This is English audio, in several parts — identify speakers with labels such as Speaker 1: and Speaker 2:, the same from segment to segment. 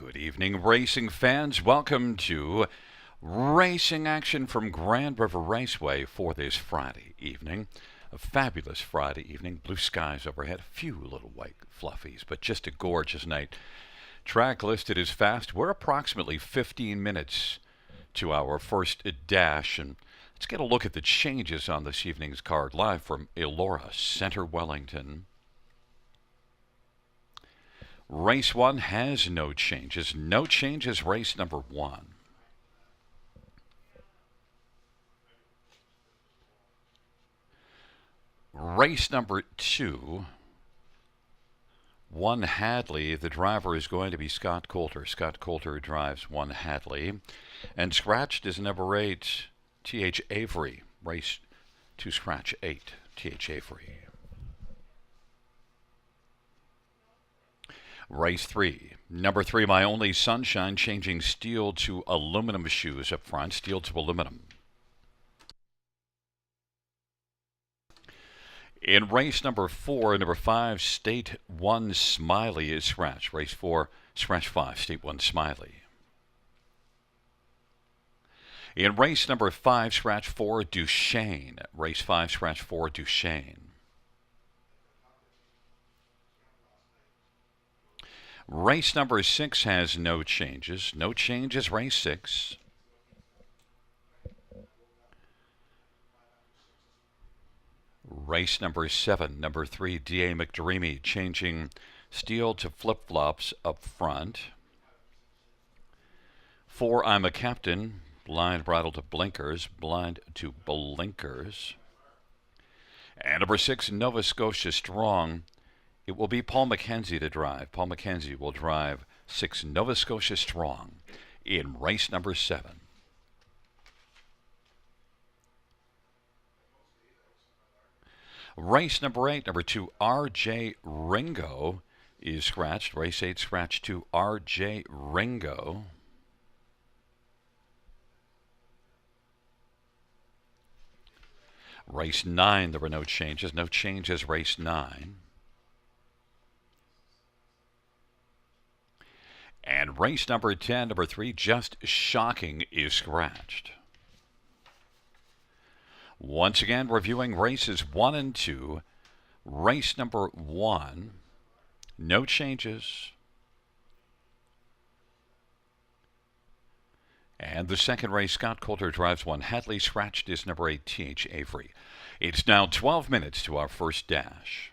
Speaker 1: Good evening, racing fans. Welcome to racing action from Grand River Raceway for this Friday evening. A fabulous Friday evening. Blue skies overhead. A few little white fluffies, but just a gorgeous night. Track listed as fast. We're approximately 15 minutes to our first dash, and let's get a look at the changes on this evening's card live from Elora Center, Wellington. Race 1 has no changes. No changes, race number 1. Race number 2. 1 Hadley. The driver is going to be Scott Coulter. Scott Coulter drives 1 Hadley. And scratched is number 8, T.H. Avery. Race 2, scratch 8, T.H. Avery. Race 3. Number 3, My Only Sunshine, changing steel to aluminum shoes up front. Steel to aluminum. In race number 4, number 5, State 1 Smiley is scratched. Race 4, scratch 5, State 1 Smiley. In race number 5, scratch 4, Duchesne. Race 5, scratch 4, Duchesne. Race number 6 has no changes. No changes, race 6. Race number 7, number 3, D.A. McDreamy, changing steel to flip-flops up front. 4, I'm a Captain, blind bridle to blinkers, blind to blinkers. And number 6, Nova Scotia Strong. It will be Paul McKenzie to drive. Paul McKenzie will drive 6 Nova Scotia Strong in race number 7. Race number 8, number 2, R.J. Ringo is scratched. Race 8, scratch 2, R.J. Ringo. Race 9, there were no changes. No changes, race 9. And race number 10, number 3, Just Shocking is scratched. Once again, reviewing races 1 and 2. Race number 1, no changes. And the second race, Scott Coulter drives 1 Hadley. Scratched is number 8, T.H. Avery. It's now 12 minutes to our first dash.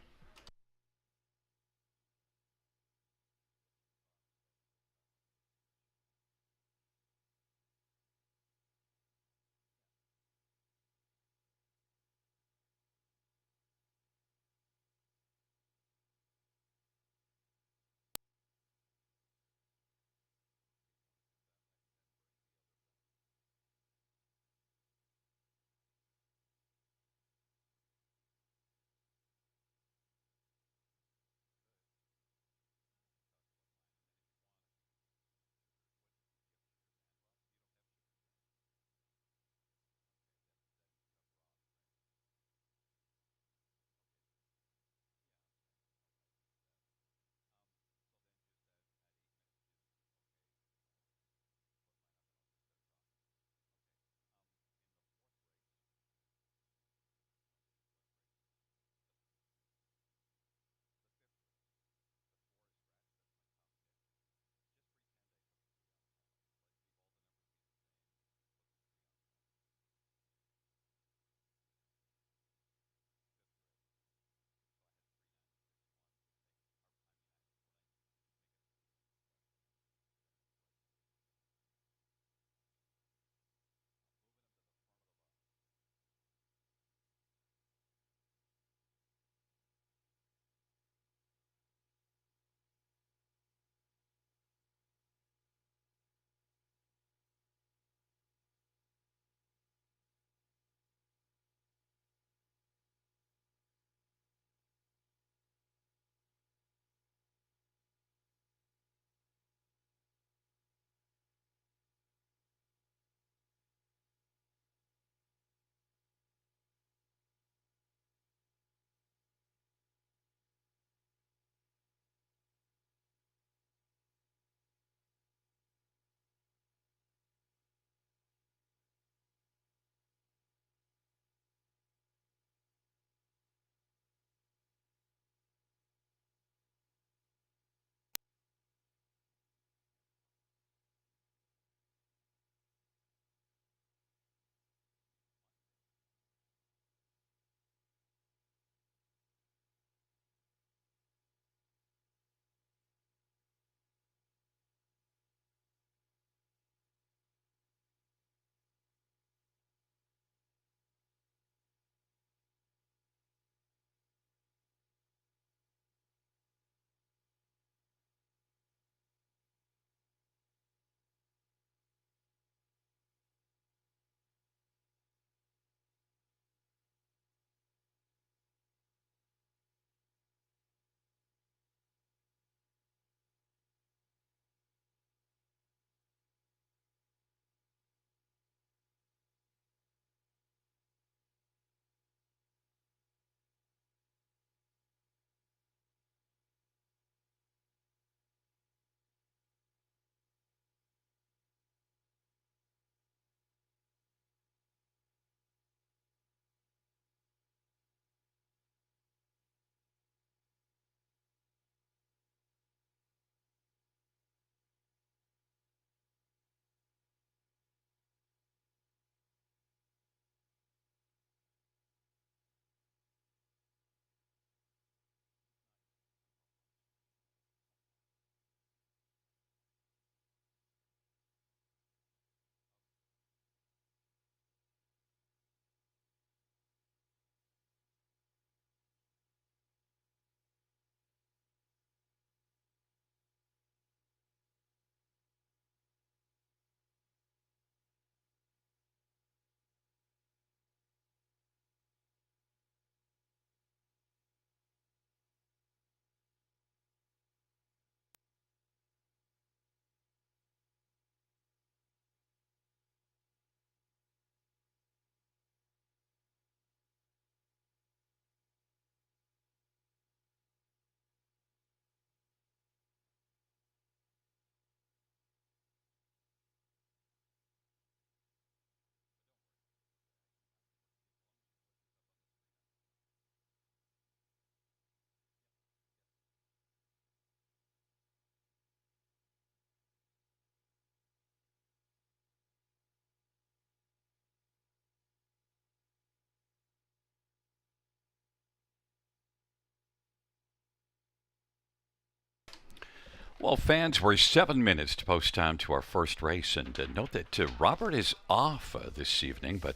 Speaker 1: Well, fans, we're 7 minutes to post time to our first race, and note that Robert is off this evening, but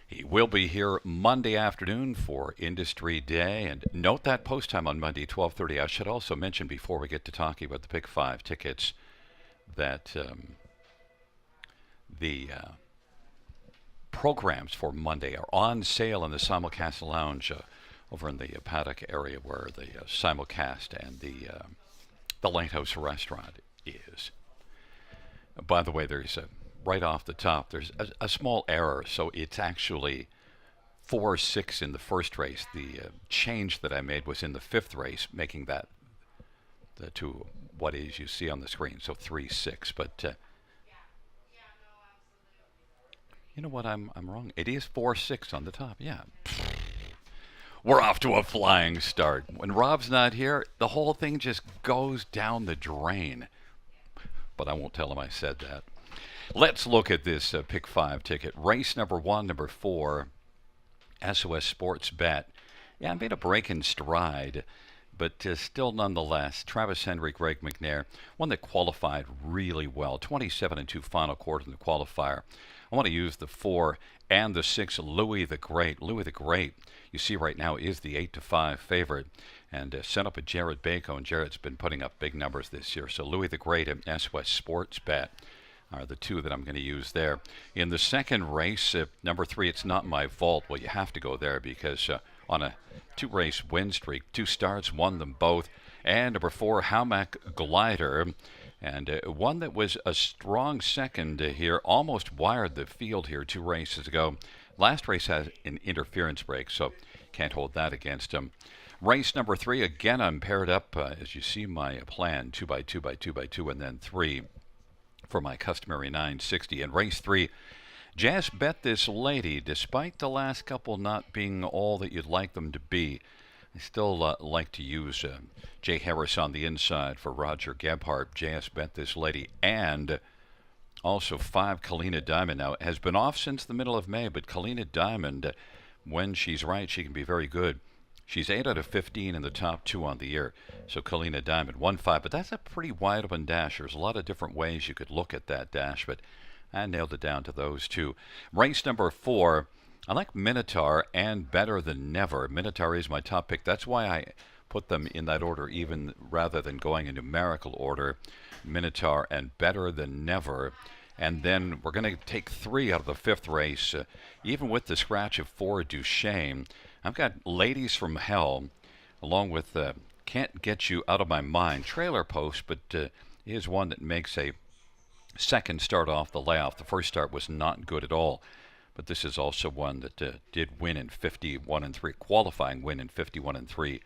Speaker 1: he will be here Monday afternoon for Industry Day. And note that post time on Monday, 12:30. I should also mention before we get to talking about the Pick 5 tickets that the programs for Monday are on sale in the simulcast lounge over in the paddock area where the simulcast and the Lighthouse restaurant is. By the way, there's right off the top, there's a small error. So it's actually 4-6 in the first race. The change that I made was in the fifth race, making that to what is you see on the screen. So 3-6. But you know what? I'm wrong. It is 4-6 on the top. Yeah. We're off to a flying start. When Rob's not here, the whole thing just goes down the drain. But I won't tell him I said that. Let's look at this Pick 5 ticket. Race number 1, number 4, SOS Sports Bet. Yeah, I made a break in stride, but still nonetheless, Travis Henry, Greg McNair, one that qualified really well. 27-2 final quarter in the qualifier. I want to use the 4 and the 6, Louis the Great. Louis the Great, you see right now, is the 8-5 favorite. And sent up a Jared Bacon, and Jared's been putting up big numbers this year. So Louis the Great and SOS Sports Bet are the two that I'm going to use there. In the second race, number 3, It's Not My Fault. Well, you have to go there because on a 2-race win streak, 2 starts, won them both. And number 4, Hamac Glider. And one that was a strong second here, almost wired the field here 2 races ago. Last race had an interference break, so can't hold that against him. Race number 3, again, I'm paired up, as you see my plan, 2x2 by 2x2, and then 3 for my customary 960. And race 3, Jazz Bet This Lady, despite the last couple not being all that you'd like them to be. I still like to use Jay Harris on the inside for Roger Gebhardt. Jazz Bet This Lady, and also 5, Kalina Diamond. Now, it has been off since the middle of May, but Kalina Diamond, when she's right, she can be very good. She's 8 out of 15 in the top 2 on the year. So Kalina Diamond, 1-5. But that's a pretty wide open dash. There's a lot of different ways you could look at that dash, but I nailed it down to those 2. Race number 4, I like Minotaur and Better Than Never. Minotaur is my top pick. That's why I put them in that order, even rather than going in numerical order. Minotaur and Better Than Never. And then we're going to take 3 out of the 5th race, even with the scratch of 4, Duchesne. I've got Ladies from Hell, along with Can't Get You Out of My Mind. Trailer post, but is one that makes a second start off the layoff. The first start was not good at all, but this is also one that did win in 51-3, qualifying win in 51-3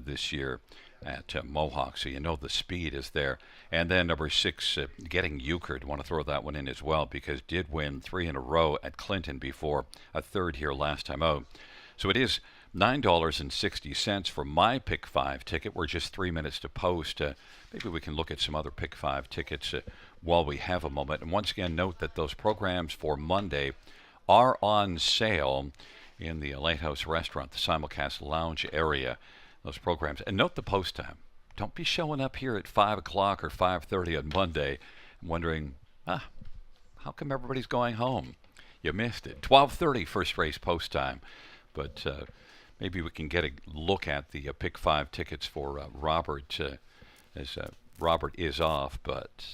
Speaker 1: this year at Mohawk. So you know the speed is there. And then number 6, Getting Euchred. Want to throw that one in as well because did win 3 in a row at Clinton before a third here last time out. So it is $9.60 for my Pick 5 ticket. We're just 3 minutes to post. Maybe we can look at some other Pick 5 tickets while we have a moment. And once again, note that those programs for Monday are on sale in the Lighthouse restaurant, the simulcast lounge area. Those programs. And note the post time. Don't be showing up here at 5 o'clock or 5:30 on Monday and wondering, how come everybody's going home? You missed it. 12:30 first race post time. But maybe we can get a look at the Pick 5 tickets for Robert, as Robert is off. But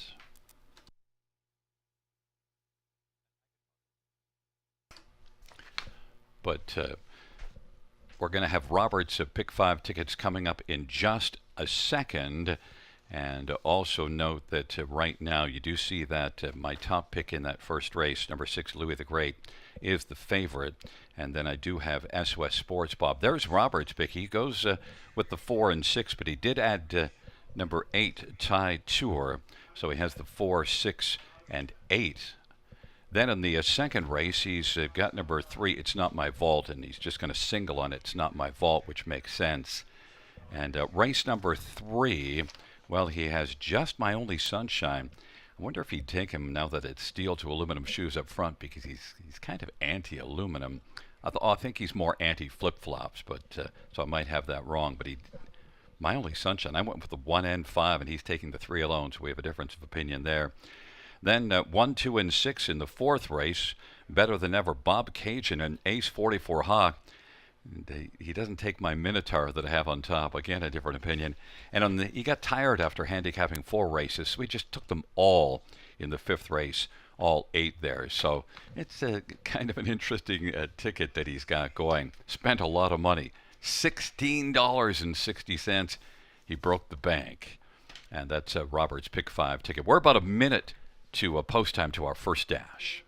Speaker 1: we're going to have Robert's Pick 5 tickets coming up in just a second. And also note that right now you do see that my top pick in that first race, number 6, Louis the Great, is the favorite. And then I do have SOS Sports Bob. There's Robert's pick. He goes with the 4 and 6, but he did add number 8, Thai Tour. So he has the 4, 6, and 8. Then in the second race, he's got number 3, It's Not My Vault, and he's just going to single on It's Not My Vault, which makes sense. And race number 3, well, he has Just My Only Sunshine. I wonder if he'd take him now that it's steel to aluminum shoes up front, because he's kind of anti-aluminum. I think he's more anti-flip-flops, but so I might have that wrong, but he my only sunshine. I went with the 1 and 5, and he's taking the 3 alone, so we have a difference of opinion there. Then 1, 2, and 6 in the fourth race. Better than ever, Bob Cajun and Ace 44 Hawk. He doesn't take my Minotaur that I have on top. Again, a different opinion. And he got tired after handicapping 4 races, so we just took them all in the fifth race, all 8 there. So it's kind of an interesting ticket that he's got going. Spent a lot of money, $16.60. He broke the bank. And that's Robert's Pick 5 ticket. We're about a minute to post time to our first dash.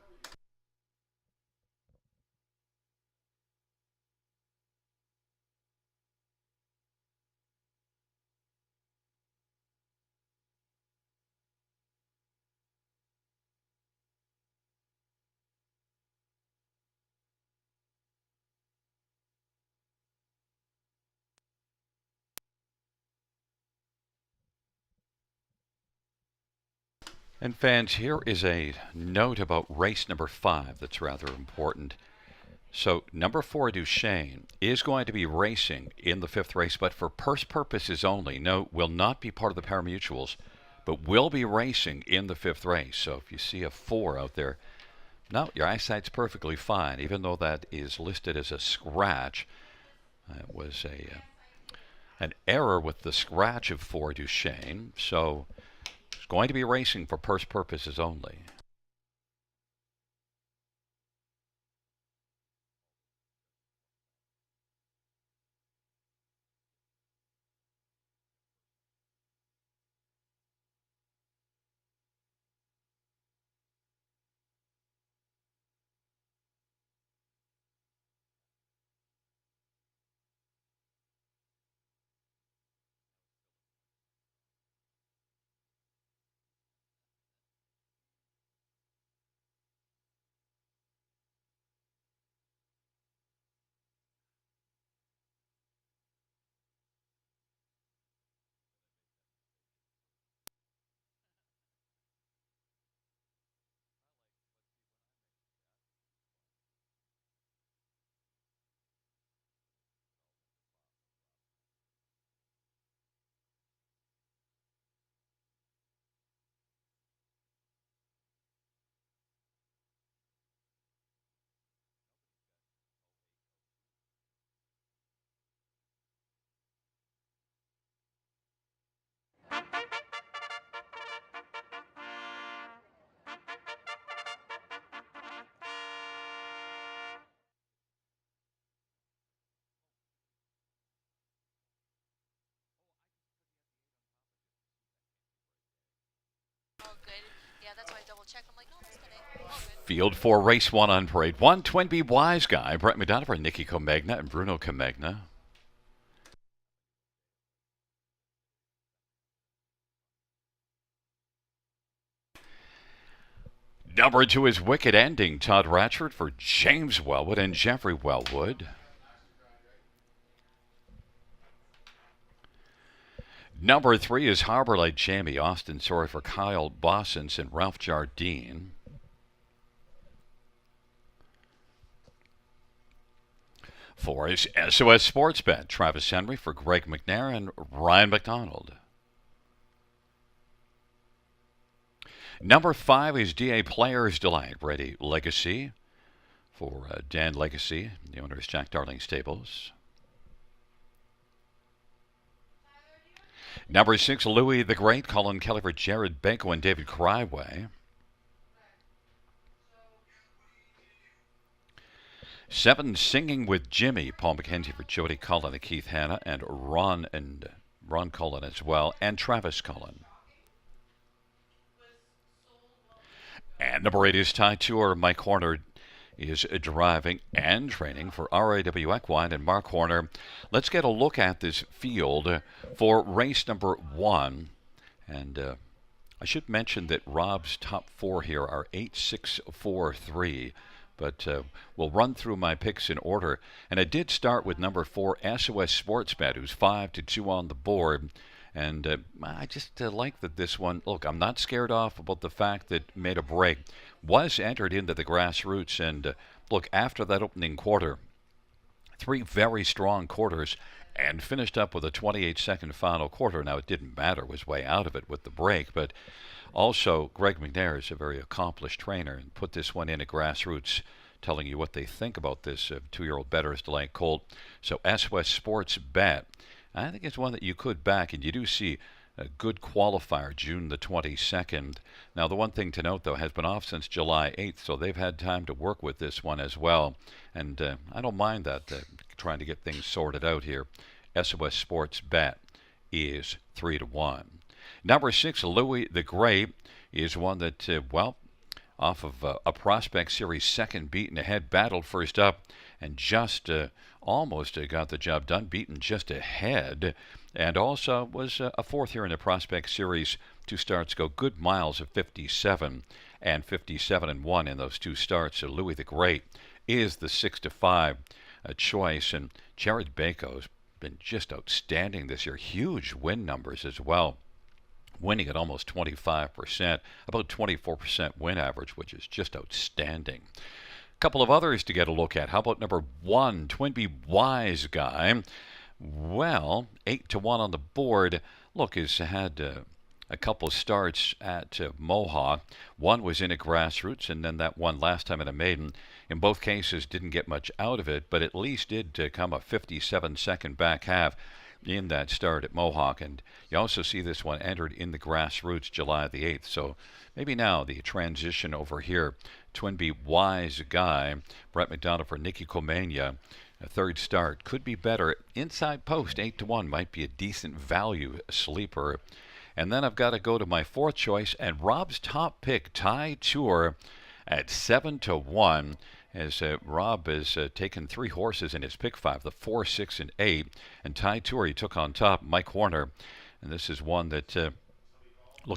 Speaker 1: And fans, here is a note about race number 5 that's rather important. So number 4, Duchesne, is going to be racing in the fifth race, but for purse purposes only. No, will not be part of the pari-mutuels, but will be racing in the fifth race. So if you see a 4 out there, no, your eyesight's perfectly fine, even though that is listed as a scratch. It was an error with the scratch of 4, Duchesne. So it's going to be racing for purse purposes only. Field 4, race 1 on parade 1, Twin B Wise Guy, Brett McDonough, Nicky Comegna, and Bruno Comegna. Number 2 is Wicked Ending, Todd Ratchford for James Wellwood and Jeffrey Wellwood. Number 3 is Harbor Light Jamie, Austin Sorry for Kyle Bossens and Ralph Jardine. 4 is SOS Sports Bet, Travis Henry for Greg McNair and Ryan McDonald. Number 5 is DA Players Delight, Ready Legacy for Dan Legacy. The owner is Jack Darling Stables. Number 6, Louis the Great, Colin Kelly for Jared Bako and David Cryway. 7, Singing with Jimmy, Paul McKenzie for Jody Cullen and Keith Hanna and Ron Cullen as well, and Travis Cullen. And number 8 is Ty Tour. Mike Horner is driving and training for RAW Equine and Mark Horner. Let's get a look at this field for race number 1. And I should mention that Rob's top 4 here are 8, 6, 4, 3. But we'll run through my picks in order. And I did start with number 4, SOS Sportsbet, who's 5-2 on the board. And I just like that this one, look, I'm not scared off about the fact that Made a Break was entered into the grassroots. And look, after that opening quarter, 3 very strong quarters, and finished up with a 28-second final quarter. Now, it didn't matter, was way out of it with the break, but also Greg McNair is a very accomplished trainer and put this one in at grassroots, telling you what they think about this 2-year-old Bettor's Delight Colt. So SOS Sports Bet, I think it's one that you could back, and you do see a good qualifier, June the 22nd. Now, the one thing to note, though, has been off since July 8th, so they've had time to work with this one as well. And I don't mind that, trying to get things sorted out here. SOS Sports Bet is 3-1. Number 6, Louis the Great, is one that, off of a Prospect Series second beaten ahead, battled first up, and just almost got the job done, beaten just ahead, and also was a fourth here in the Prospect Series. 2 starts ago, good miles of 57 and 57-1 in those 2 starts. So Louis the Great is the 6-5 choice, and Jared Baco's been just outstanding this year. Huge win numbers as well, winning at almost 25%, about 24% win average, which is just outstanding. A couple of others to get a look at. How about number 1, Twinbee Wise Guy? Well, 8-1 on the board. Look, has had a couple of starts at Mohawk. One was in a grassroots, and then that one last time at a maiden. In both cases, didn't get much out of it, but at least did come a 57-second back half in that start at Mohawk. And you also see this one entered in the grassroots July the 8th. So maybe now the transition over here. Twinbee Wise Guy, Brett McDonald for Nicky Comania. A third start could be better. Inside post, 8-1 might be a decent value sleeper. And then I've got to go to my 4th choice, and Rob's top pick, Thai Tour, at 7-1. As Rob has taken 3 horses in his pick 5, the 4, 6, and 8. And Thai Tour he took on top, Mike Horner. And this is one that,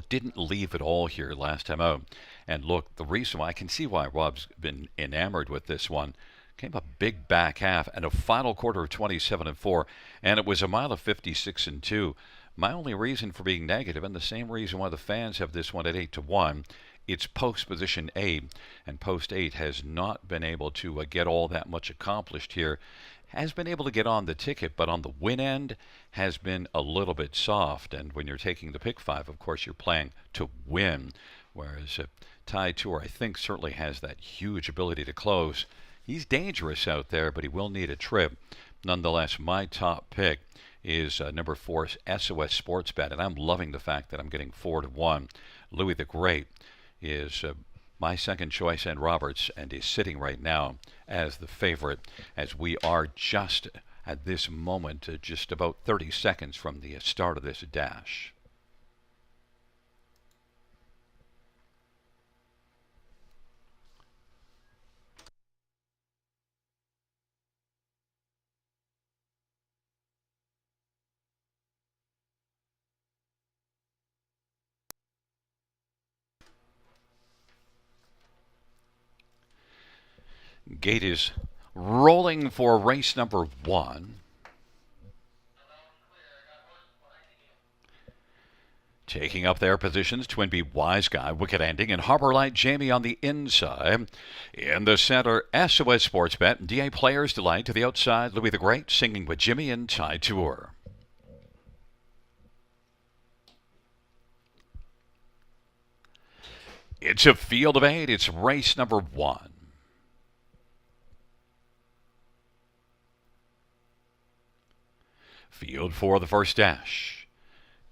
Speaker 1: didn't leave at all here last time out. And look, the reason why, I can see why Rob's been enamored with this one. Came a big back half and a final quarter of 27-4, and it was a mile of 56-2. My only reason for being negative, and the same reason why the fans have this one at 8-1, it's post position 8, and post 8 has not been able to get all that much accomplished here. Has been able to get on the ticket, but on the win end has been a little bit soft. And when you're taking the pick 5, of course, you're playing to win. Whereas Thai Tour, I think, certainly has that huge ability to close. He's dangerous out there, but he will need a trip. Nonetheless, my top pick is number 4, SOS Sports Bet, and I'm loving the fact that I'm getting 4-1. Louis the Great is my second choice, and Roberts, and is sitting right now as the favorite, as we are just at this moment just about 30 seconds from the start of this dash. Gate is rolling for race number 1. Taking up their positions, Twinbee Wise Guy, Wicked Ending, and Harbor Light Jamie on the inside. In the center, SOS Sports Bet, DA Players Delight to the outside, Louis the Great, Singing with Jimmy, and Thai Tour. It's a field of 8. It's race number 1. Field for the first dash.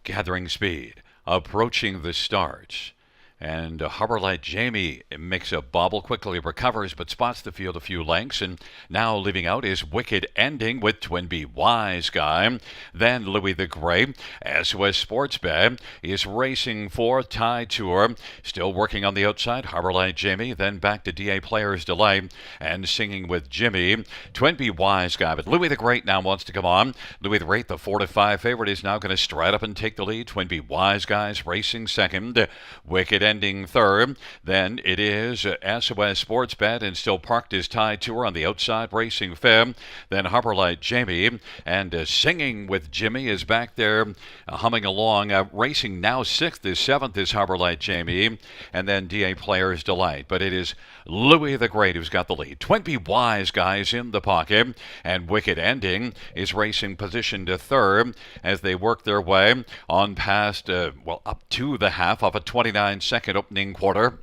Speaker 1: Gathering speed. Approaching the start. And Harbor Light Jamie makes a bobble, quickly recovers, but spots the field a few lengths. And now leaving out is Wicked Ending with Twinbee Wise Guy. Then Louis the Great. SOS Sports Bet is racing for Thai Tour. Still working on the outside, Harbor Light Jamie. Then back to DA Players Delight and Singing with Jimmy. Twinbee Wise Guy. But Louis the Great now wants to come on. Louis the Great, the 4-5 favorite, is now going to stride up and take the lead. Twinbee Wise Guy's racing second. Wicked ending third. Then it is SOS Sports Bet and Still Parked is tied to her on the outside, racing fifth. Then Harbor Light Jamie and Singing with Jimmy is back there humming along. Racing now sixth is seventh is Harbor Light Jamie, and then DA Player's Delight. But it is Louis the Great who's got the lead. Twimpy Wise Guys in the pocket, and Wicked Ending is racing position to third as they work their way on past, up to the half of a 29-second opening quarter.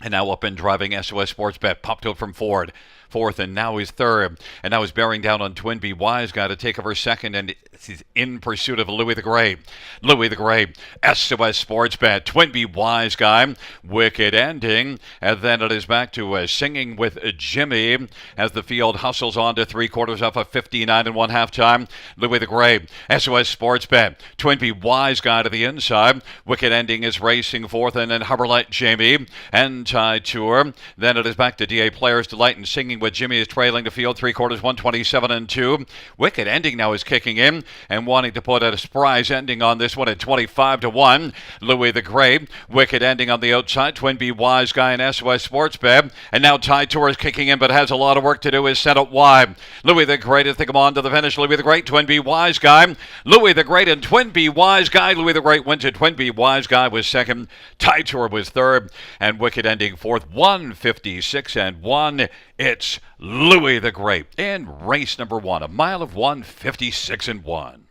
Speaker 1: And now up and driving SOS Sports Bet. Popped out from Ford. Fourth, and now he's third. And now he's bearing down on Twinbee Wise Guy to take over second, and he's in pursuit of Louis the Great. Louis the Great, SOS Sports Bet, Twinbee Wise Guy, Wicked Ending, and then it is back to Singing with Jimmy as the field hustles on to three quarters off a 59 and 1/2 time. Louis the Great, SOS Sports Bet, Twinbee Wise Guy to the inside. Wicked Ending is racing fourth, and then Harbor Light Jamie and Tie Tour. Then it is back to DA Players Delight, and Singing with Jimmy is trailing the field three quarters, 127 and 2. Wicked Ending now is kicking in and wanting to put a surprise ending on this one at 25 to 1. Louis the Great, Wicked Ending on the outside, Twinbee Wise Guy and SOS Sports Bet. And now Tie Tour is kicking in but has a lot of work to do, is set up wide. Louis the Great as they come on to the finish. Louis the Great, Twinbee Wise Guy. Louis the Great and Twinbee Wise Guy. Louis the Great went to Twinbee Wise Guy was second. Tie Tour was third. And Wicked Ending fourth, 156 and 1. It's Louis the Great in race number one, a mile of 156 and 1.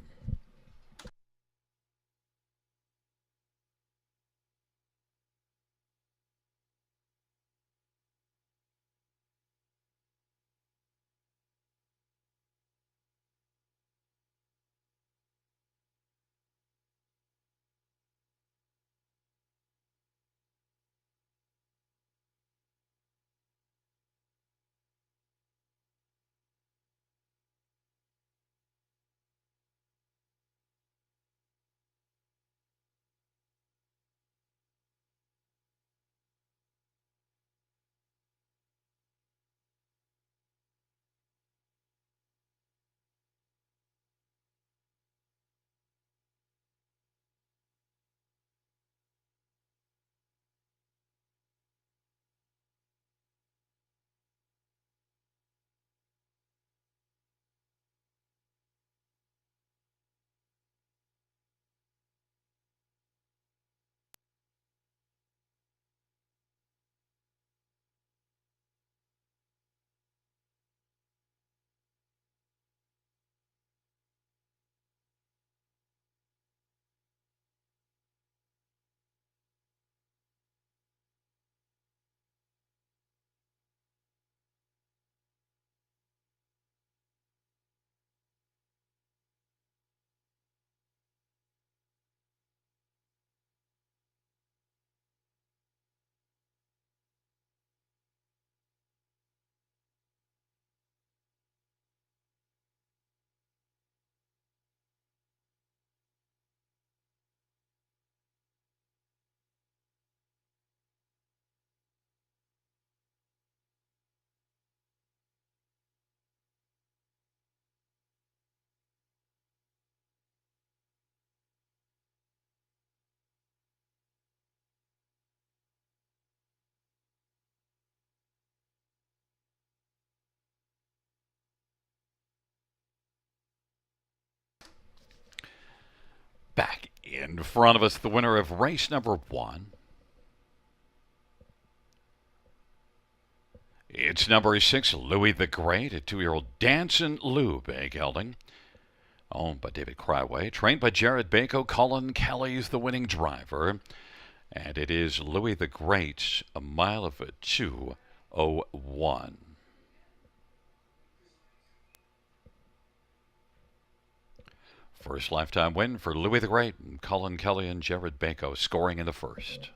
Speaker 1: Back in front of us, the winner of race number one. It's number 6, Louis the Great, a 2-year-old Dancin' Lou Bay gelding, owned by David Cryway, trained by Jared Bako. Colin Kelly's the winning driver, and it is Louis the Great, a mile of 2:01. First lifetime win for Louis the Great, and Colin Kelly and Jared Bako scoring in the first.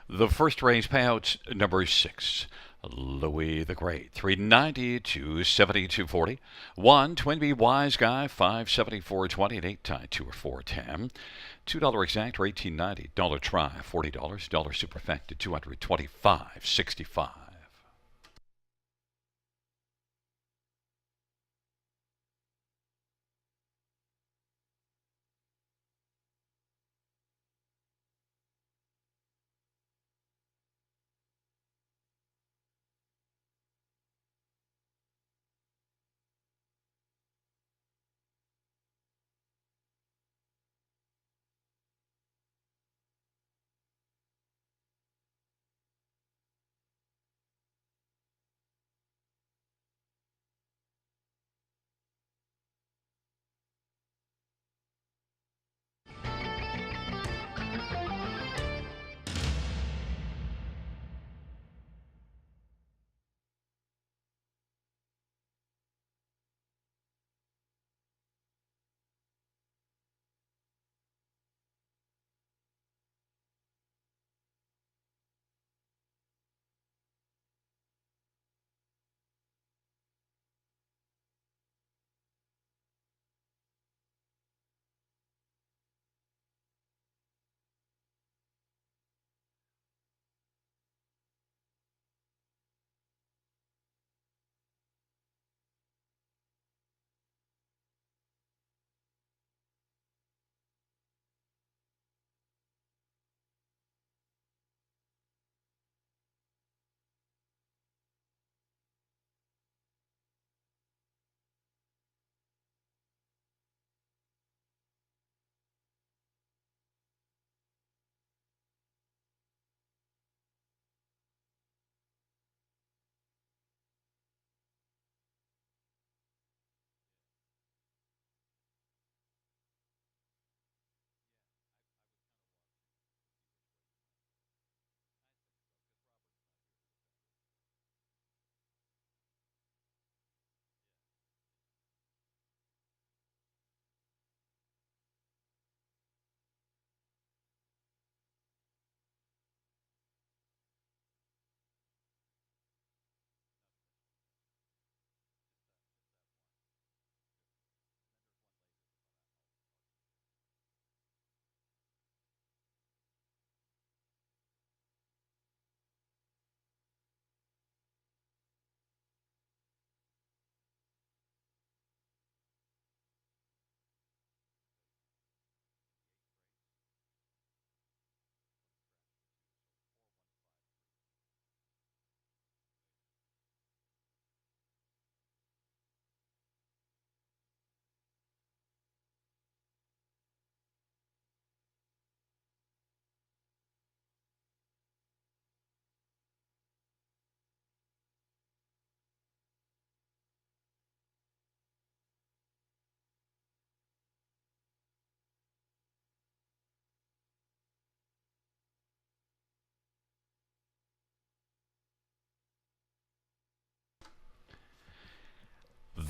Speaker 1: The first race payouts number 6. Louis the Great, 390 to 72.40. 1, Twin B Wise Guy, 574.20 and 8 tie 2 or 410. $2 exact or 18.90. Dollar try, $40. Dollar superfected, 225.65.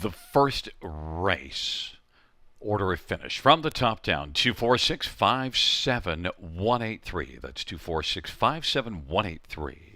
Speaker 1: The first race order of finish from the top down, 246-57183. That's 246-57183.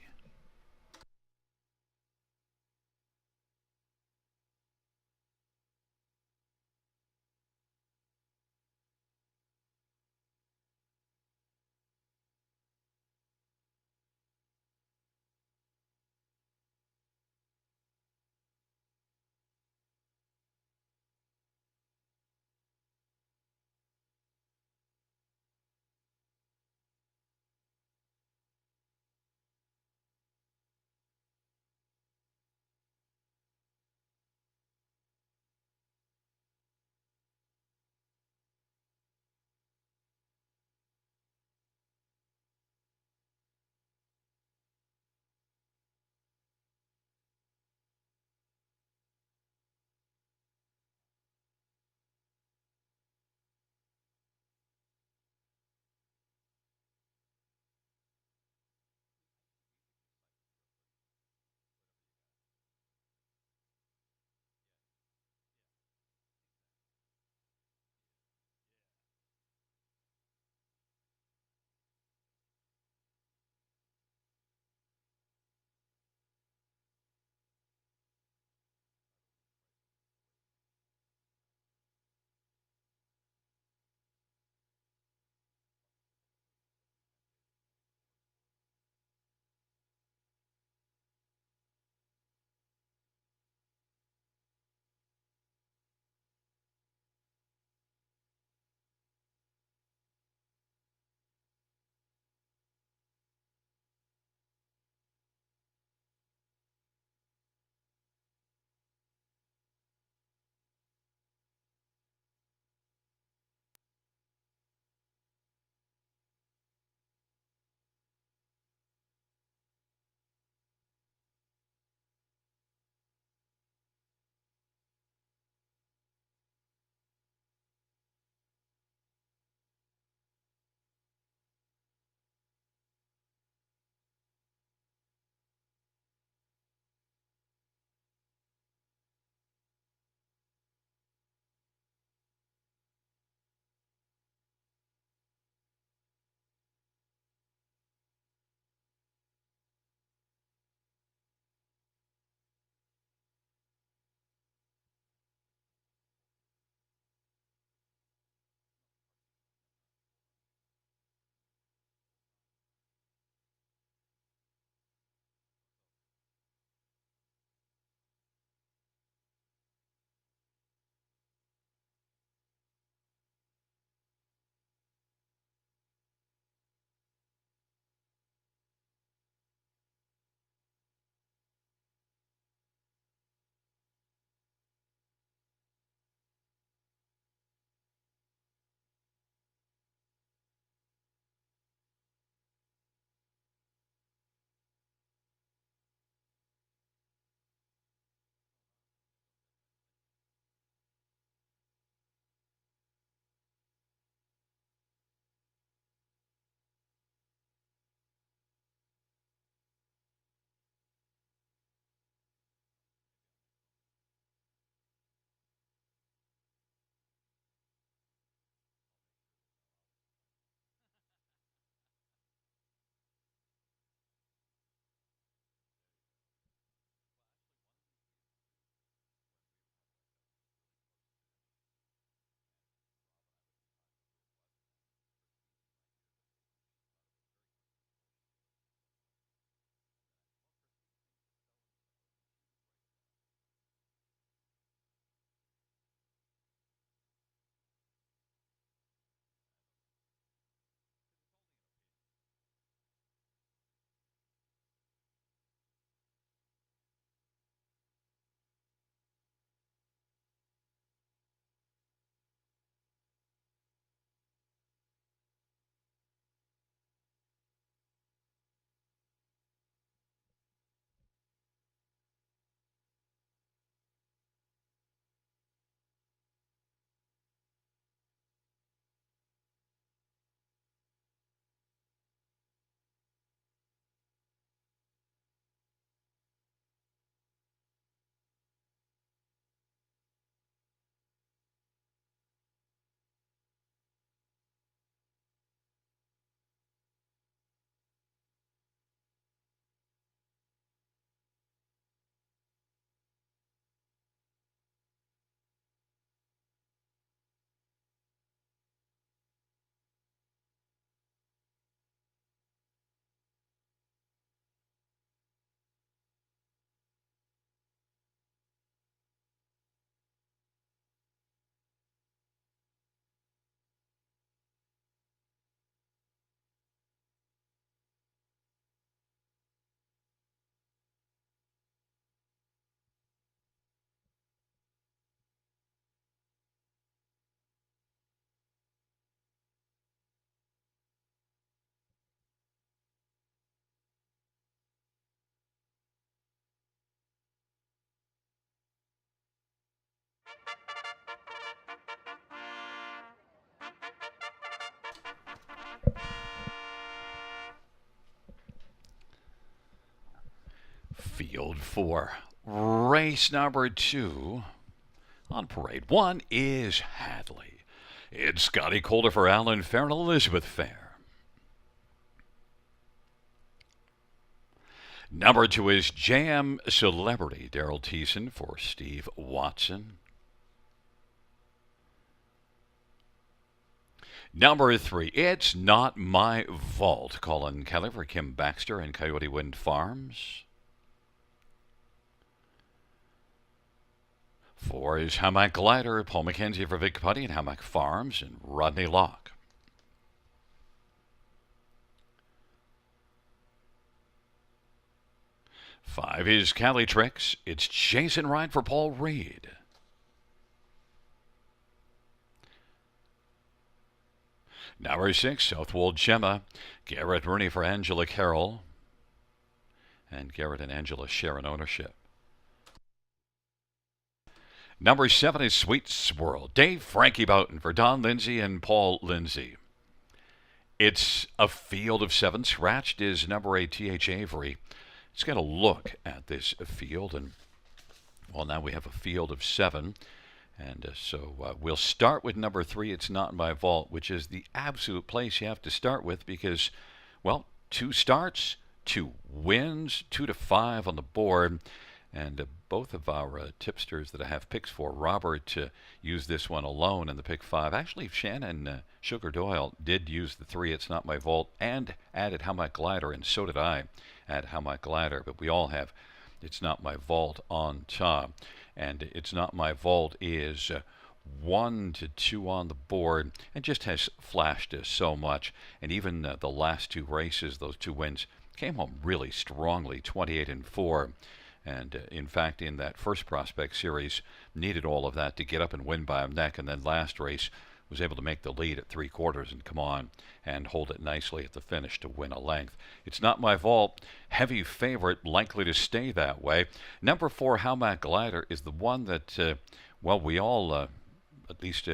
Speaker 1: Field 4. Race number 2 on parade 1 is Hadley. It's Scotty Calder for Alan Fair and Elizabeth Fair. Number 2 is Jam Celebrity. Daryl Thiessen for Steve Watson. Number 3, It's Not My Vault. Colin Kelly for Kim Baxter and Coyote Wind Farms. 4 is Hammock Glider. Paul McKenzie for Vic Putty and Hammock Farms and Rodney Locke. 5 is Cali Tricks. It's Jason Ryan for Paul Reed. Number 6, Southwold Gemma. Garrett Rooney for Angela Carroll. And Garrett and Angela share an ownership. Number 7 is Sweet Swirl. Dave Frankie Boughton for Don Lindsay and Paul Lindsay. It's a field of 7. Scratched is number 8, T.H. Avery. Let's get a look at this field. And, well, now we have a field of 7. And so we'll start with number 3, It's Not My Vault, which is the absolute place you have to start with because, well, 2 starts, 2 wins, 2 to 5 on the board. And both of our tipsters that I have picks for, Robert used this one alone in the pick 5. Actually, Shannon Sugar Doyle did use the 3, It's Not My Vault, and added Hammock Glider, and so did I add Hammock Glider. But we all have It's Not My Vault on top. And It's Not My Vault is 1 to 2 on the board and just has flashed so much. And even the last 2 races, those 2 wins, came home really strongly, 28 and 4. And in fact, in that first Prospect Series, needed all of that to get up and win by a neck. And then last race was able to make the lead at 3/4 and come on and hold it nicely at the finish to win a length. It's Not My Vault, heavy favorite, likely to stay that way. Number 4, Hammock Glider, is the one that, well, we all, at least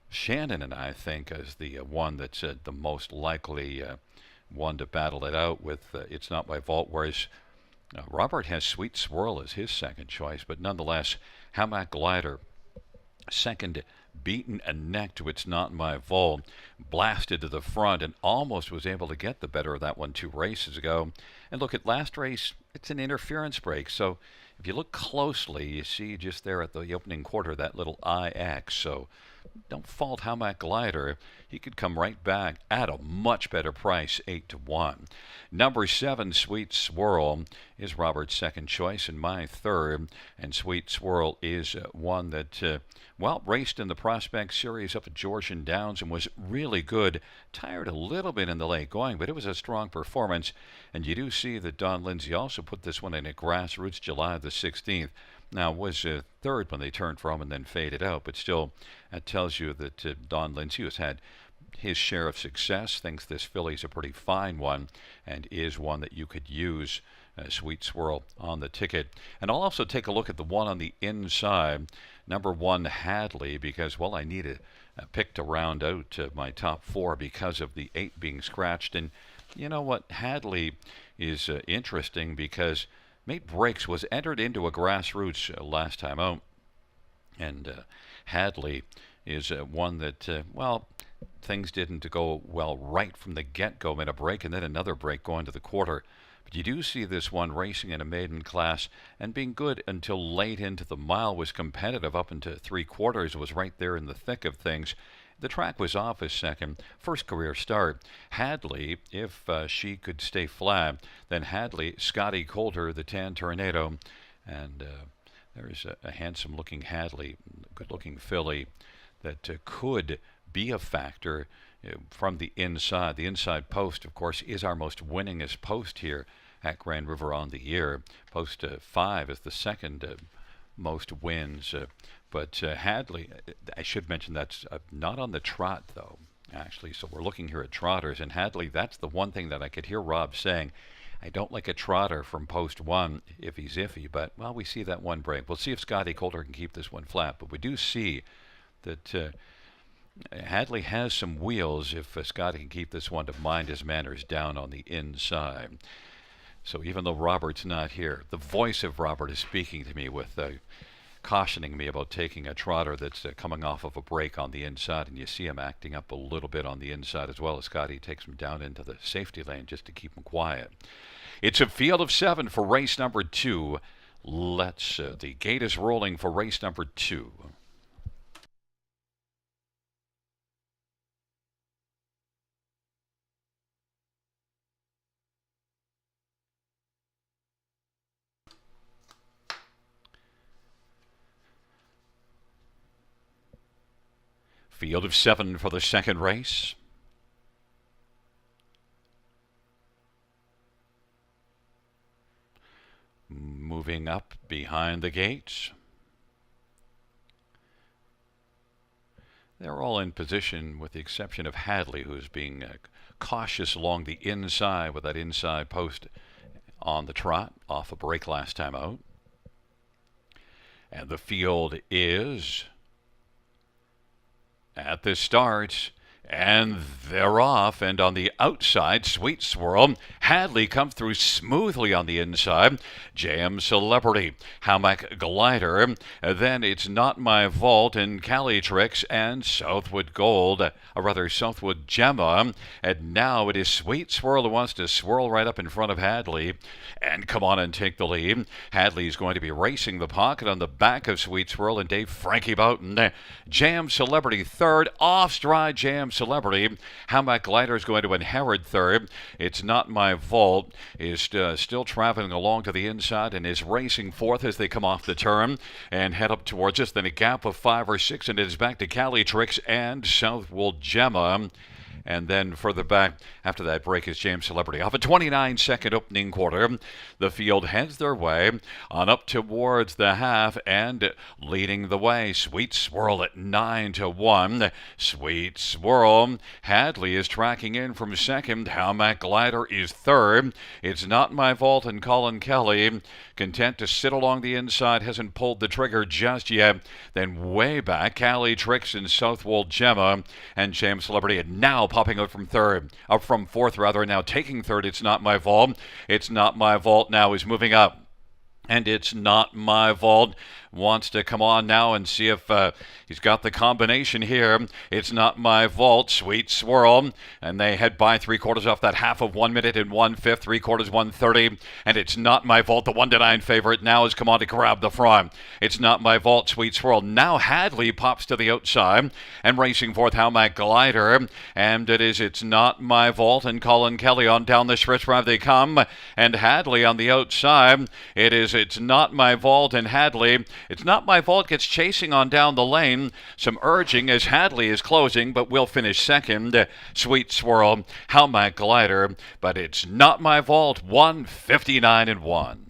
Speaker 1: Shannon and I think, is the one that's the most likely one to battle it out with It's Not My Vault, whereas Robert has Sweet Swirl as his second choice, but nonetheless, Hammock Glider, second, beaten a neck to It's Not My Vault, blasted to the front and almost was able to get the better of that one 2 races ago. And look, at last race, it's an interference break. So if you look closely, you see just there at the opening quarter that little IX. So don't fault Hammock Glider. He could come right back at a much better price, 8 to 1. Number 7, Sweet Swirl, is Robert's second choice and my third. And Sweet Swirl is one that, well, raced in the Prospect Series up at Georgian Downs and was really good. Tired a little bit in the late going, but it was a strong performance. And you do see that Don Lindsay also put this one in at Grassroots July the 16th. Now, was third when they turned for him and then faded out, but still, that tells you that Don Lindsay has had his share of success, thinks this filly's a pretty fine one, and is one that you could use, Sweet Swirl, on the ticket. And I'll also take a look at the one on the inside, number 1, Hadley, because, well, I need a pick to round out my top 4 because of the 8 being scratched. And you know what? Hadley is interesting because Mate Breaks was entered into a Grassroots last time out. And Hadley is one that, well, things didn't go well right from the get-go. Made a break and then another break going to the quarter. But you do see this one racing in a maiden class and being good until late into the mile, was competitive up into 3/4, was right there in the thick of things. The track was off his first career start. Hadley, if she could stay flat, then Hadley, Scotty Calder, the Tan Tornado, and there's a handsome-looking Hadley, good-looking filly that could be a factor from the inside. The inside post, of course, is our most winningest post here at Grand River on the year. Post 5 is the second most wins. But Hadley, I should mention that's not on the trot, though, actually. So we're looking here at trotters. And Hadley, that's the one thing that I could hear Rob saying. I don't like a trotter from post one if he's iffy, but well, we see that one break. We'll see if Scotty Coulter can keep this one flat, but we do see that Hadley has some wheels if Scotty can keep this one to mind his manners down on the inside. So even though Robert's not here, the voice of Robert is speaking to me with cautioning me about taking a trotter that's coming off of a break on the inside, and you see him acting up a little bit on the inside as well as Scotty takes him down into the safety lane just to keep him quiet. It's a field of 7 for race number 2. The gate is rolling for race number 2. Field of 7 for the second race. Moving up behind the gates. They're all in position with the exception of Hadley, who's being cautious along the inside with that inside post on the trot off a break last time out. And the field is at the start. And they're off, and on the outside, Sweet Swirl. Hadley comes through smoothly on the inside. JM Celebrity, Hammock Glider. Then It's Not My Vault and Cali Tricks and Southwood Gold, or rather Southwood Gemma. And now it is Sweet Swirl who wants to swirl right up in front of Hadley and come on and take the lead. Hadley's going to be racing the pocket on the back of Sweet Swirl and Dave Frankie Boughton. Jam Celebrity third, off stride Jam Celebrity. Hammock Glider is going to inherit third. It's Not My Vault is still traveling along to the inside and is racing fourth as they come off the turn and head up towards us. Then a gap of 5 or 6, and it is back to Cali Tricks and Southwold Gemma. And then further back after that break is James Celebrity. Off a 29-second opening quarter, the field heads their way on up towards the half and leading the way. Sweet Swirl at 9-1. Sweet Swirl. Hadley is tracking in from second. Hammock Glider is third. It's Not My Vault and Colin Kelly content to sit along the inside, hasn't pulled the trigger just yet. Then way back, Cali Tricks and Southwold Gemma and James Celebrity, and now popping out from from fourth rather, now taking third. It's Not My Vault. It's Not My Vault now is moving up. And It's Not My Vault wants to come on now and see if he's got the combination here. It's Not My Vault, Sweet Swirl, and they head by 3/4 off that half of 1 minute and 1/5, 3/4 1:30, and It's Not My Vault, the 1-9 favorite, now has come on to grab the front. It's Not My Vault, Sweet Swirl. Now Hadley pops to the outside and racing fourth, Hammock Glider, and it is It's Not My Vault and Colin Kelly on down the stretch drive they come, and Hadley on the outside. It is It's Not My Vault and Hadley. It's Not My Vault gets chasing on down the lane. Some urging as Hadley is closing, but will finish second. Sweet Swirl, Hammock Glider, but It's Not My Vault, 1:59-1.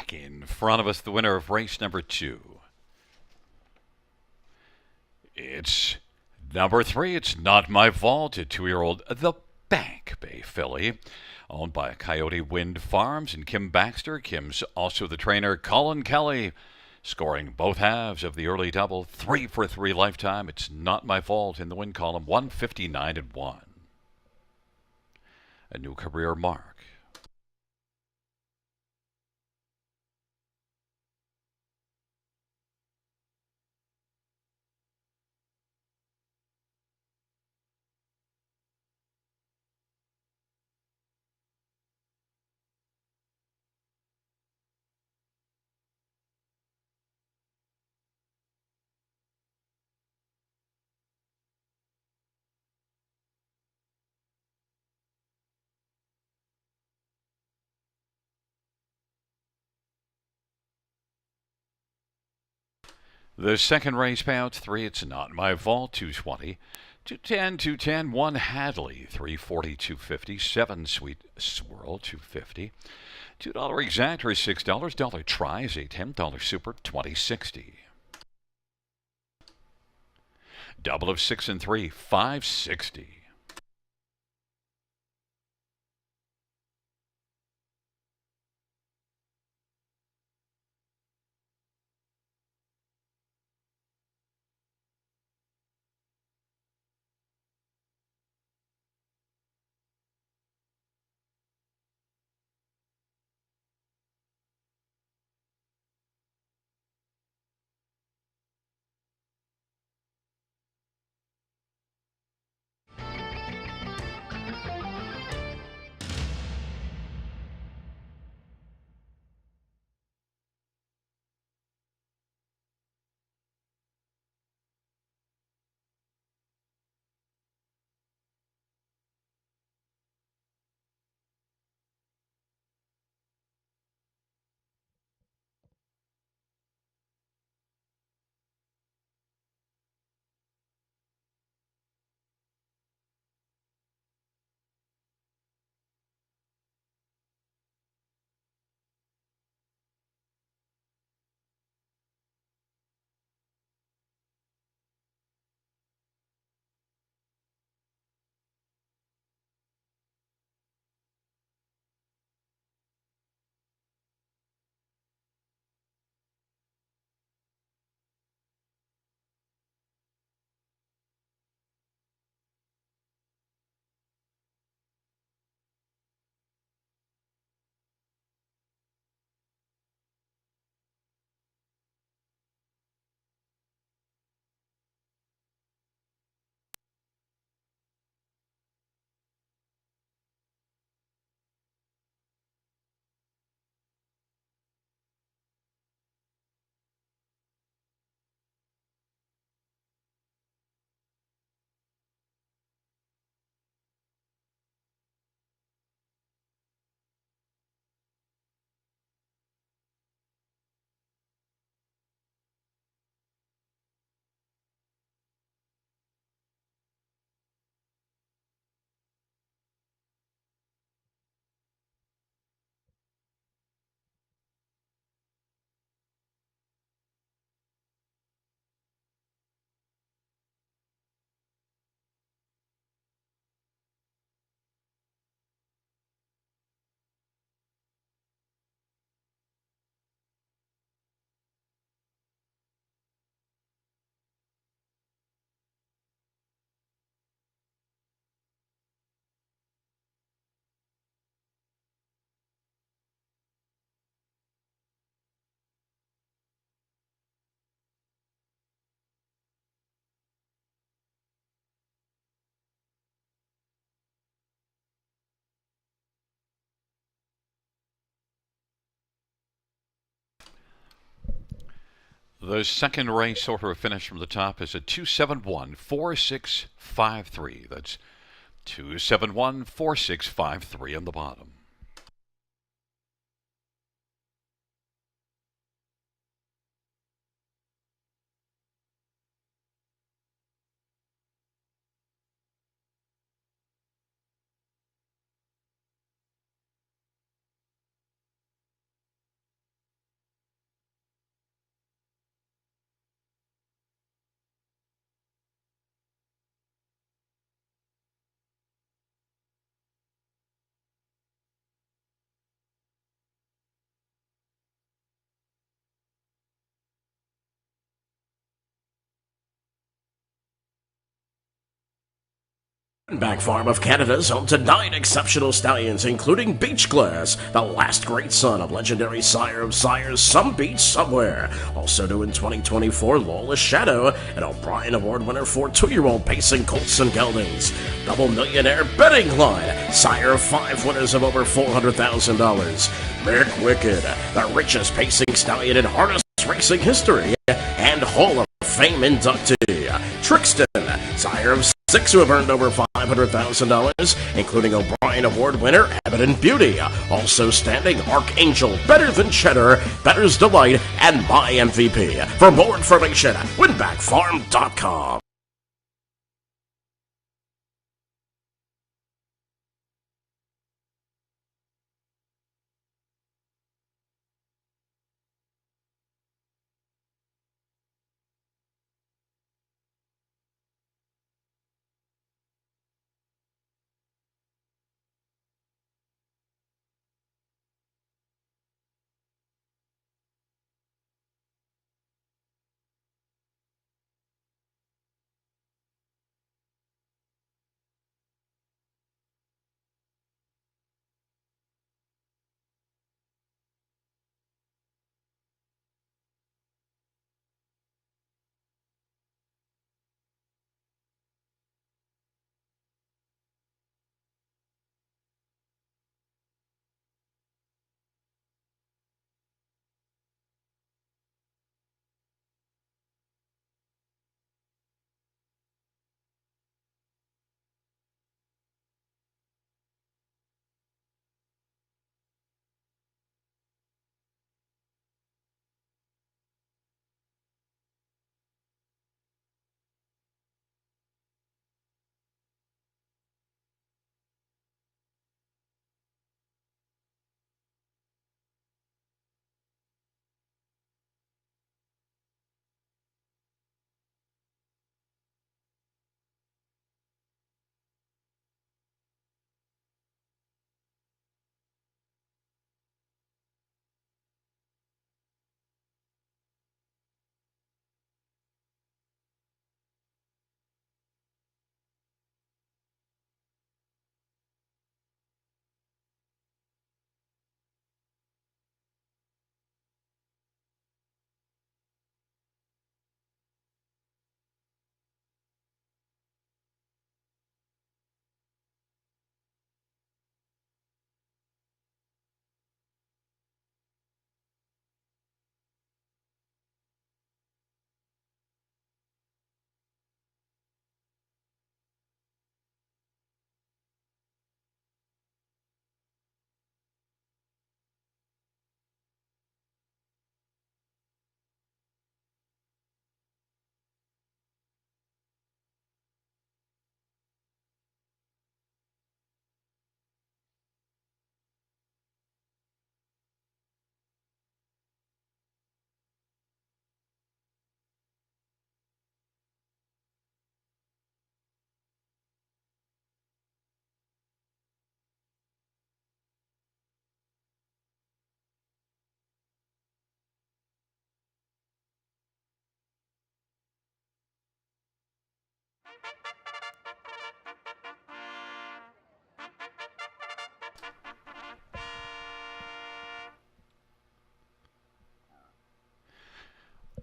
Speaker 1: back in front of us, the winner of race number 2. It's number 3. It's Not My Fault, a 2-year-old The Bank Bay filly, owned by Coyote Wind Farms and Kim Baxter. Kim's also the trainer. Colin Kelly scoring both halves of the early double, 3 for 3 lifetime. It's Not My Fault in the win column, 159-1. A new career mark. The second race payout, 3. It's Not My Fault, 220. 210, 210, 1 Hadley, 340, 250. 7 Sweet Swirl, 250. $2 exactor is $6. Dollar try is a $10 super, 2060. Double of 6 and 3, 560. The second race order of finish from the top is a 271-4653. That's 271-4653 on the bottom.
Speaker 2: Back Farm of Canada is home to 9 exceptional stallions, including Beach Glass, the last great son of legendary sire of sires, Some Beach Somewhere. Also new in 2024, Lawless Shadow, an O'Brien Award winner for 2-year-old pacing colts and geldings. Double millionaire Betting Line, sire of 5 winners of over $400,000. Mick Wicked, the richest pacing stallion in harness racing history, and Hall of Fame inductee. Trixton, sire of 6 who have earned over $500,000, including O'Brien Award winner Evident Beauty. Also standing, Archangel, Better Than Cheddar, Better's Delight, and My MVP. For more information, winbackfarm.com.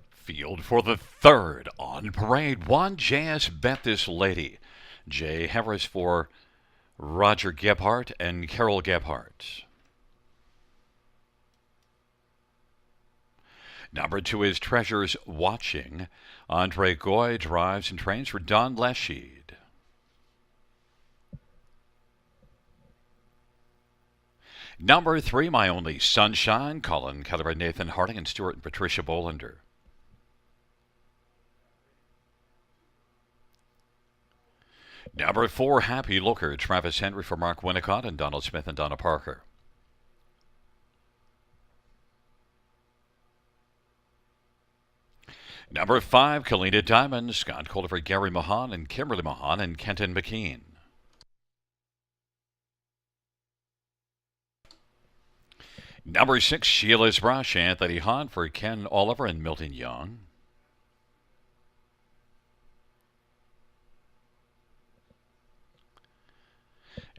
Speaker 1: Field for the third on parade. 1 JS Bet This Lady. Jay Harris for Roger Gebhardt and Carol Gebhardt. Number 2 is Treasures Watching. Andre Goy drives and trains for Don Lesheed. Number 3, My Only Sunshine. Colin Keller, Nathan Harding, and Stuart and Patricia Bolander. Number 4, Happy Looker. Travis Henry for Mark Winnicott and Donald Smith and Donna Parker. Number 5, Kalina Diamond. Scott Calder for Gary Mahan and Kimberly Mahan and Kenton McKean. Number 6, Sheila's Brush. Anthony Hahn for Ken Oliver and Milton Young.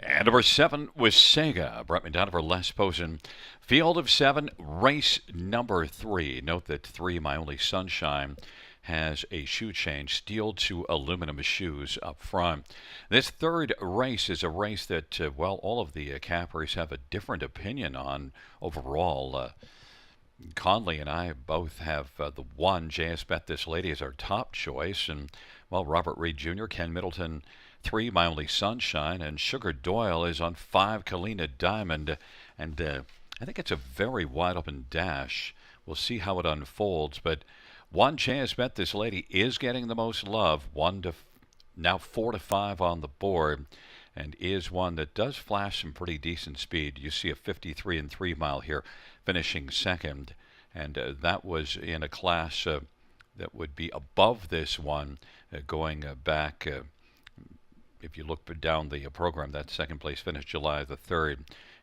Speaker 1: And number 7 was Sega. Brought me down for Les Posen. Field of 7, race number 3. Note that 3, My Only Sunshine, has a shoe change, steel to aluminum shoes up front. This third race is a race that, all of the cappers have a different opinion on overall. Conley and I both have the one, JS Bet This Lady, as our top choice. And, Robert Reed Jr., Ken Middleton, 3, My Only Sunshine, and Sugar Doyle is on 5, Kalina Diamond. And I think it's a very wide open dash. We'll see how it unfolds. But one, JS Bet This Lady, is getting the most love. Now 4 to 5 on the board, and is one that does flash some pretty decent speed. You see a 53 and 3 mile here, finishing second, and that was in a class that would be above this one, going back. If you look down the program, that second place finish July the 3rd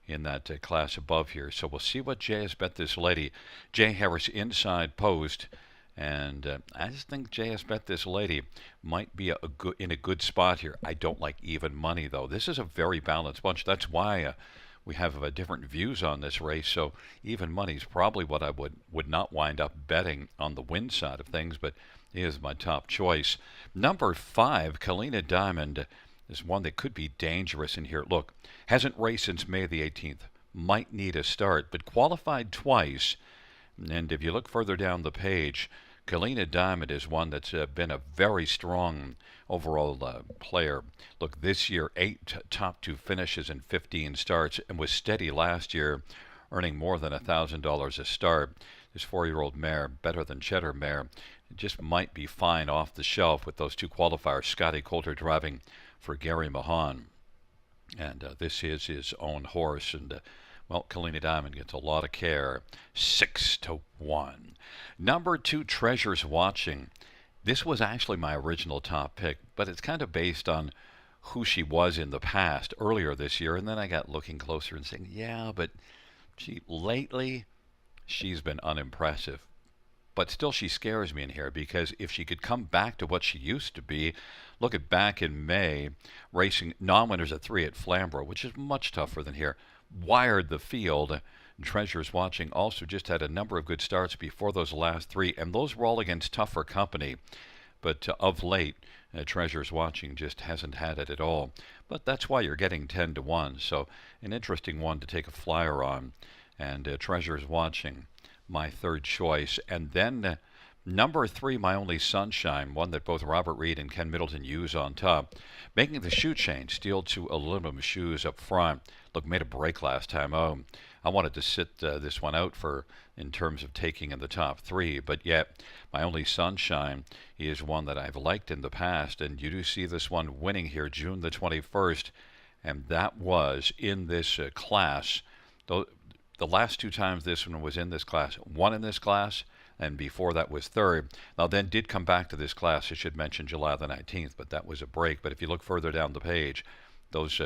Speaker 1: in that class above here. So we'll see what Jay has bet this lady. Jay Harris inside post. And I just think JS Bet This Lady might be in a good spot here. I don't like even money, though. This is a very balanced bunch. That's why we have different views on this race. So even money is probably what I would not wind up betting on the win side of things, but he is my top choice. Number 5, Kalina Diamond, is one that could be dangerous in here. Look, hasn't raced since May the 18th. Might need a start, but qualified twice. And if you look further down the page, Kalina Diamond is one that's been a very strong overall player. Look, this year, 8 top 2 finishes and 15 starts, and was steady last year, earning more than $1,000 a start. This 4-year-old mare, better than Cheddar mare, just might be fine off the shelf with those 2 qualifiers, Scotty Coulter driving for Gary Mahan. And this is his own horse, and Kalina Diamond gets a lot of care. 6 to 1. Number 2, Treasures Watching. This was actually my original top pick, but it's kind of based on who she was in the past earlier this year. And then I got looking closer and saying, yeah, but lately she's been unimpressive. But still, she scares me in here, because if she could come back to what she used to be, look at back in May, racing non-winners at 3 at Flamborough, which is much tougher than here. Wired the field. Treasures Watching also just had a number of good starts before those last 3, and those were all against tougher company. But of late, Treasures Watching just hasn't had it at all. But that's why you're getting 10 to 1. So an interesting one to take a flyer on. And Treasures Watching, my third choice. And then number 3, My Only Sunshine, one that both Robert Reed and Ken Middleton use on top. Making the shoe change, steel to aluminum shoes up front. Look, made a break last time. I wanted to sit this one out in terms of taking in the top 3, but yet My Only Sunshine is one that I've liked in the past, and you do see this one winning here June the 21st, and that was in this class. The last 2 times this one was in this class, one in this class, and before that was third. Now then did come back to this class, I should mention July the 19th, but that was a break. But if you look further down the page, those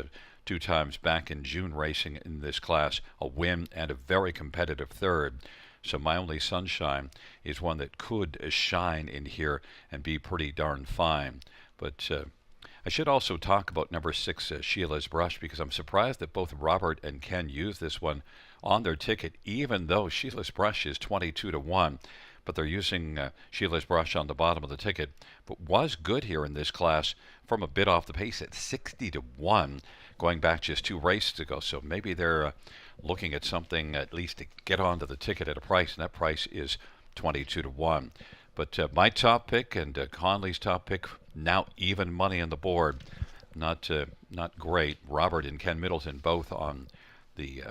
Speaker 1: 2 times back in June racing in this class, a win and a very competitive third. So My Only Sunshine is one that could shine in here and be pretty darn fine. But I should also talk about number 6, Sheila's Brush, because I'm surprised that both Robert and Ken use this one on their ticket, even though Sheila's Brush is 22 to 1. But they're using Sheila's Brush on the bottom of the ticket. But was good here in this class from a bit off the pace at 60 to 1, going back just 2 races ago. So maybe they're looking at something at least to get onto the ticket at a price, and that price is 22 to 1. But my top pick and Conley's top pick, now even money on the board. Not great. Robert and Ken Middleton both on the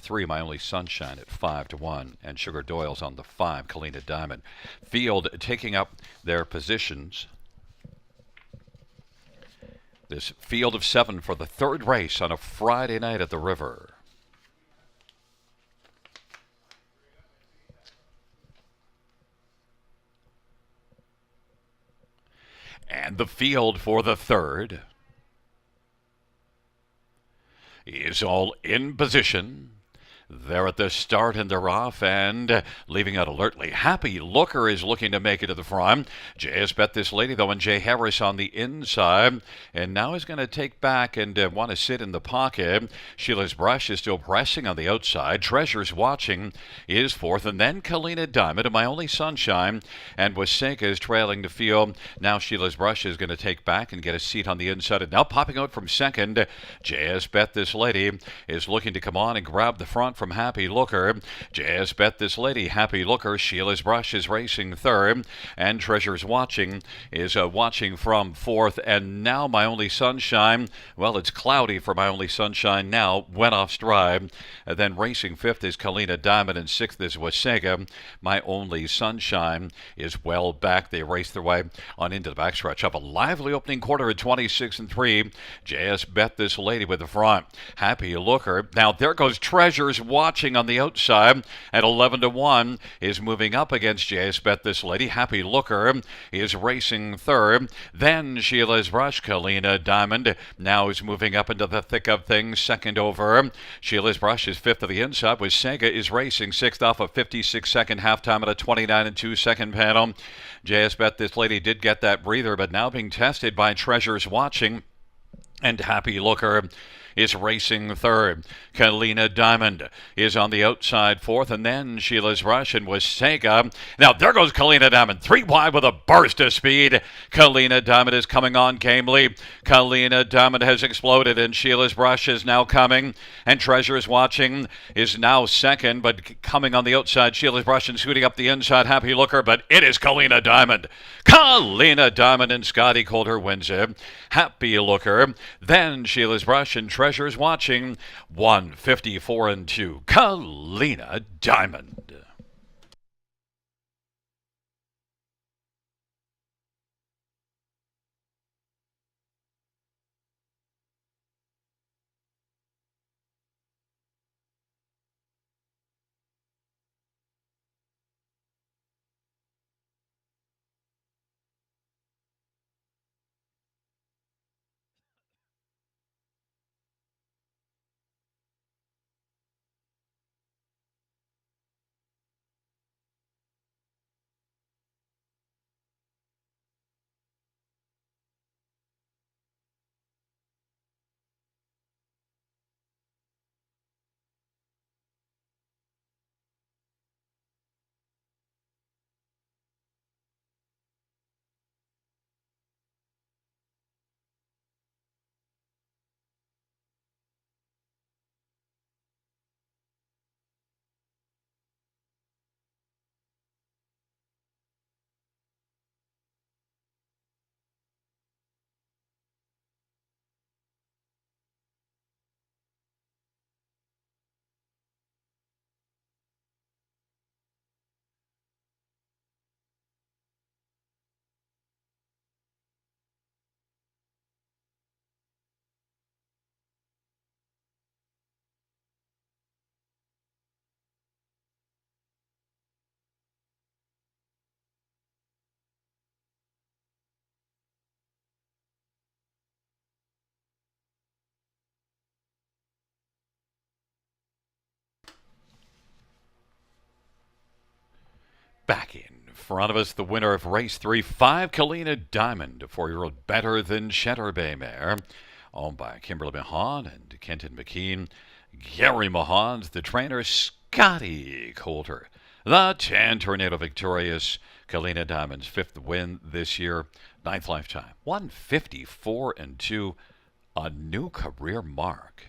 Speaker 1: 3, My Only Sunshine, at 5 to 1, and Sugar Doyle's on the 5, Kalina Diamond. Field taking up their positions. This field of 7 for the 3rd race on a Friday night at the River. And the field for the 3rd is all in position. They're at the start and they're off and leaving out alertly. Happy Looker is looking to make it to the front. Jay has bet this lady though, and Jay Harris on the inside. And now he's going to take back and want to sit in the pocket. Sheila's Brush is still pressing on the outside. Treasure's watching is fourth. And then Kalina Diamond, My Only Sunshine, and Waseka is trailing the field. Now Sheila's Brush is going to take back and get a seat on the inside. And now popping out from second, Jay has bet this lady is looking to come on and grab the front from Happy Looker. JS bet this lady, Happy Looker. Sheila's Brush is racing third, and Treasure's watching is watching from fourth. And now My Only Sunshine, well, it's cloudy for My Only Sunshine now, went off stride. Then racing fifth is Kalina Diamond, and sixth is Wasega. My Only Sunshine is well back. They race their way on into the backstretch of a lively opening quarter at 26 and 3. JS bet this lady with the front. Happy Looker. Now there goes Treasure's watching on the outside at 11 to 1 is moving up against JS bet this lady. Happy Looker is racing third. Then Sheila's Brush, Kalina Diamond now is moving up into the thick of things, second over. Sheila's Brush is fifth of the inside, with Sega is racing sixth off a 56-second halftime at a 29 and 2 second panel. JS bet this lady did get that breather, but now being tested by Treasure's watching, and Happy Looker is racing third. Kalina Diamond is on the outside fourth, and then Sheila's Rush and Wasega. Now there goes Kalina Diamond, 3 wide with a burst of speed. Kalina Diamond is coming on gamely. Kalina Diamond has exploded, and Sheila's Brush is now coming. And Treasure's watching is now second, but coming on the outside, Sheila's Brush and scooting up the inside, Happy Looker, but it is Kalina Diamond. Kalina Diamond and Scotty Coulter wins it. Happy Looker, then Sheila's Brush and Treasure's watching, 154 and 2. Kalina Diamond. Back in front of us, the winner of race 3, 5, Kalina Diamond, a 4-year-old better than Cheddar Bay mare, owned by Kimberly Mahan and Kenton McKean. Gary Mahan's the trainer, Scotty Coulter, the 10 Tornado victorious. Kalina Diamond's 5th win this year, 9th lifetime, 154 and 2, a new career mark.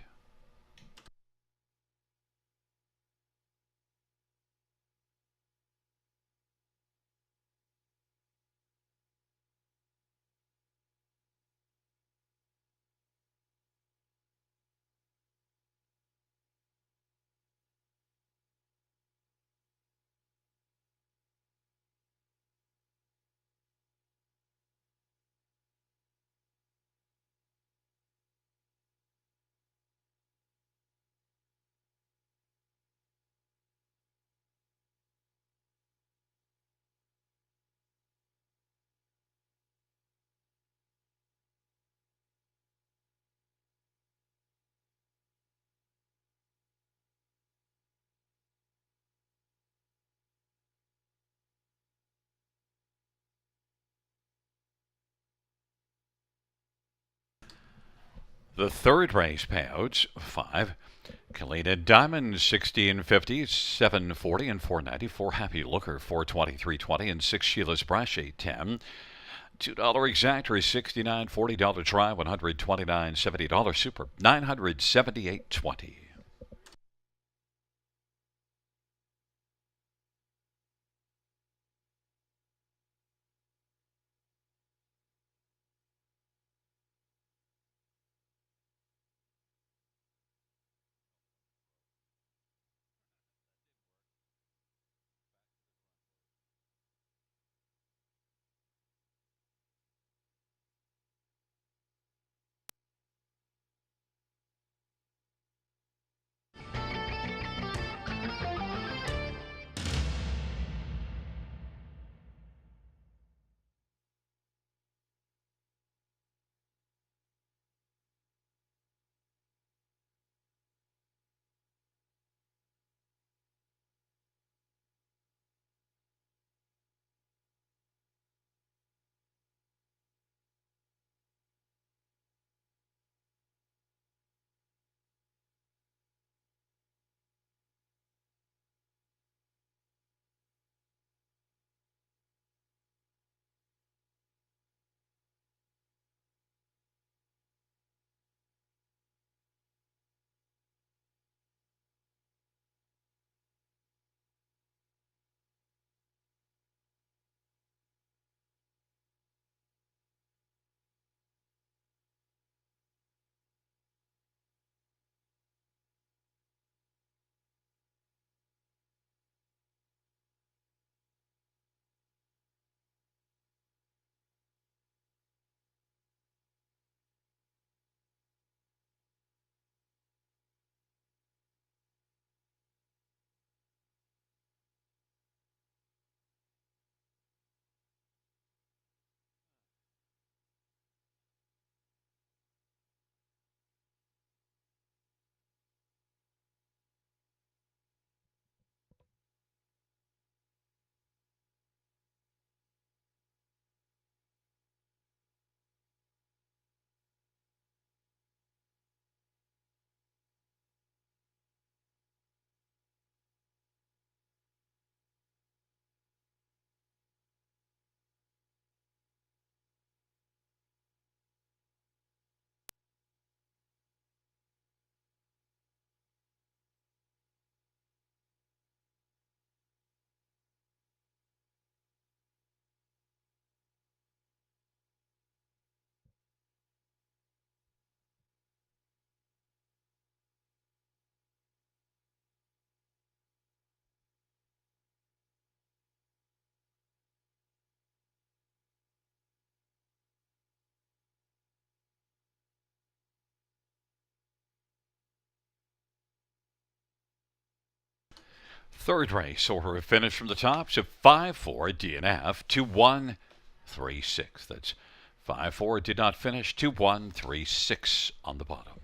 Speaker 1: The third race payouts 5. Kalina Diamond 60 and 50, 740 and 490. 4 Happy Looker 420, 320, and 6 Sheila's Brush 810. $2 exactor is $69, $40 try, $129, $70 super, $978.20. Third race order of finish from the top. So 5-4 DNF 2-1-3-6. That's 5-4 did not finish 2-1-3-6 on the bottom.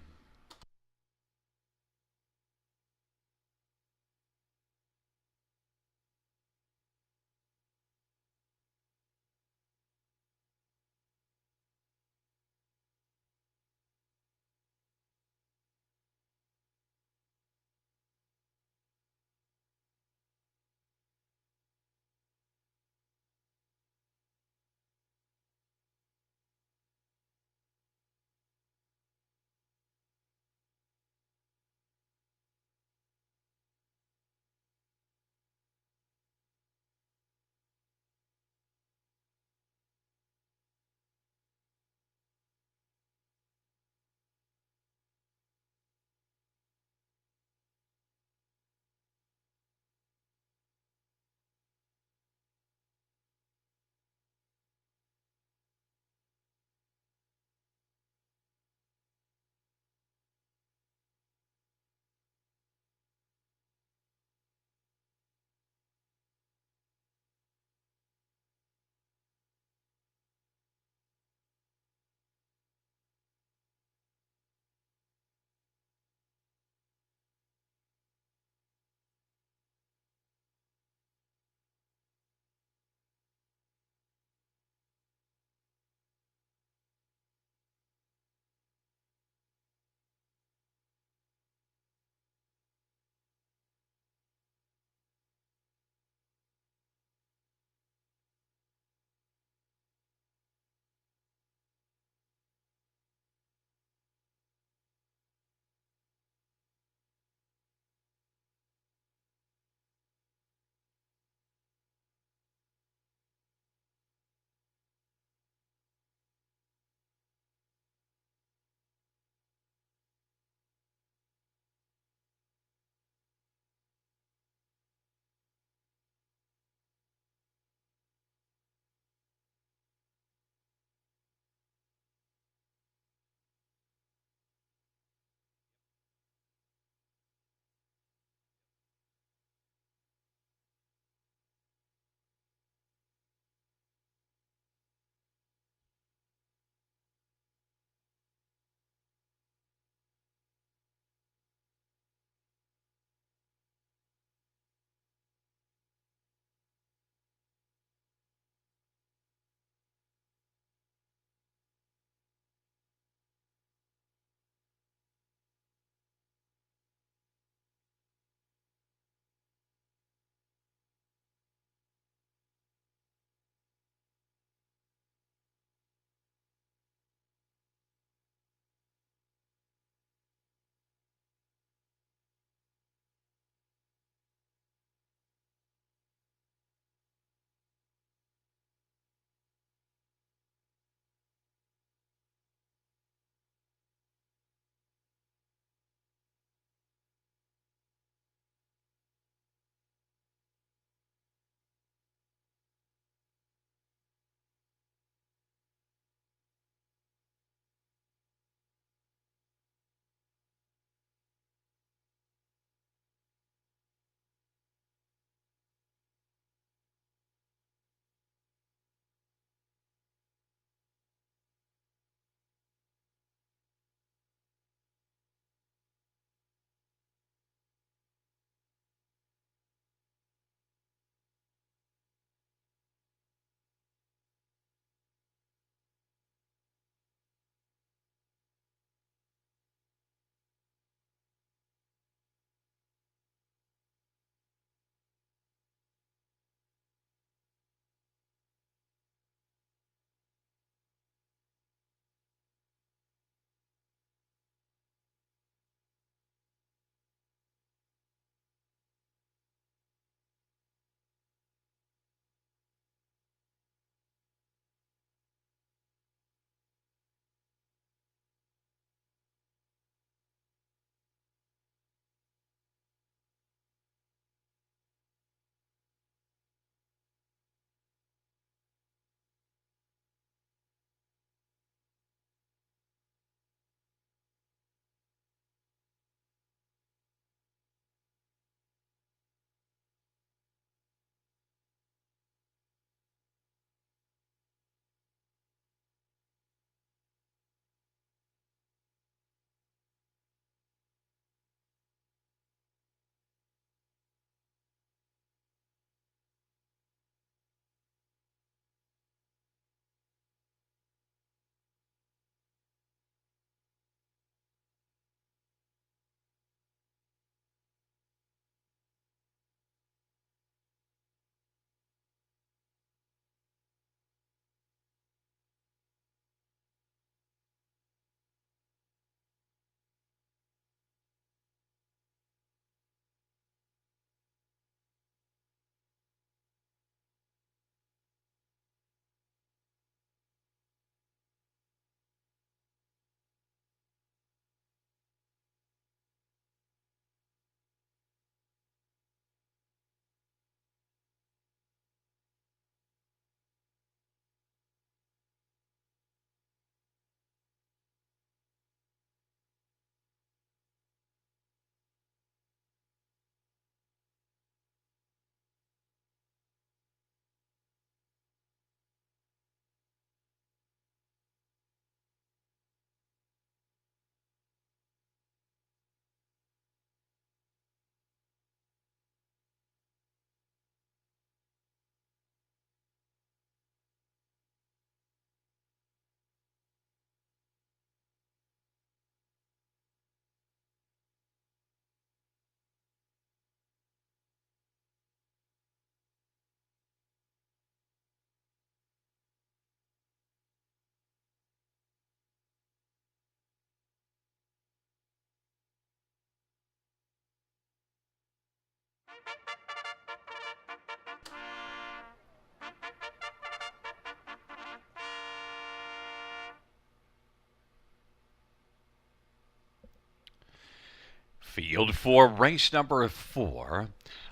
Speaker 1: Field for race number 4.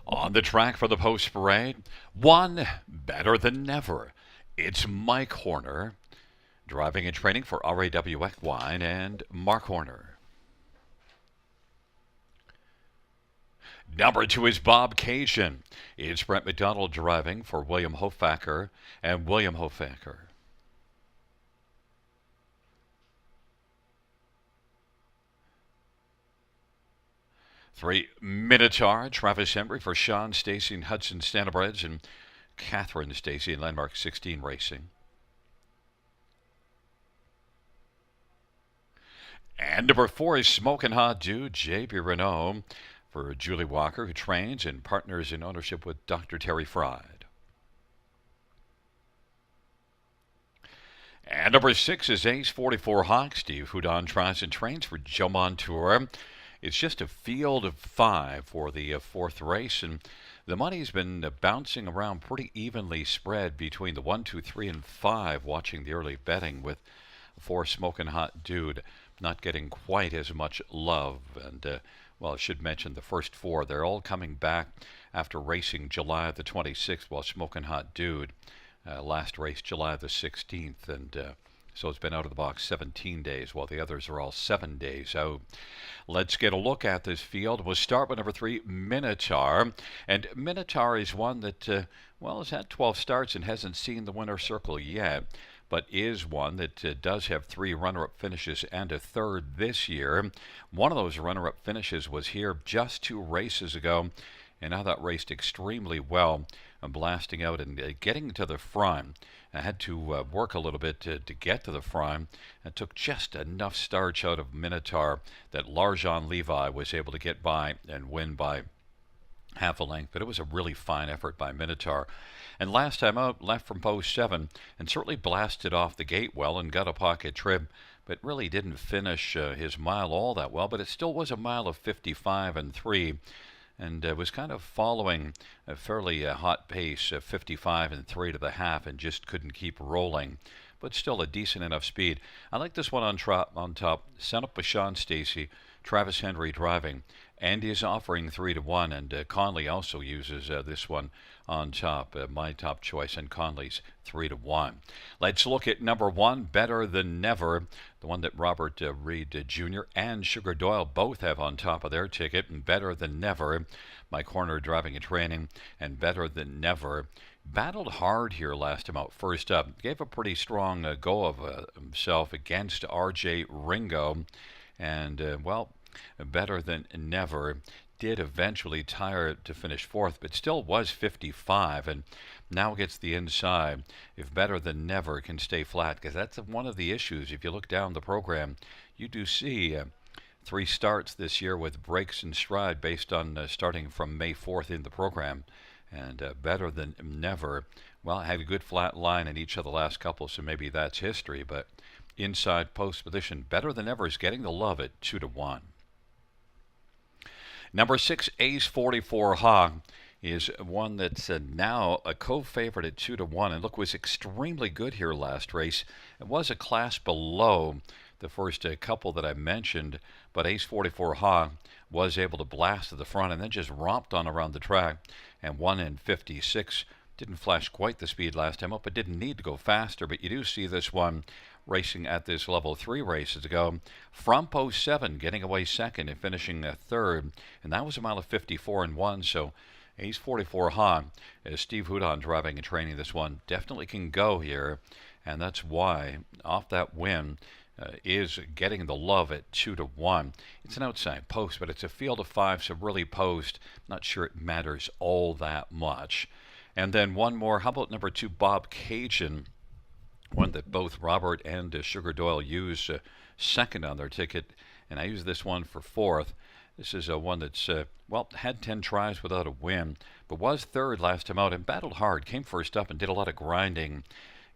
Speaker 1: On the track for the post parade, one better than never. It's Mike Horner, driving and training for RAW Equine and Mark Horner. Number 2 is Bob Cajun. It's Brent McDonald driving for William Hofacker and William Hofacker. Three, Minotaur, Travis Henry for Sean Stacy and Hudson Standardbreds and Catherine Stacy in Landmark 16 Racing. And number 4 is Smokin' Hot Dude, J.B. Renault for Julie Walker, who trains and partners in ownership with Dr. Terry Fried. And number 6 is Ace 44 Hawk, Steve Houdon tries and trains for Joe Montour. It's just a field of 5 for the 4th race, and the money's been bouncing around pretty evenly spread between the 1, 2, 3, and 5, watching the early betting, with 4 Smokin' Hot Dude not getting quite as much love. And, well, I should mention the first 4, they're all coming back after racing July the 26th, while Smokin' Hot Dude last race July the 16th, and so it's been out of the box 17 days, while the others are all 7 days out. Let's get a look at this field. We'll start with number 3, Minotaur. And Minotaur is one that, well, has had 12 starts and hasn't seen the winner's circle yet, but is one that does have 3 runner-up finishes and a 3rd this year. One of those runner-up finishes was here just 2 races ago, and now that raced extremely well, blasting out and getting to the front. I had to work a little bit to get to the front. It took just enough starch out of Minotaur that Larjon Levi was able to get by and win by half a length, but it was a really fine effort by Minotaur. And last time out, left from post 7 and certainly blasted off the gate well and got a pocket trip, but really didn't finish his mile all that well, but it still was a mile of 55 and 3. And was kind of following a fairly hot pace, 55 and 3 to the half, and just couldn't keep rolling. But still a decent enough speed. I like this one on top. Sent up by Sean Stacy, Travis Henry driving. Andy is offering 3 to 1, and Conley also uses this one on top. My top choice, and Conley's 3 to 1. Let's look at number 1, Better Than Never, the one that Robert Reed Jr. and Sugar Doyle both have on top of their ticket. And Better Than Never, Mike Horner driving and training, and Better Than Never battled hard here last time out. First up, gave a pretty strong go of himself against R.J. Ringo, and well, Better Than Never did eventually tire to finish 4th, but still was 55, and now gets the inside. If Better Than Never can stay flat, because that's one of the issues. If you look down the program, you do see 3 starts this year with breaks in stride based on starting from May 4th in the program. And Better Than Never, well, had a good flat line in each of the last couple, so maybe that's history, but inside post position, Better Than Ever is getting the love at 2 to 1. Number 6, Ace 44 Hog, is one that's now a co-favorite at 2 to 1, and look, was extremely good here last race. It was a class below the first couple that I mentioned, but Ace 44 Hog was able to blast to the front and then just romped on around the track and won in 56. Didn't flash quite the speed last time up, but didn't need to go faster. But you do see this one racing at this level 3 races ago. From post 7, getting away second and finishing 3rd. And that was a mile of 54 and 1. So Ace 44 Han, as Steve Houdon driving and training this one, definitely can go here. And that's why, off that win, is getting the love at 2 to 1. It's an outside post, but it's a field of 5, so really post, not sure it matters all that much. And then one more. How about number 2, Bob Cajun, one that both Robert and Sugar Doyle use second on their ticket, and I use this one for 4th. This is one that's, well, had 10 tries without a win, but was 3rd last time out and battled hard, came first up and did a lot of grinding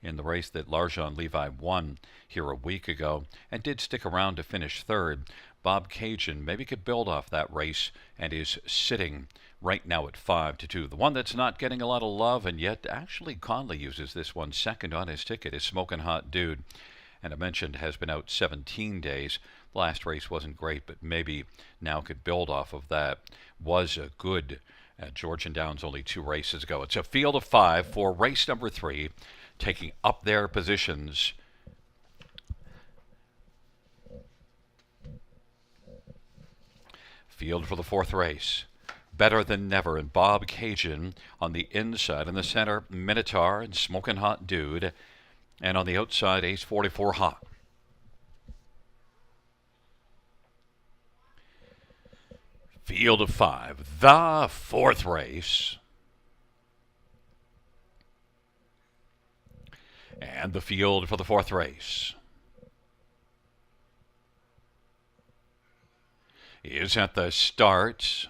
Speaker 1: in the race that Larjon Levi won here a week ago and did stick around to finish third. Bob Cajun maybe could build off that race and is sitting right now at 5-2. The one that's not getting a lot of love, and yet actually Conley uses this one second on his ticket, is Smokin' Hot Dude. And I mentioned has been out 17 days. Last race wasn't great, but maybe now could build off of that. Was a good Georgian Downs only 2 races ago. It's a field of 5 for race number 3, taking up their positions. Field for the 4th race. Better Than Never and Bob Cajun on the inside. In the center, Minotaur and Smokin' Hot Dude. And on the outside, Ace 44 Hot. Field of 5, the 4th race. And the field for the 4th race is at the start.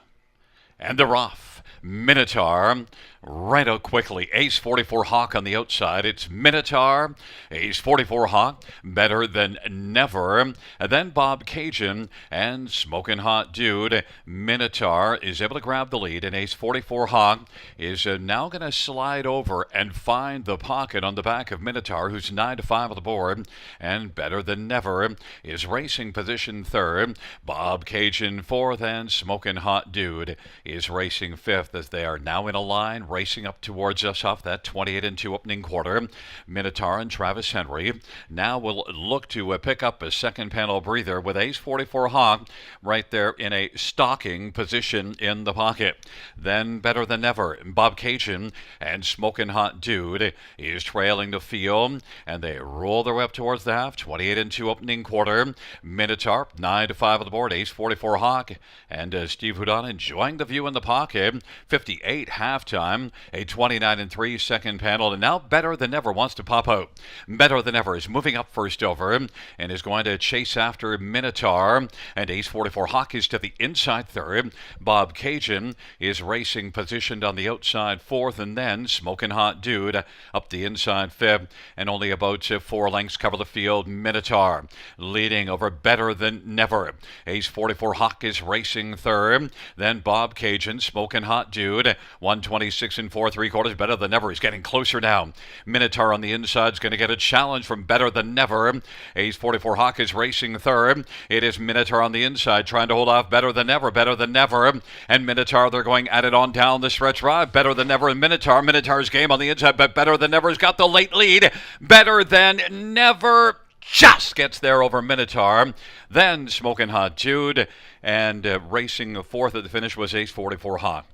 Speaker 1: And they're off. Minotaur right out quickly. Ace 44 Hawk on the outside. It's Minotaur, Ace 44 Hawk, Better Than Never. And then Bob Cajun and Smokin' Hot Dude. Minotaur is able to grab the lead, and Ace 44 Hawk is now going to slide over and find the pocket on the back of Minotaur, who's 9-5 on the board. And Better Than Never is racing position 3rd. Bob Cajun 4th, and Smokin' Hot Dude is racing 5th, as they are now in a line racing up towards us off that 28-2 opening quarter. Minotaur and Travis Henry now will look to pick up a second panel breather with Ace 44 Hawk right there in a stalking position in the pocket. Then Better Than Ever, Bob Cajun and Smokin' Hot Dude is trailing the field, and they roll their way up towards the half. 28-2 opening quarter. Minotaur 9-5 on the board. Ace 44 Hawk and Steve Houdon enjoying the view in the pocket. 58 halftime, a 29-3 second panel, and now Better Than Ever wants to pop out. Better Than Ever is moving up first over and is going to chase after Minotaur, and Ace 44 Hawk is to the inside 3rd. Bob Cajun is racing positioned on the outside 4th, and then Smokin' Hot Dude up the inside 5th, and only about 4 lengths cover the field. Minotaur leading over Better Than Never. Ace 44 Hawk is racing 3rd, then Bob Cajun, Smokin' Hot Dude, 126 4/3. Better Than Never. He's getting closer now. Minotaur on the inside is going to get a challenge from Better Than Never. Ace 44 Hawk is racing 3rd. It is Minotaur on the inside trying to hold off Better Than Never. Better Than Never and Minotaur, they're going at it on down the stretch ride. Better Than Never and Minotaur. Minotaur's game on the inside, but Better Than Never's got the late lead. Better Than Never just gets there over Minotaur. Then Smokin' Hot Dude, and racing 4th at the finish was Ace 44 Hawk.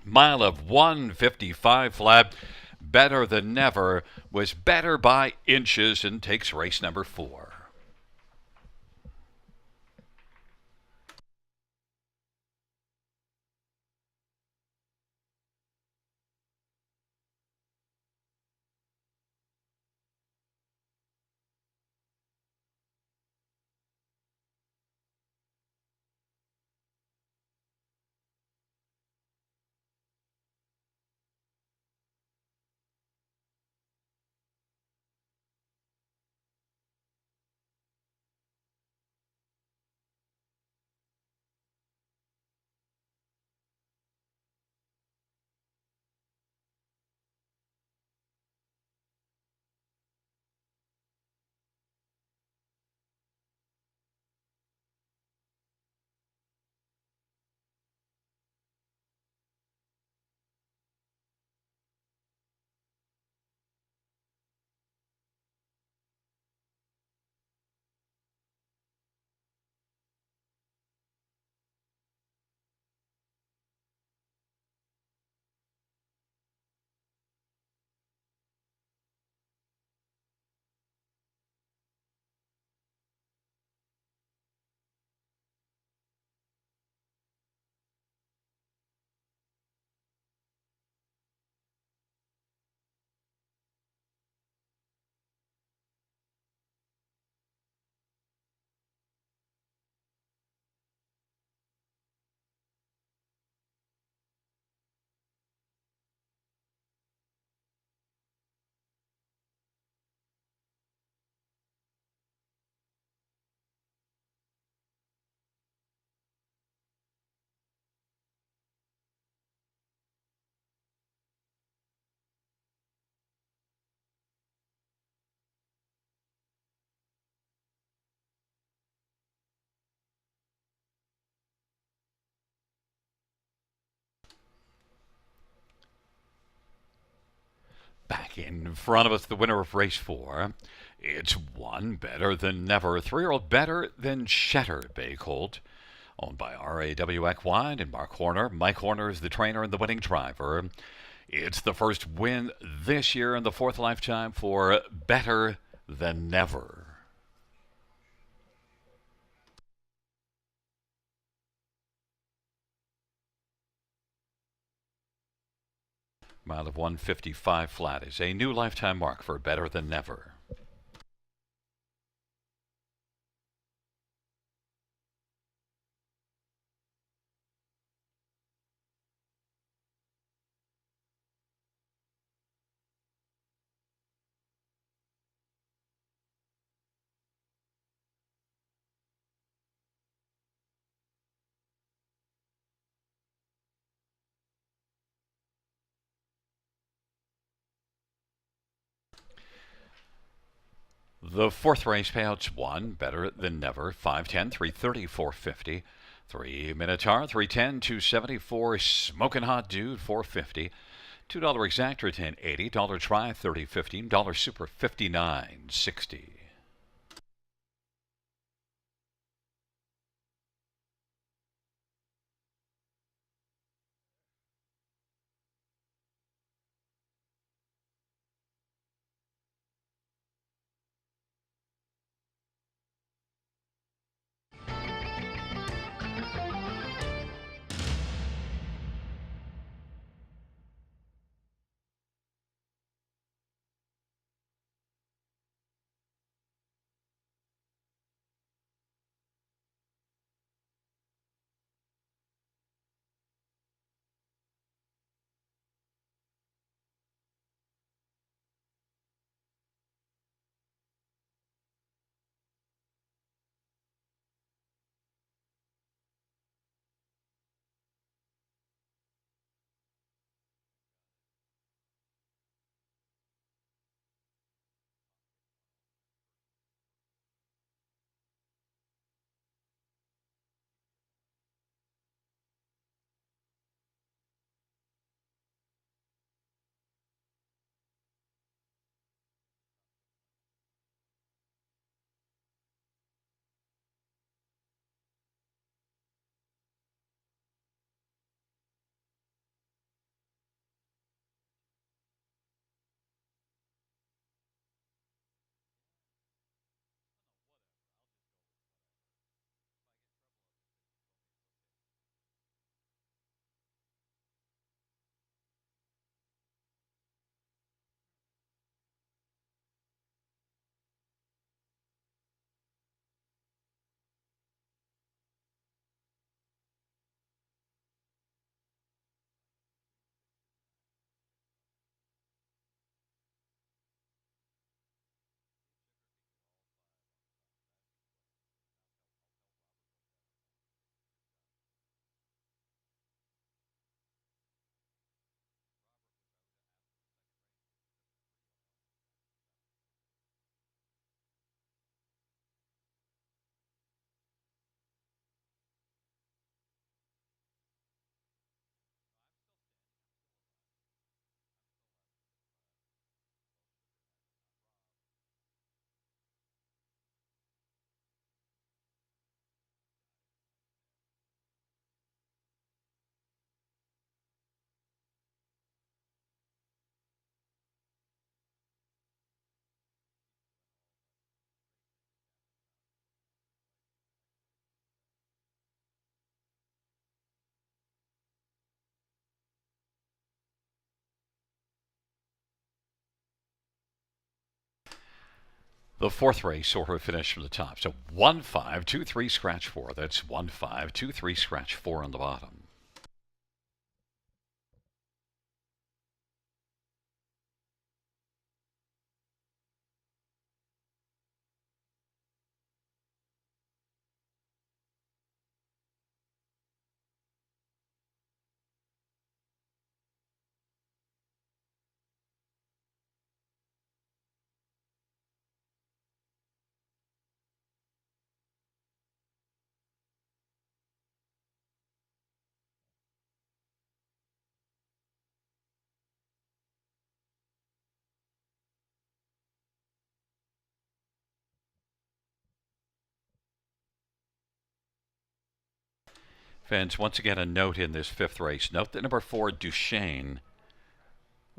Speaker 1: Mile of 1:55 flat. Better Than Never was better by inches and takes race number 4. In front of us, the winner of race 4. It's one better than never. 3-year-old better than Shetter Bay Colt, owned by RAW Equine and Mark Horner. Mike Horner is the trainer and the winning driver. It's the first win this year in the 4th lifetime for Better Than Never. Mile of 155 flat is a new lifetime mark for Better Than Never. The 4th race payouts one Better Than Never, 510, 330, 450. 3 Minotaur, 310, 274. Smoking Hot Dude, 450. $2 exactor, 1080. $1 try, 30.15. $1 super, 59.60. The 4th race saw her finish from the top. So 1-5-2-3 scratch 4. That's 1-5-2-3 scratch 4 on the bottom. Fans, once again, a note in this fifth race. Note that number 4, Duchesne,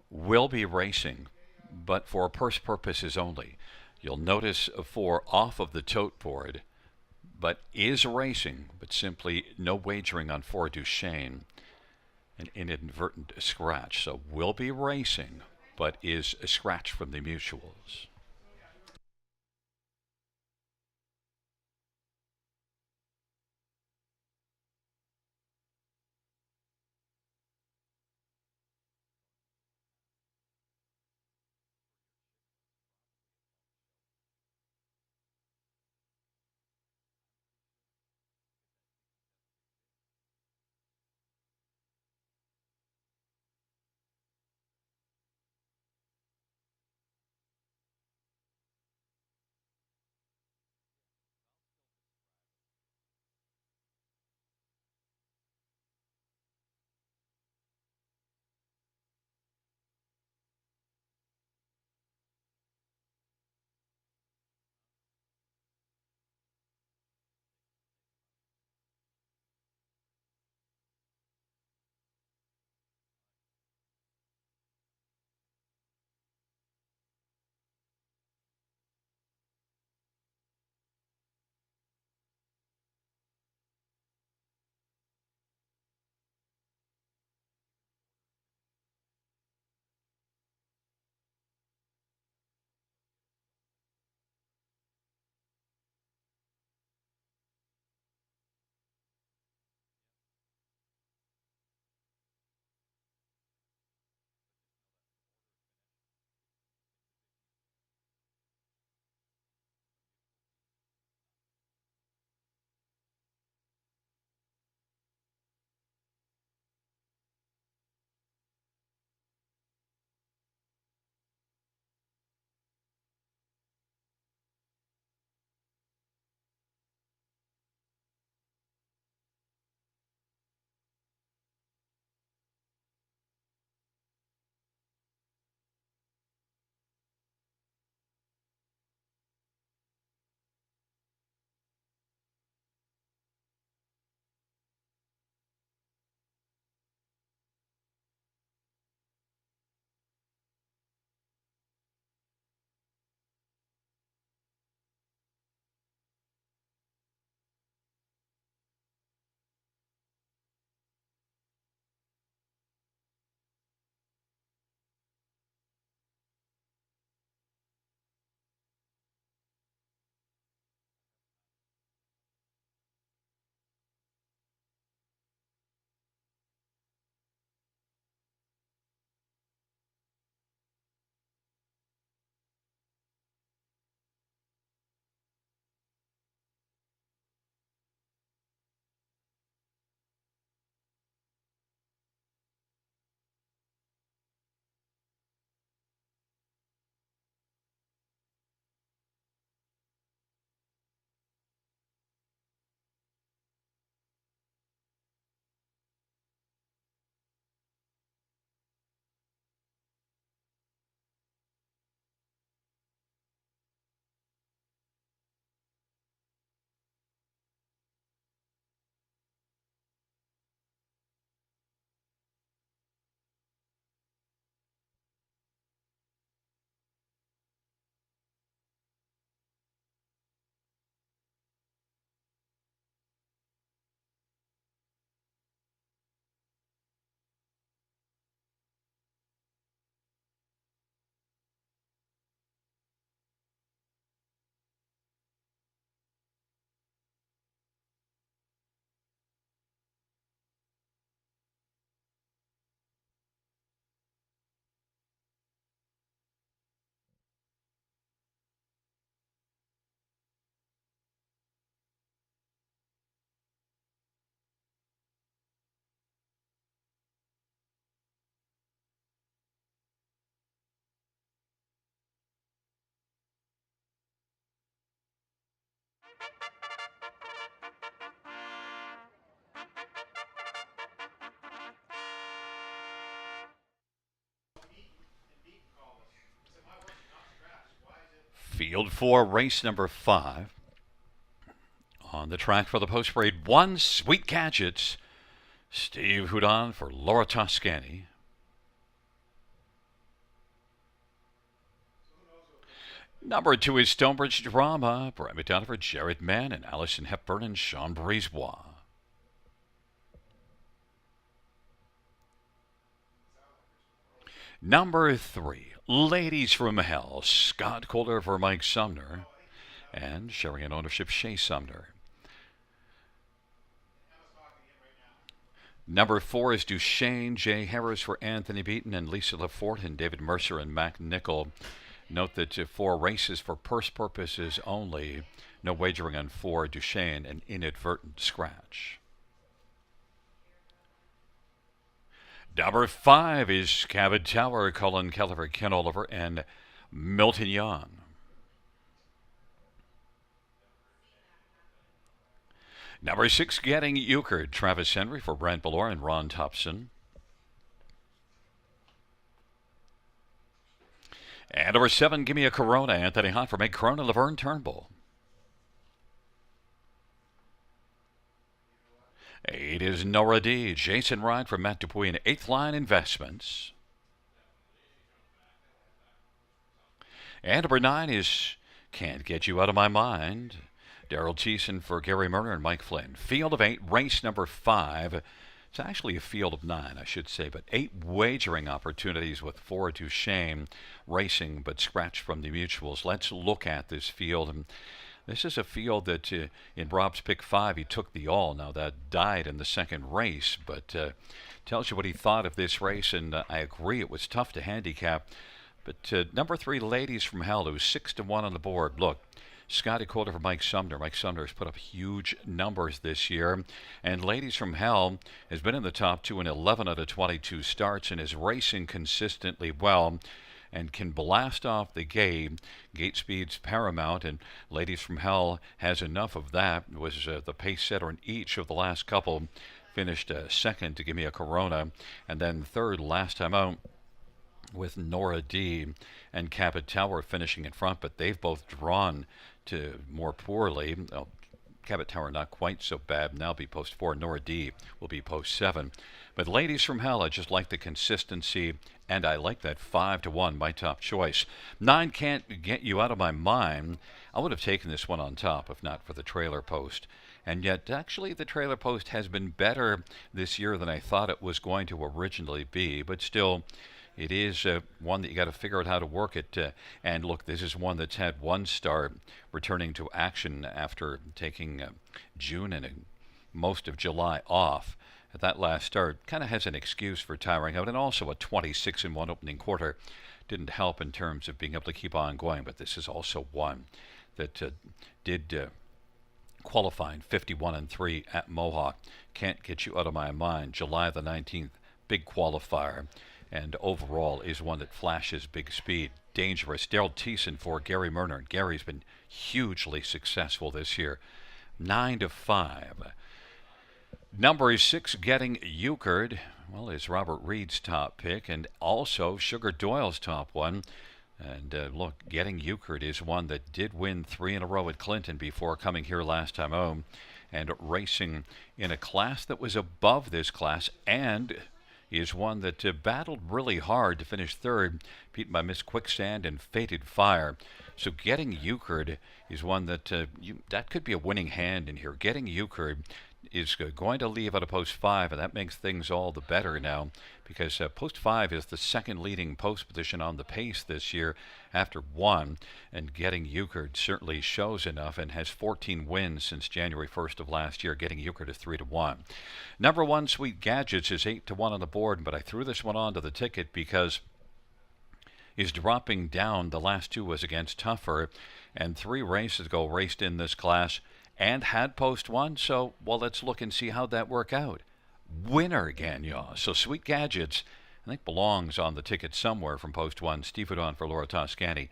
Speaker 1: will be racing, but for purse purposes only. You'll notice 4 off of the tote board, but is racing, but simply no wagering on 4, Duchesne. An inadvertent scratch. So will be racing, but is a scratch from the mutuals. Field 4, race number 5. On the track for the post parade, 1, Sweet Gadgets. Steve Houdon for Laura Toscani. Number 2 is Stonebridge Drama. Brett McDonough for Jared Mann and Alison Hepburn and Sean Brisebois. Number 3, Ladies from Hell. Scott Calder for Mike Sumner and sharing in ownership Shea Sumner. Number 4 is Duchesne. Jay Harris for Anthony Beaton and Lisa Lafort and David Mercer and Mac Nickel. Note that 4 races for purse purposes only. No wagering on 4. Duchesne, an inadvertent scratch. Number 5 is Cabot Tower. Colin Kelleher, Ken Oliver, and Milton Young. Number 6, Getting Euchred. Travis Henry for Brent Ballore and Ron Thompson. And number 7, Give Me a Corona. Anthony Hunt for Make Corona. Laverne Turnbull. 8 is Nora D. Jason Ryan from Matt Dupuy and 8th Line Investments. And number 9 is Can't Get You Out of My Mind. Daryl Thiessen for Gary Murner and Mike Flynn. Field of 8, race number 5. It's actually a field of 9, I should say, but 8 wagering opportunities with 4 Duchesne racing, but scratched from the mutuals. Let's look at this field. And this is a field that in Rob's pick 5, he took the all. Now, that died in the second race, but tells you what he thought of this race, and I agree it was tough to handicap. But number 3, Ladies from Hell, who's 6-1 on the board. Look, Scotty Calder for Mike Sumner. Mike Sumner has put up huge numbers this year. And Ladies from Hell has been in the top 2 in 11 out of 22 starts and is racing consistently well and can blast off the gate. Gate speed's paramount, and Ladies from Hell has enough of that. Was the pace setter in each of the last couple. Finished second to Give Me a Corona, and then third last time out with Nora D. and Cabot Tower finishing in front, but they've both drawn to more poorly. Cabot Tower not quite so bad. Now be post 4. Nora D will be post 7. But Ladies from Hell, I just like the consistency, and I like that 5-1, my top choice. 9, Can't Get You Out of My Mind. I would have taken this one on top if not for the trailer post. And yet, actually, the trailer post has been better this year than I thought it was going to originally be. But still, it is one that you got to figure out how to work it. And look, this is one that's had one start returning to action after taking June and most of July off. At that last start, kind of has an excuse for tiring out, and also a 26-1 opening quarter didn't help in terms of being able to keep on going. But this is also one that did qualify in 51-3 at Mohawk. Can't Get You Out of My Mind, July the 19th, big qualifier. And overall is one that flashes big speed. Dangerous. Daryl Thiessen for Gary Murner. And Gary's been hugely successful this year. 9-5. Number 6, Getting Euchred. Well, is Robert Reed's top pick and also Sugar Doyle's top one. And look, Getting Euchred is one that did win 3 in a row at Clinton before coming here last time home and racing in a class that was above this class, and is one that battled really hard to finish third, beaten by Miss Quicksand and Fated Fire. So Getting Euchred is one that that could be a winning hand in here. Getting Euchred is going to leave out of post 5, and that makes things all the better now, because post 5 is the second leading post position on the pace this year after 1, and Getting Euchred certainly shows enough and has 14 wins since January 1st of last year. Getting Euchred is 3-1. Number 1, Sweet Gadgets, is 8-1 on the board, but I threw this one onto the ticket because he's dropping down. The last 2 was against Tougher, and 3 races ago raced in this class and had post 1, so, well, let's look and see how that work out. Winner Gagnon. So Sweet Gadgets, I think, belongs on the ticket somewhere from post 1. Steve Houdon for Laura Toscani,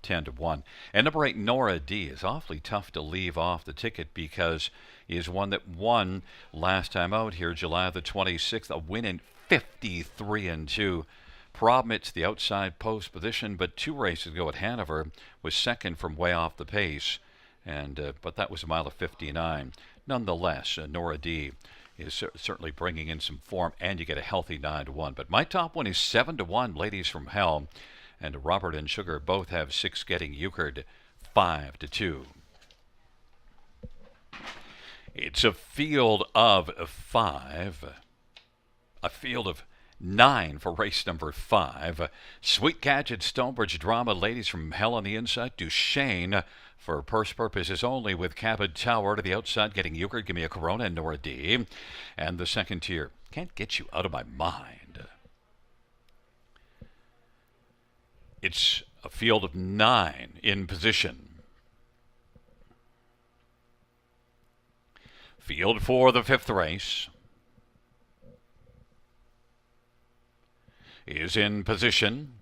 Speaker 1: 10-1. And number 8, Nora D, is awfully tough to leave off the ticket because he is one that won last time out here, July the 26th, a win in 53-2. Problem, it's the outside post position, but 2 races ago at Hanover was second from way off the pace. And but that was a mile of 59. Nonetheless, Nora D is certainly bringing in some form, and you get a healthy 9-1. But my top one is 7-1, Ladies from Hell, and Robert and Sugar both have 6 getting euchred 5-2. It's a field of 5, a field of 9 for race number 5. Sweet Gadget, Stonebridge Drama, Ladies from Hell on the inside. Duchesne for purse purposes only with Cabot Tower to the outside getting euchred. Give me a Corona and Nora D. And the second tier, Can't Get You Out of My Mind. It's a field of 9 in position. Field for the 5th race is in position.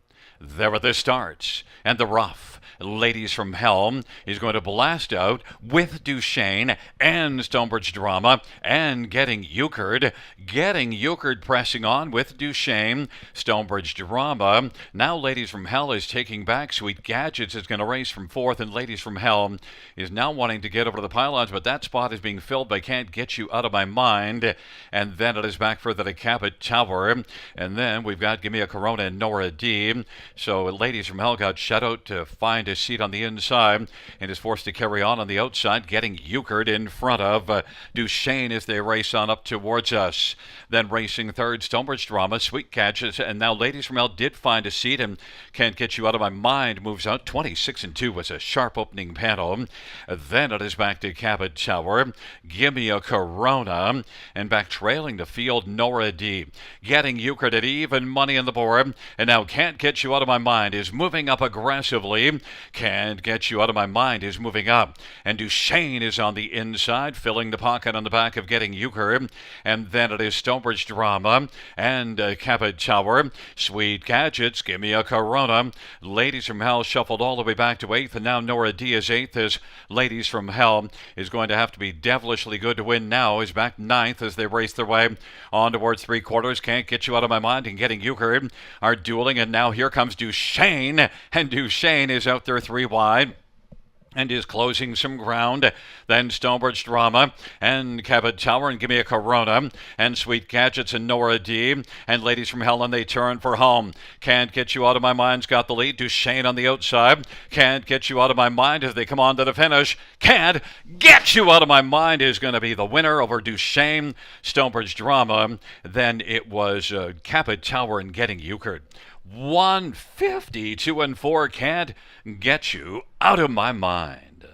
Speaker 1: There are the starts, and the rough. Ladies from Hell is going to blast out with Duchesne and Stonebridge Drama and getting euchred. Getting euchred pressing on with Duchesne, Stonebridge Drama. Now Ladies from Hell is taking back. Sweet Gadgets is going to race from 4th, and Ladies from Hell is now wanting to get over to the pylons, but that spot is being filled by Can't Get You Out of My Mind. And then it is back further to Cabot Tower. And then we've got Give Me a Corona and Nora D. So Ladies from Hell got shut out to find a seat on the inside and is forced to carry on the outside, getting euchred in front of Duchesne as they race on up towards us. Then racing 3rd, Stonebridge Drama, Sweet Catches, and now Ladies from Hell did find a seat and Can't Get You Out of My Mind moves out. 26-2 was a sharp opening panel. Then it is back to Cabot Tower. Give Me a Corona, and back trailing the field, Nora D. Getting euchred at even money on the board, and now Can't Get You Out of My Mind is moving up aggressively. Can't Get You Out of My Mind is moving up. And Duchesne is on the inside, filling the pocket on the back of getting euchred. And then it is Stonebridge Drama and Cabot Tower. Sweet Gadgets, Give Me a Corona. Ladies from Hell shuffled all the way back to 8th, and now Nora D is 8th as Ladies from Hell is going to have to be devilishly good to win now. Is back 9th as they race their way on towards 3/4. Can't Get You Out of My Mind and getting euchred are dueling, and now here comes Duchesne, and Duchesne is out there 3 wide and is closing some ground. Then Stonebridge Drama and Cabot Tower and Give Me a Corona and Sweet Gadgets and Nora D. And Ladies from Hell, and they turn for home. Can't Get You Out of My Mind's got the lead. Duchesne on the outside. Can't Get You Out of My Mind as they come on to the finish. Can't Get You Out of My Mind is going to be the winner over Duchesne, Stonebridge Drama. Then it was Cabot Tower and getting euchred. 152-4, Can't Get You Out of My Mind.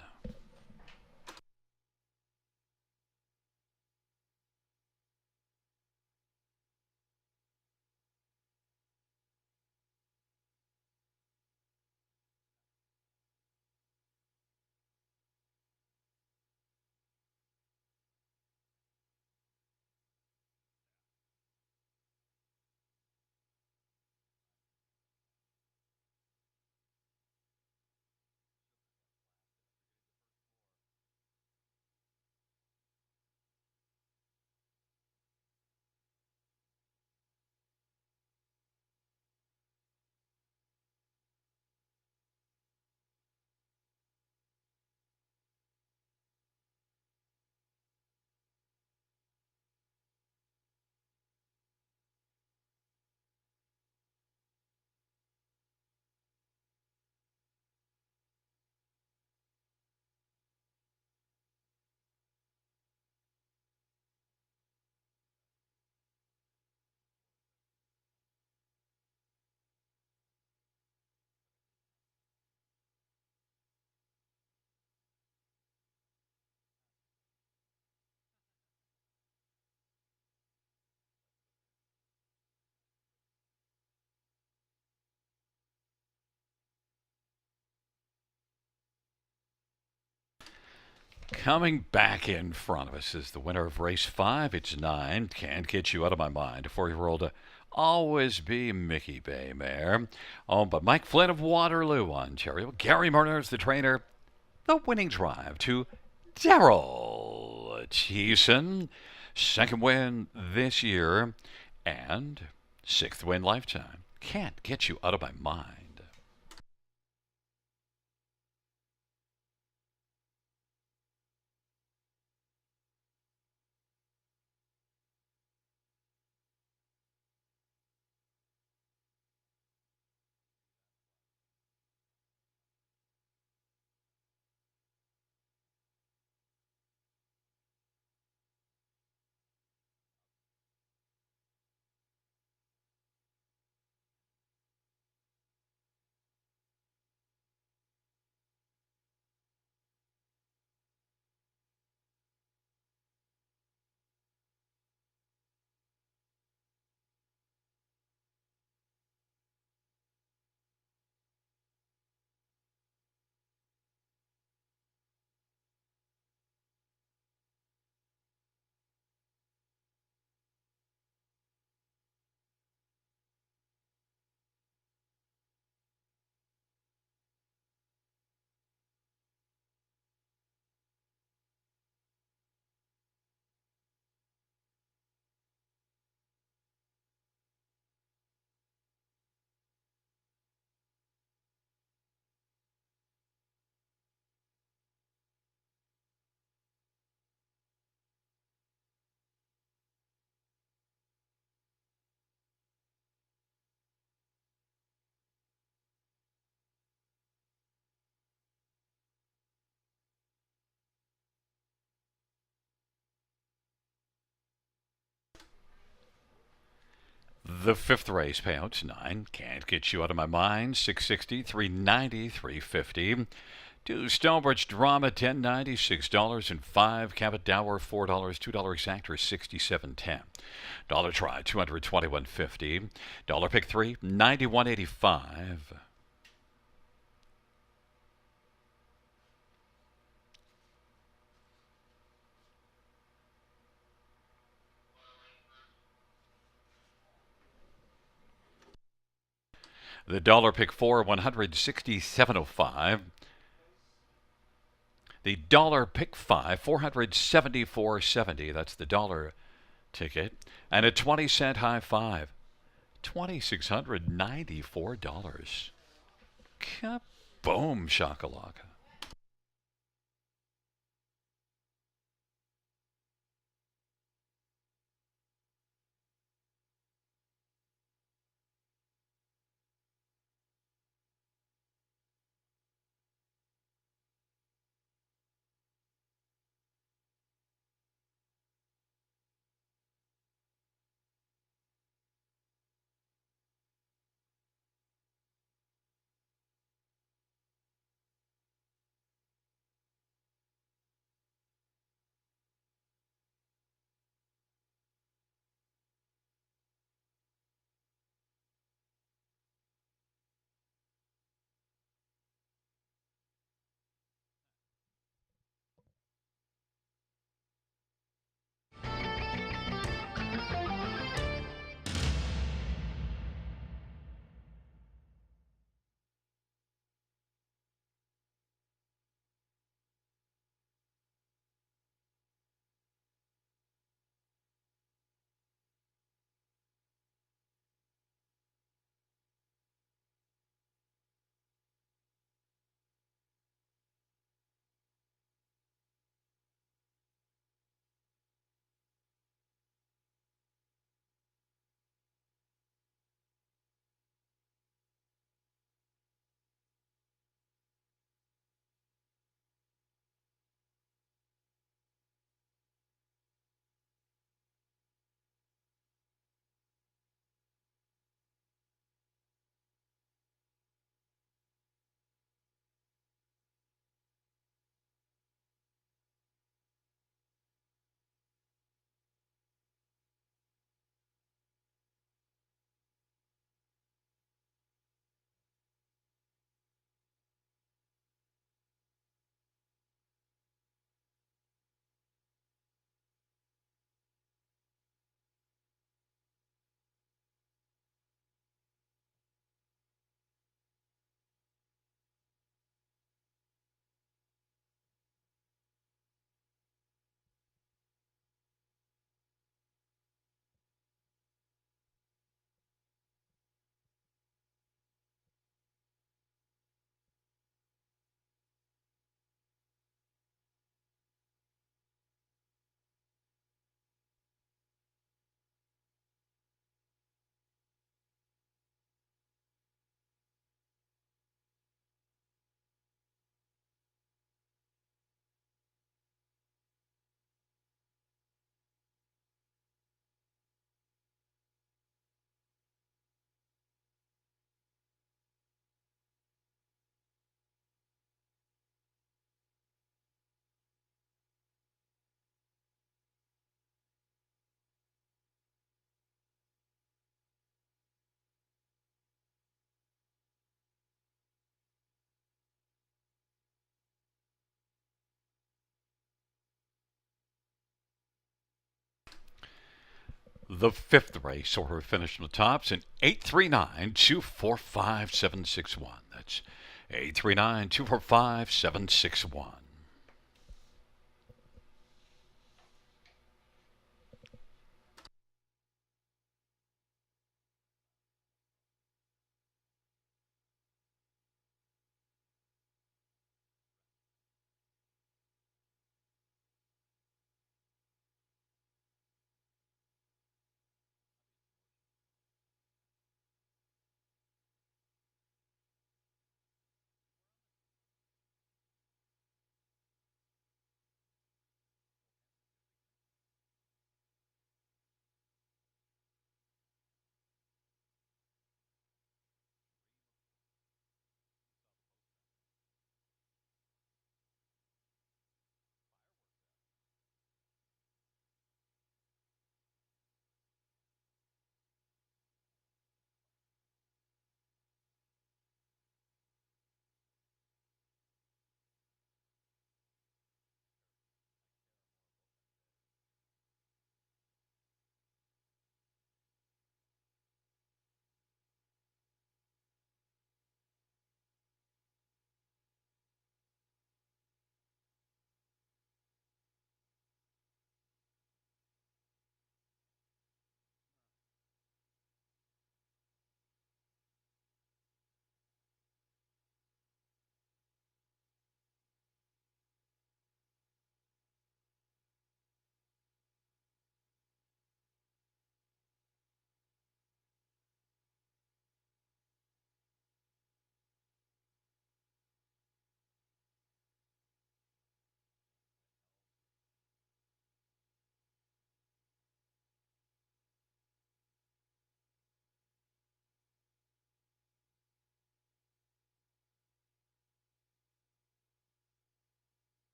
Speaker 1: Coming back in front of us is the winner of race 5. It's 9. Can't Get You Out of My Mind. A 4-year-old Always Be Mickey Bay mare. Owned by Mike Flynn of Waterloo, Ontario. Gary Murner is the trainer. The winning drive to Daryl Thiessen. 2nd win this year and 6th win lifetime. Can't Get You Out of My Mind. The fifth race payouts 9. Can't get you out of my mind 660, 390, 350. To Stonebridge Drama, $10.90, $6.05. Cabot Dower, $4, $2 Actor, 67.10. Dollar Try, 221.50. Dollar Pick 3, 91.85. The Dollar Pick 4, 167.05. The Dollar Pick 5, 474.70. That's the dollar ticket. And a 20-cent high five, $2,694. Kaboom, shakalaka. The fifth race order finished on the tops in 839 245 761. That's 839 245 761.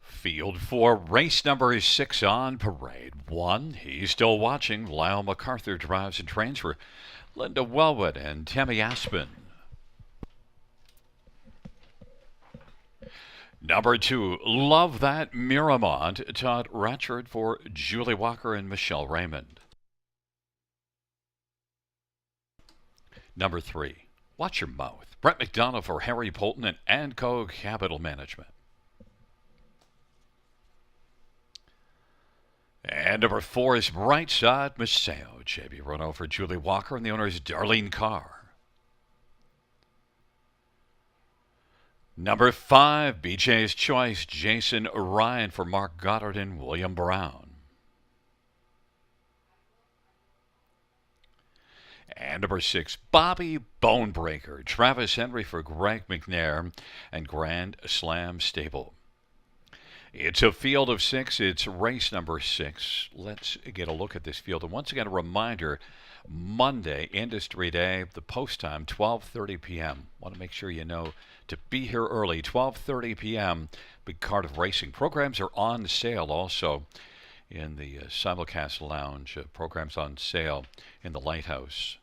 Speaker 1: Field 4, race number 6 on parade. 1, he's still watching. Lyle MacArthur drives and trains for Linda Wellwood and Tammy Aspen. Number 2, Love That Miramont. Todd Ratchford for Julie Walker and Michelle Raymond. Number 3, Watch Your Mouth. Brett McDonough for Harry Polton and Co. Capital Management. And number 4 is Brightside Maceo. J.B. Renault for Julie Walker, and the owner is Darlene Carr. Number 5, BJ's Choice. Jason Ryan for Mark Goddard and William Brown. And number 6, Bobby Bonebreaker. Travis Henry for Greg McNair and Grand Slam Stable. It's a field of 6. It's race number 6. Let's get a look at this field. And once again, a reminder, Monday, Industry Day, the post time, 12:30 p.m. Want to make sure you know to be here early, 12:30 p.m. Big Cardiff Racing. Programs are on sale also in the simulcast lounge. Programs on sale in the Lighthouse.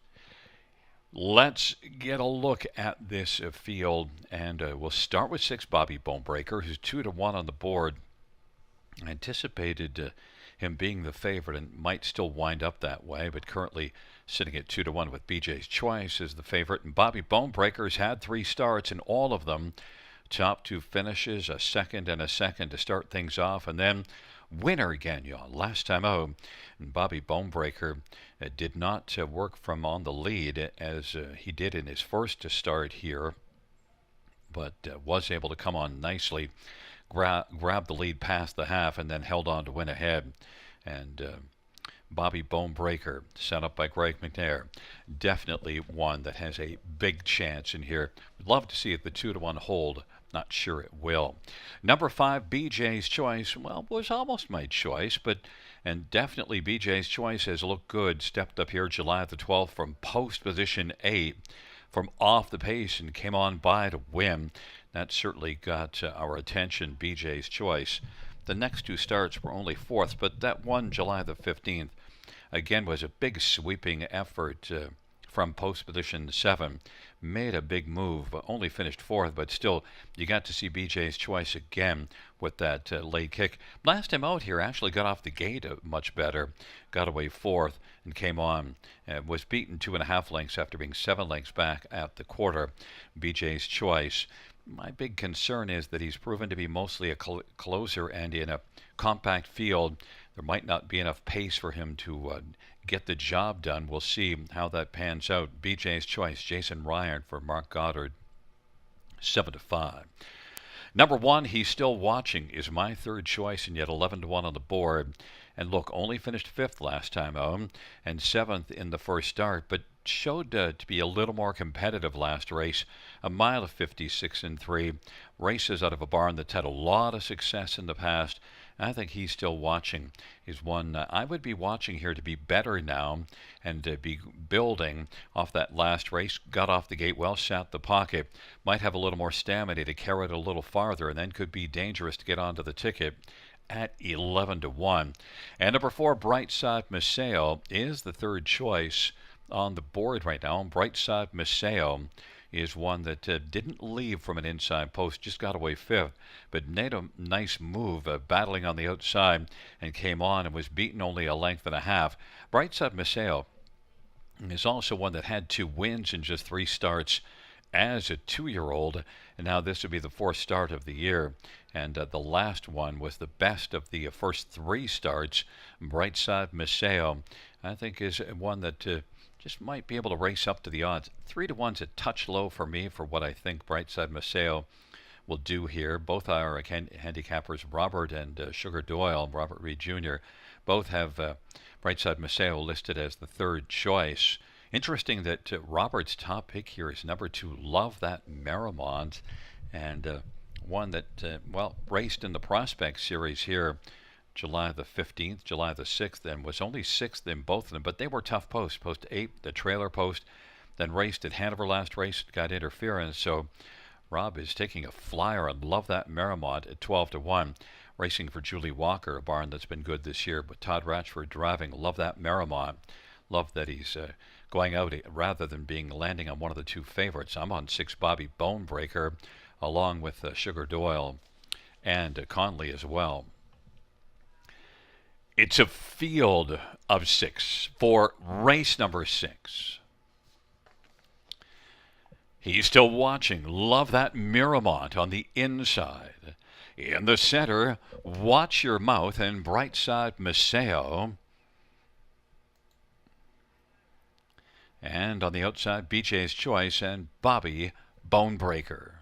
Speaker 1: Let's get a look at this field, and we'll start with 6, Bobby Bonebreaker, who's 2-1 on the board. I anticipated him being the favorite and might still wind up that way, but currently sitting at 2-1 with BJ's Choice as the favorite. And Bobby Bonebreaker's had 3 starts, and all of them top 2 finishes, a second and a second to start things off, and then winner again, y'all. Last time out, Bobby Bonebreaker did not work from on the lead as he did in his first start here, but was able to come on nicely, grab the lead past the half, and then held on to win ahead. And Bobby Bonebreaker, set up by Greg McNair, definitely one that has a big chance in here. Love to see it the 2-1 hold. Not sure it will. Number 5, BJ's Choice. Well, was almost my choice, and definitely BJ's Choice has looked good. Stepped up here July the 12th from post position 8, from off the pace, and came on by to win. That certainly got our attention, BJ's Choice. The next 2 starts were only 4th, but that one July the 15th, again, was a big sweeping effort from post position 7. Made a big move, but only finished 4th, but still, you got to see BJ's Choice again with that late kick. Last time out here, actually got off the gate much better, got away 4th, and came on. Was beaten 2.5 lengths after being 7 lengths back at the quarter. BJ's Choice. My big concern is that he's proven to be mostly a closer, and in a compact field, there might not be enough pace for him to get the job done. We'll see how that pans out. BJ's Choice, Jason Ryan for Mark Goddard, 7-5. Number 1, he's still watching, is my 3rd choice, and yet 11-1 on the board. And look, only finished 5th last time out, and 7th in the first start, but showed to be a little more competitive last race. A mile of 56-3. Races out of a barn that's had a lot of success in the past. I think he's still watching. He's one I would be watching here to be better now and to be building off that last race. Got off the gate well, sat the pocket. Might have a little more stamina to carry it a little farther, and then could be dangerous to get onto the ticket at 11-1. And number 4, Brightside Maceo, is the 3rd choice on the board right now. And Brightside Maceo is one that didn't leave from an inside post, just got away 5th, but made a nice move, battling on the outside, and came on and was beaten only a length and a half. Brightside Maceo is also one that had 2 wins in just 3 starts as a 2-year-old, and now this would be the 4th start of the year, and the last one was the best of the first 3 starts. Brightside Maceo, I think, is one that just might be able to race up to the odds. 3-1's a touch low for me for what I think Brightside Maceo will do here. Both our handicappers, Robert and Sugar Doyle, Robert Reed Jr., both have Brightside Maceo listed as the 3rd choice. Interesting that Robert's top pick here is number 2, Love That Miramont, and one that, raced in the Prospect Series here July the 15th, July the 6th, and was only 6th in both of them. But they were tough posts. Post 8, the trailer post, then raced at Hanover last race, got interference. So Rob is taking a flyer and Love That Merrimont at 12-1. Racing for Julie Walker, a barn that's been good this year. But Todd Ratchford driving Love That Merrimont. Love that he's going out rather than landing on one of the two favorites. I'm on 6 Bobby Bonebreaker, along with Sugar Doyle and Conley as well. It's a field of 6 for race number 6. He's still watching Love That Merrimont on the inside. In the center, Watch Your Mouth and Brightside Maceo. And on the outside, BJ's Choice and Bobby Bonebreaker.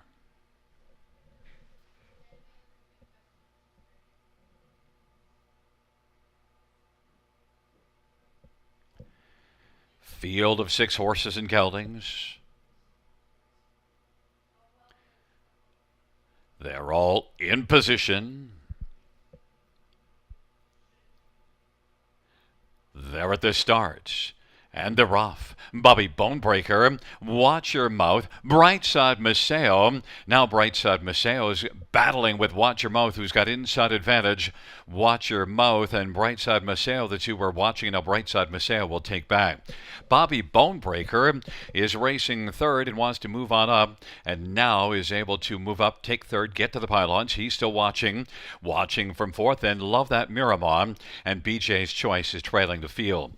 Speaker 1: Field of 6 horses and geldings. They're all in position. They're at the starts. And they're off. Bobby Bonebreaker, Watch Your Mouth, Brightside Maceo. Now Brightside Maceo is battling with Watch Your Mouth, who's got inside advantage. Watch Your Mouth and Brightside Maceo, the two we're watching. Now Brightside Maceo will take back. Bobby Bonebreaker is racing third and wants to move on up, and now is able to move up, take third, get to the pylons. He's still watching from fourth, and Love That Merrimont, and BJ's Choice is trailing the field.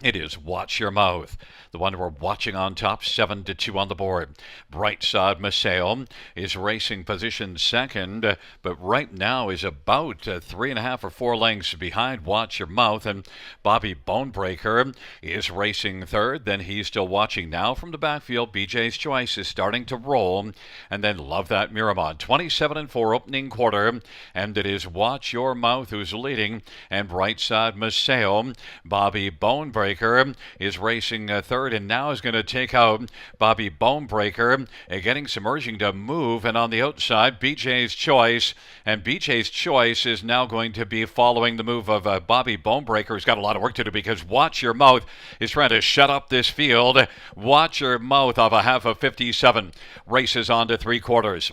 Speaker 1: It is Watch Your Mouth, the one we're watching on top, 7-2 on the board. Brightside Maceo is racing position second, but right now is about 3.5 or 4 lengths behind Watch Your Mouth. And Bobby Bonebreaker is racing third. Then he's still watching now from the backfield. BJ's Choice is starting to roll. And then Love That Merrimont, 27-4 opening quarter. And it is Watch Your Mouth who's leading, and Brightside Maceo. Bobby Bonebreaker is racing third and now is going to take out Bobby Bonebreaker, getting some urging to move, and on the outside BJ's Choice, and BJ's Choice is now going to be following the move of Bobby Bonebreaker, who's got a lot of work to do because Watch Your Mouth is trying to shut up this field. Watch Your Mouth off a half of 57 races on to 3/4.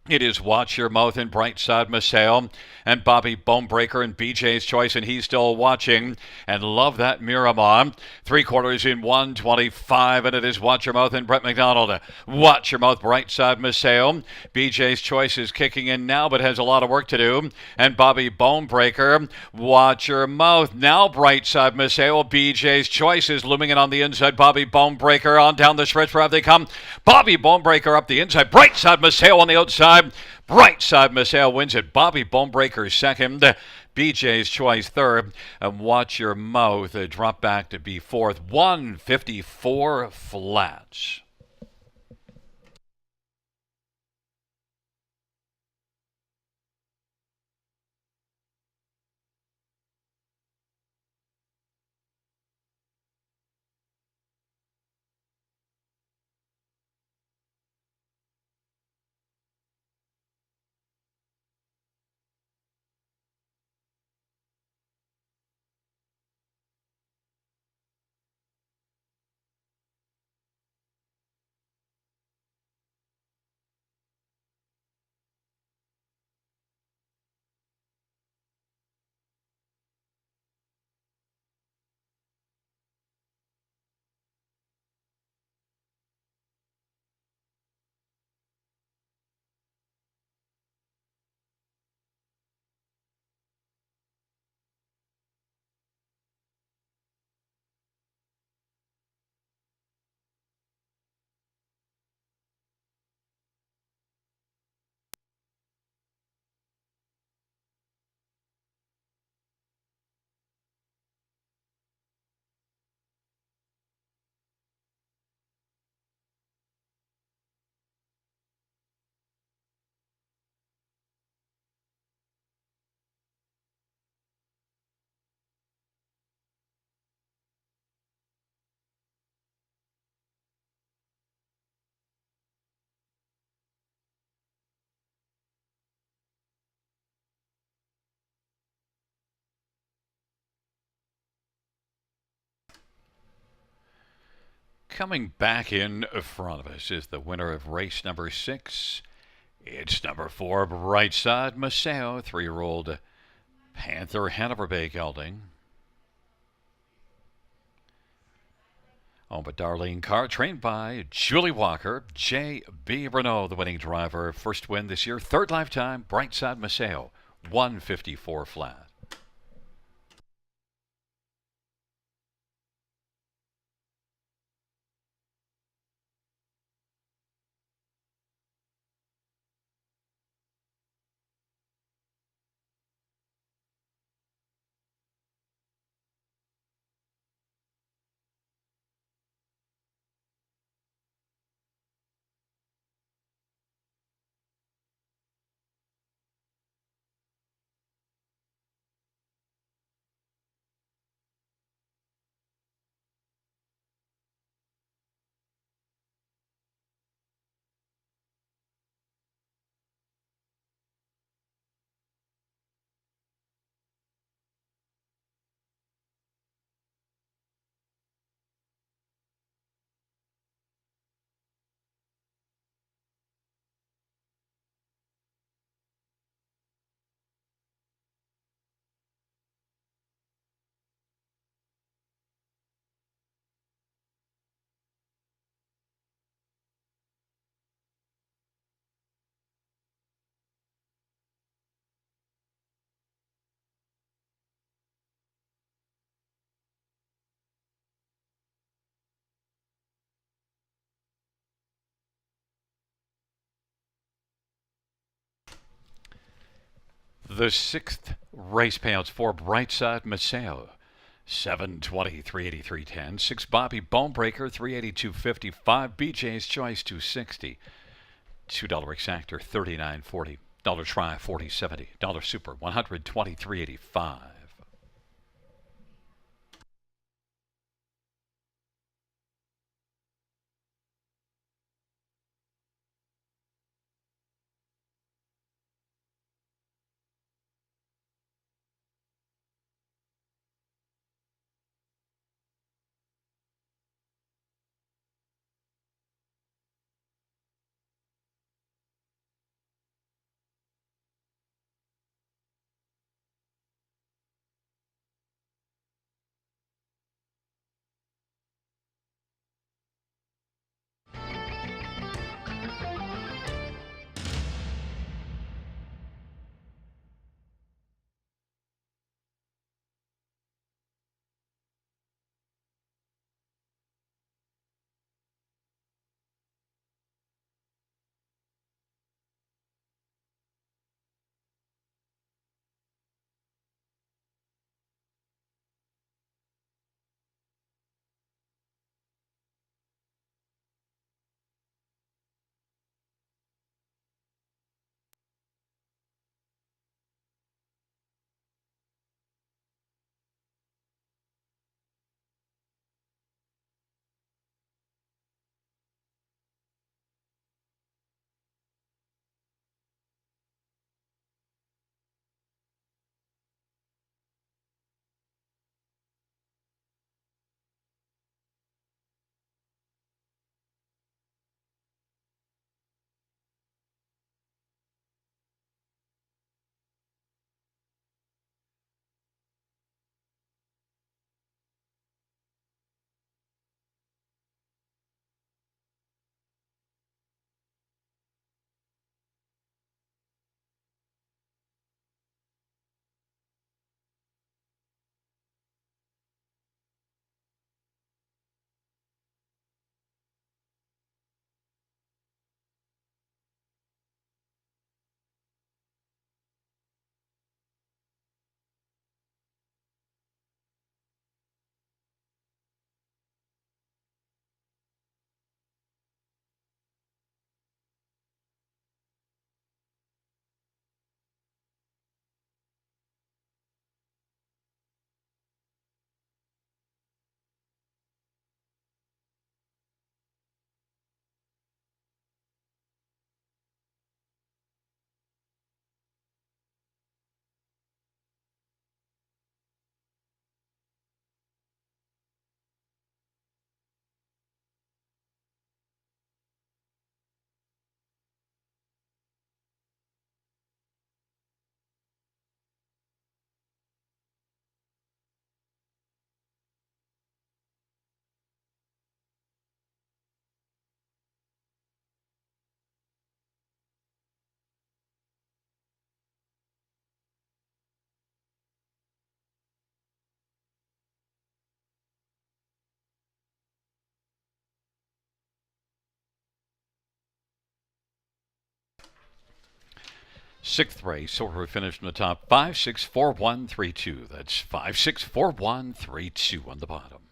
Speaker 1: It is Watch Your Mouth and Brightside Maceo and Bobby Bonebreaker and BJ's Choice, and he's still watching, and Love That Merrimont. 3/4 in 1:25, and it is Watch Your Mouth and Brett McDonald. Watch Your Mouth, Brightside Maceo. BJ's Choice is kicking in now, but has a lot of work to do. And Bobby Bonebreaker, Watch Your Mouth. Now Brightside Maceo. BJ's Choice is looming in on the inside. Bobby Bonebreaker on down the stretch where they come. Bobby Bonebreaker up the inside. Brightside Maceo on the outside. Brightside Maceo wins it. Bobby Bonebreaker second. BJ's Choice third. And Watch Your Mouth drop back to be fourth. 154 flats. Coming back in front of us is the winner of race number 6. It's number 4, Brightside Maceo, 3-year-old Panther Hanover Bay gelding. Owned by Darlene Carr, trained by Julie Walker. J.B. Renault, the winning driver. First win this year, third lifetime, Brightside Maceo, 154 flat. The 6th race payouts for Brightside Maceo. 720, 383.10. 6 Bobby Bonebreaker, 382.55. BJ's Choice, 260. $2 Exactor, 39.40. Dollar Try, 40.70. Dollar Super, 123.85. Sixth race, so we finished in the top 564132. That's 564132 on the bottom.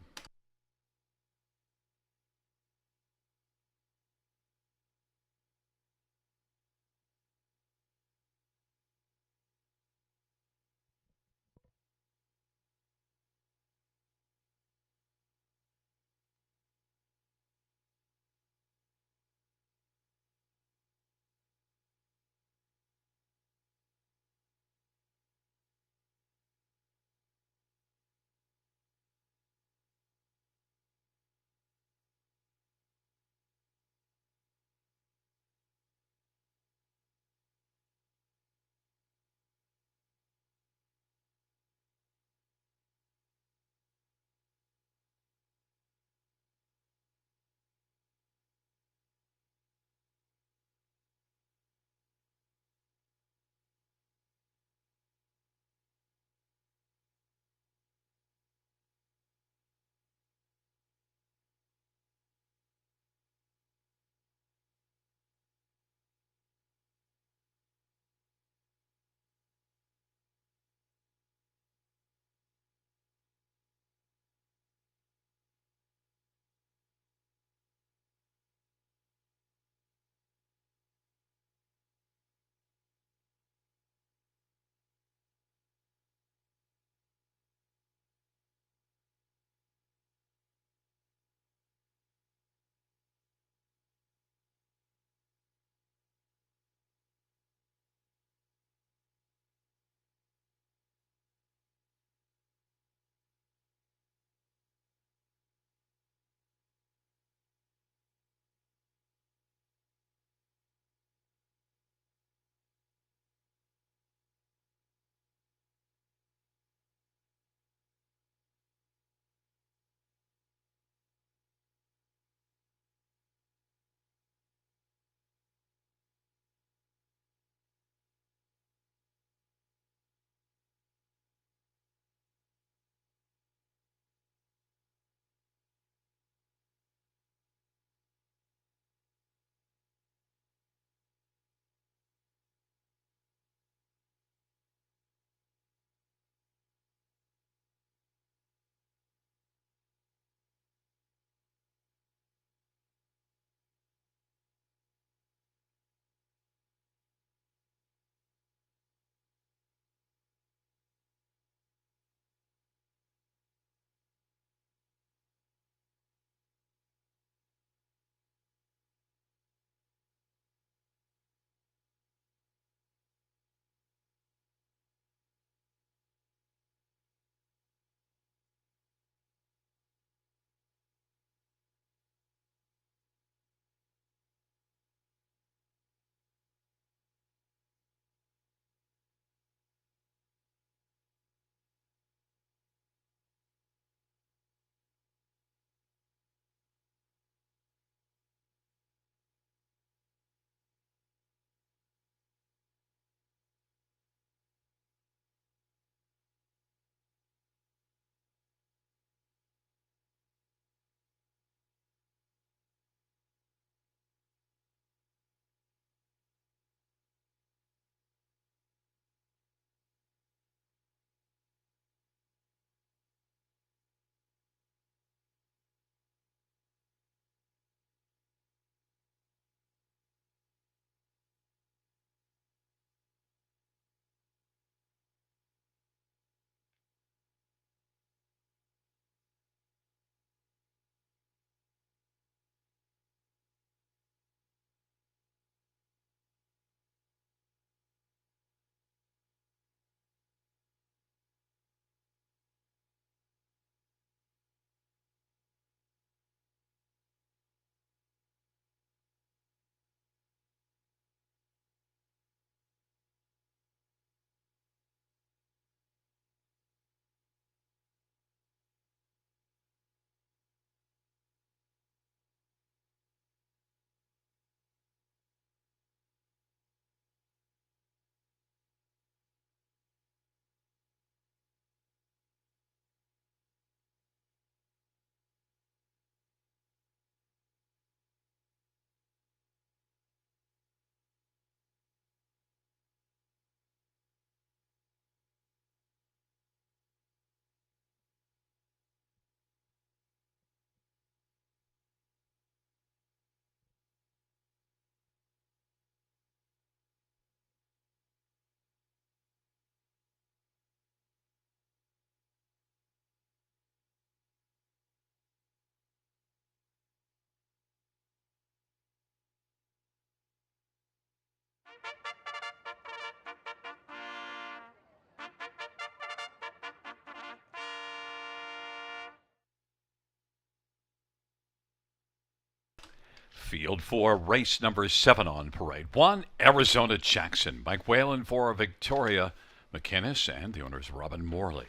Speaker 1: Field 4, race number 7 on parade. 1, Arizona Jackson. Mike Whalen for Victoria McInnes and the owners Robin Morley.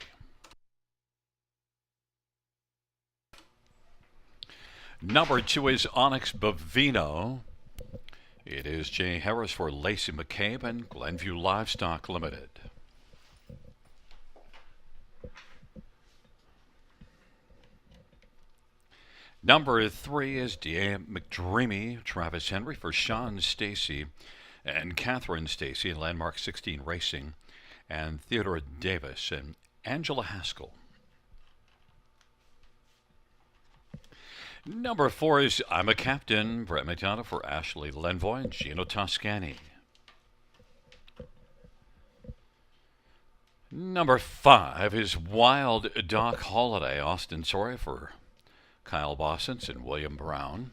Speaker 1: Number 2 is Onyx Bovino. It is Jay Harris for Lacey McCabe and Glenview Livestock Limited. Number 3 is D.A. McDreamy, Travis Henry for Sean Stacy and Catherine Stacy, Landmark 16 Racing, and Theodore Davis and Angela Haskell. Number 4 is I'm a Captain, Brett McDonough for Ashley Lenvoy and Gino Toscani. Number 5 is Wild Doc Holiday, Austin Sorry for Kyle Bossens and William Brown.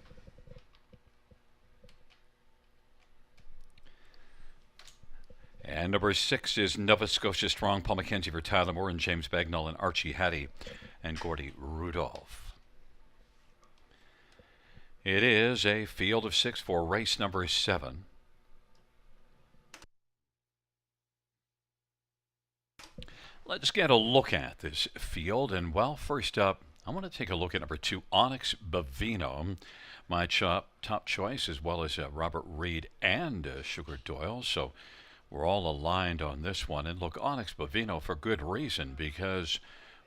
Speaker 1: And number 6 is Nova Scotia Strong, Paul McKenzie for Tyler Moore and James Bagnall and Archie Hattie and Gordy Rudolph. It is a field of 6 for race number 7. Let's get a look at this field. And, well, first up, I want to take a look at number 2, Onyx Bovino, my top choice, as well as Robert Reed and Sugar Doyle. So we're all aligned on this one. And look, Onyx Bovino for good reason, because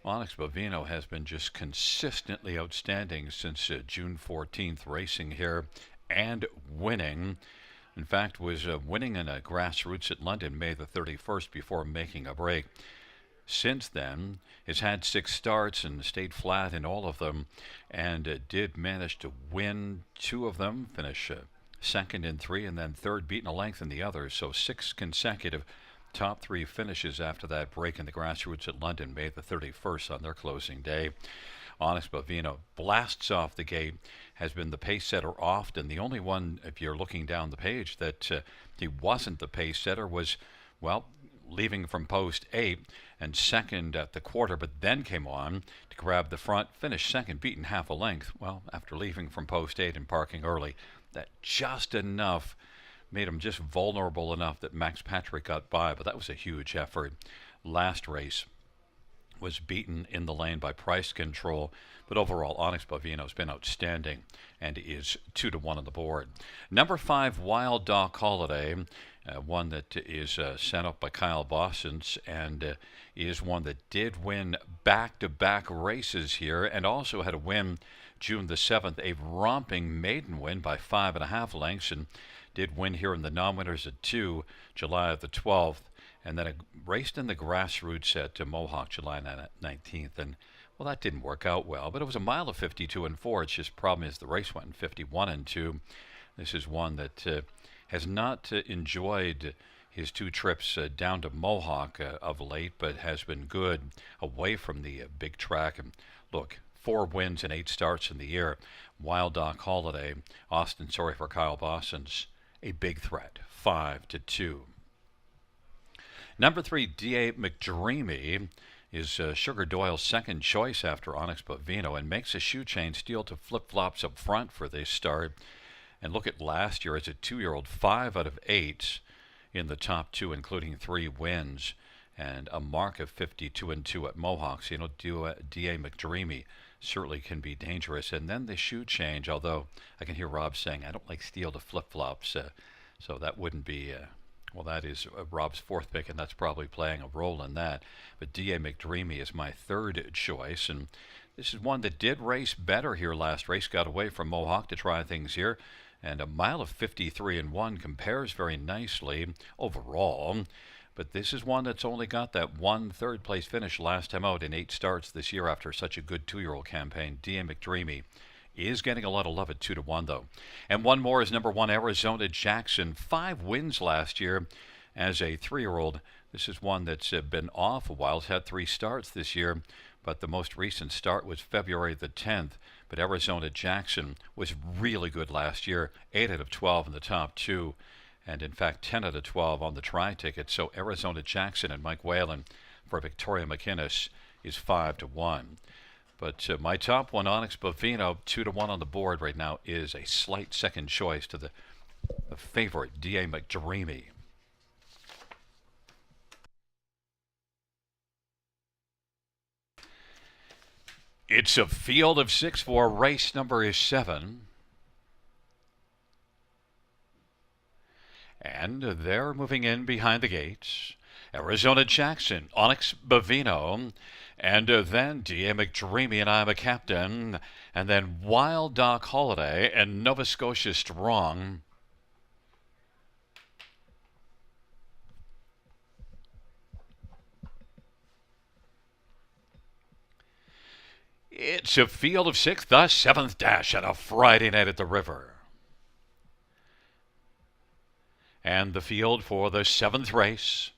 Speaker 1: Onyx Bovino has been just consistently outstanding since June 14th, racing here and winning. In fact, was winning in a grassroots at London May the 31st before making a break. Since then, has had 6 starts and stayed flat in all of them, and did manage to win 2 of them, finish second in 3, and then third, beaten a length in the others. So 6 consecutive top 3 finishes after that break in the grassroots at London, May the 31st on their closing day. Onyx Bovino blasts off the gate, has been the pace setter often. The only one, if you're looking down the page, that he wasn't the pace setter was, well, leaving from post 8 and second at the quarter, but then came on to grab the front, finished second, beaten half a length. Well, after leaving from post 8 and parking early, that just enough made him just vulnerable enough that Max Patrick got by, but that was a huge effort. Last race was beaten in the lane by Price Control, but overall Onyx Bovino's been outstanding and is 2-1 on the board. Number 5, Wild Doc Holiday, one that is sent up by Kyle Bossens, and is one that did win back-to-back races here and also had a win June the 7th, a romping maiden win by 5.5 lengths, and did win here in the non-winners at 2, July the 12th, and then raced in the grassroots at Mohawk, July 19th, and well, that didn't work out well, but it was a mile of 52 and 4. It's just problem is the race went in 51 and 2. This is one that has not enjoyed his 2 trips down to Mohawk of late, but has been good away from the big track. And look, 4 wins and 8 starts in the year. Wild Doc Holiday, Austin Sorry for Kyle Bossens, a big threat, 5-2. Number 3, D.A. McDreamy, is Sugar Doyle's second choice after Onyx Bovino, and makes a shoe chain steal to flip-flops up front for this start. And look at last year as a 2-year-old, 5 out of 8 in the top 2, including 3 wins, and a mark of 52 and 2 at Mohawks. You know, D.A. McDreamy certainly can be dangerous. And then the shoe change, although I can hear Rob saying, I don't like steel to flip-flops, so that wouldn't be... well, that is Rob's 4th pick, and that's probably playing a role in that. But D.A. McDreamy is my 3rd choice, and this is one that did race better here last race, got away from Mohawk to try things here, and a mile of 53 and 1 compares very nicely overall. But this is one that's only got that 1 third-place finish last time out in 8 starts this year after such a good 2-year-old campaign. D.A. McDreamy is getting a lot of love at 2-1, though. And one more is number 1, Arizona Jackson. 5 wins last year as a 3-year-old. This is one that's been off a while. It's had 3 starts this year, but the most recent start was February the 10th. But Arizona Jackson was really good last year, 8 out of 12 in the top 2, And in fact, 10 out of 12 on the try ticket. So Arizona Jackson and Mike Whalen for Victoria McInnes is 5-1. But my top one, Onyx Bovino, 2-1 on the board right now, is a slight second choice to the favorite, D.A. McDreamy. It's a field of 6 for race number 7. And they're moving in behind the gates. Arizona Jackson, Onyx Bovino, and then D.A. McDreamy and I'm a Captain, and then Wild Doc Holiday and Nova Scotia Strong. It's a field of 6, the 7th dash on a Friday night at the river. And the field for the 7th race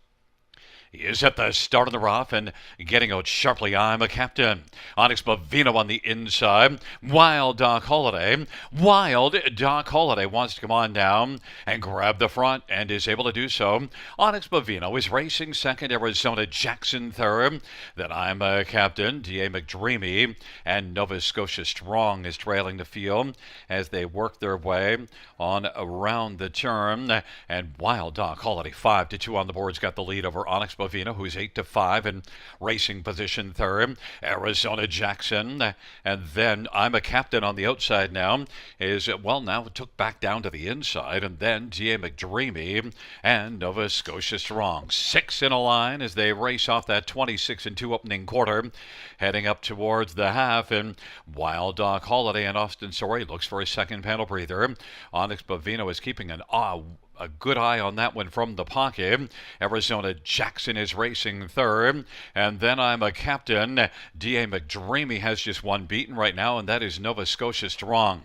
Speaker 1: is at the start of the rough and getting out sharply. I'm a Captain. Onyx Bovino on the inside. Wild Doc Holiday. Wild Doc Holiday wants to come on down and grab the front and is able to do so. Onyx Bovino is racing second. Arizona Jackson third. Then I'm a Captain. D.A. McDreamy and Nova Scotia Strong is trailing the field as they work their way on around the turn. And Wild Doc Holiday 5-2 on the board's got the lead over Onyx Bovino, who's 8-5 in racing position third. Arizona Jackson, and then I'm a Captain on the outside now is, well, now took back down to the inside, and then D.A. McDreamy and Nova Scotia Strong. 6 in a line as they race off that 26-2 opening quarter, heading up towards the half, and Wild Doc Holiday and Austin Sorey looks for a second panel breather. Onyx Bovino is keeping a good eye on that one from the pocket. Arizona Jackson is racing third. And then I'm a Captain. D.A. McDreamy has just one beaten right now, and that is Nova Scotia Strong.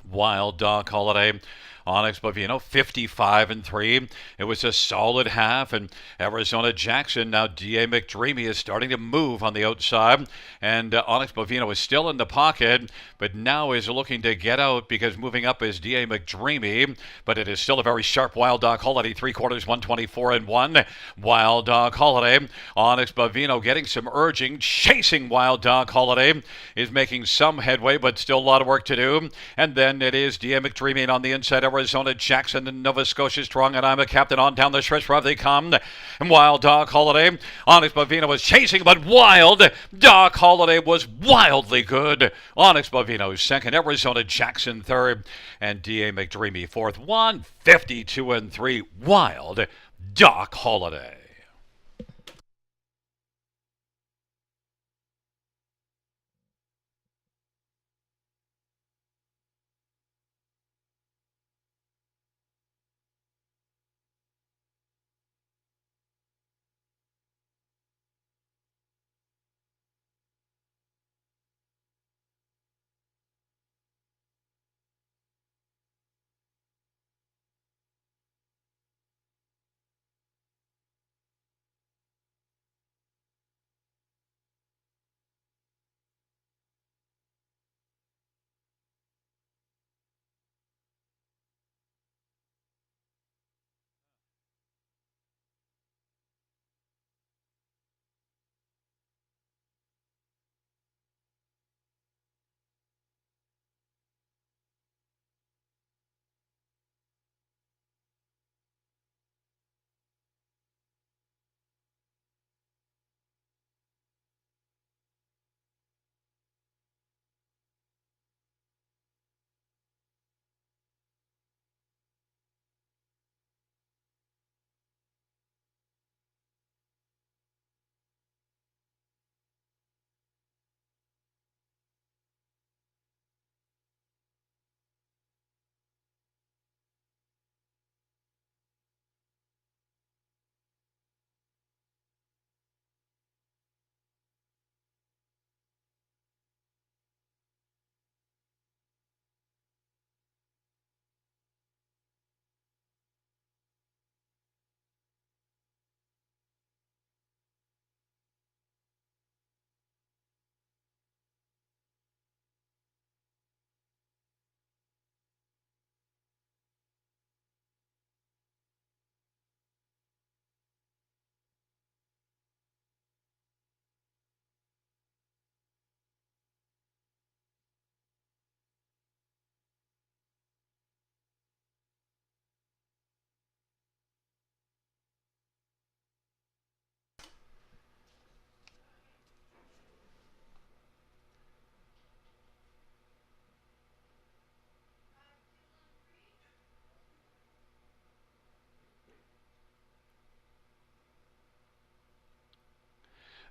Speaker 1: Wild Doc Holiday, Onyx Bovino 55-3. It was a solid half, and Arizona Jackson, now D.A. McDreamy is starting to move on the outside, and Onyx Bovino is still in the pocket, but now is looking to get out because moving up is D.A. McDreamy, but it is still a very sharp Wild Doc Holiday, 3/4, 124-1. Wild Doc Holiday, Onyx Bovino getting some urging, chasing Wild Doc Holiday, is making some headway, but still a lot of work to do, and then it is D.A. McDreamy on the inside, Arizona Jackson and Nova Scotia Strong, and I'm a Captain on down the stretch where they come. And Wild Doc Holiday, Onyx Bovino was chasing, but Wild Doc Holiday was wildly good. Onyx Bovino second, Arizona Jackson third, and D.A. McDreamy fourth. 152-3. Wild Doc Holiday.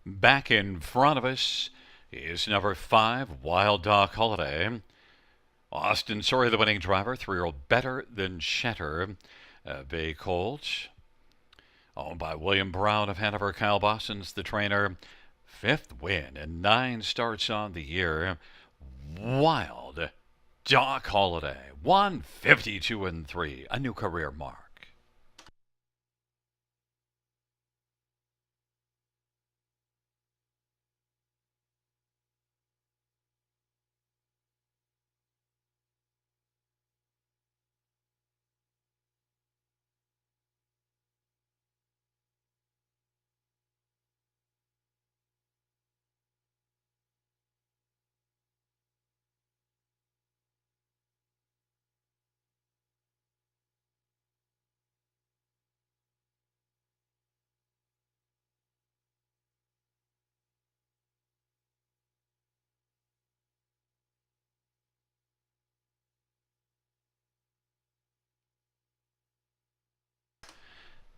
Speaker 1: Back in front of us is number 5, Wild Dog Holiday. Austin Sawyer, the winning driver, 3-year-old Better Than Shatter. Bay Colts, owned by William Brown of Hanover. Kyle Boston's the trainer. 5th win and 9 starts on the year. Wild Dog Holiday, 152-3, a new career mark.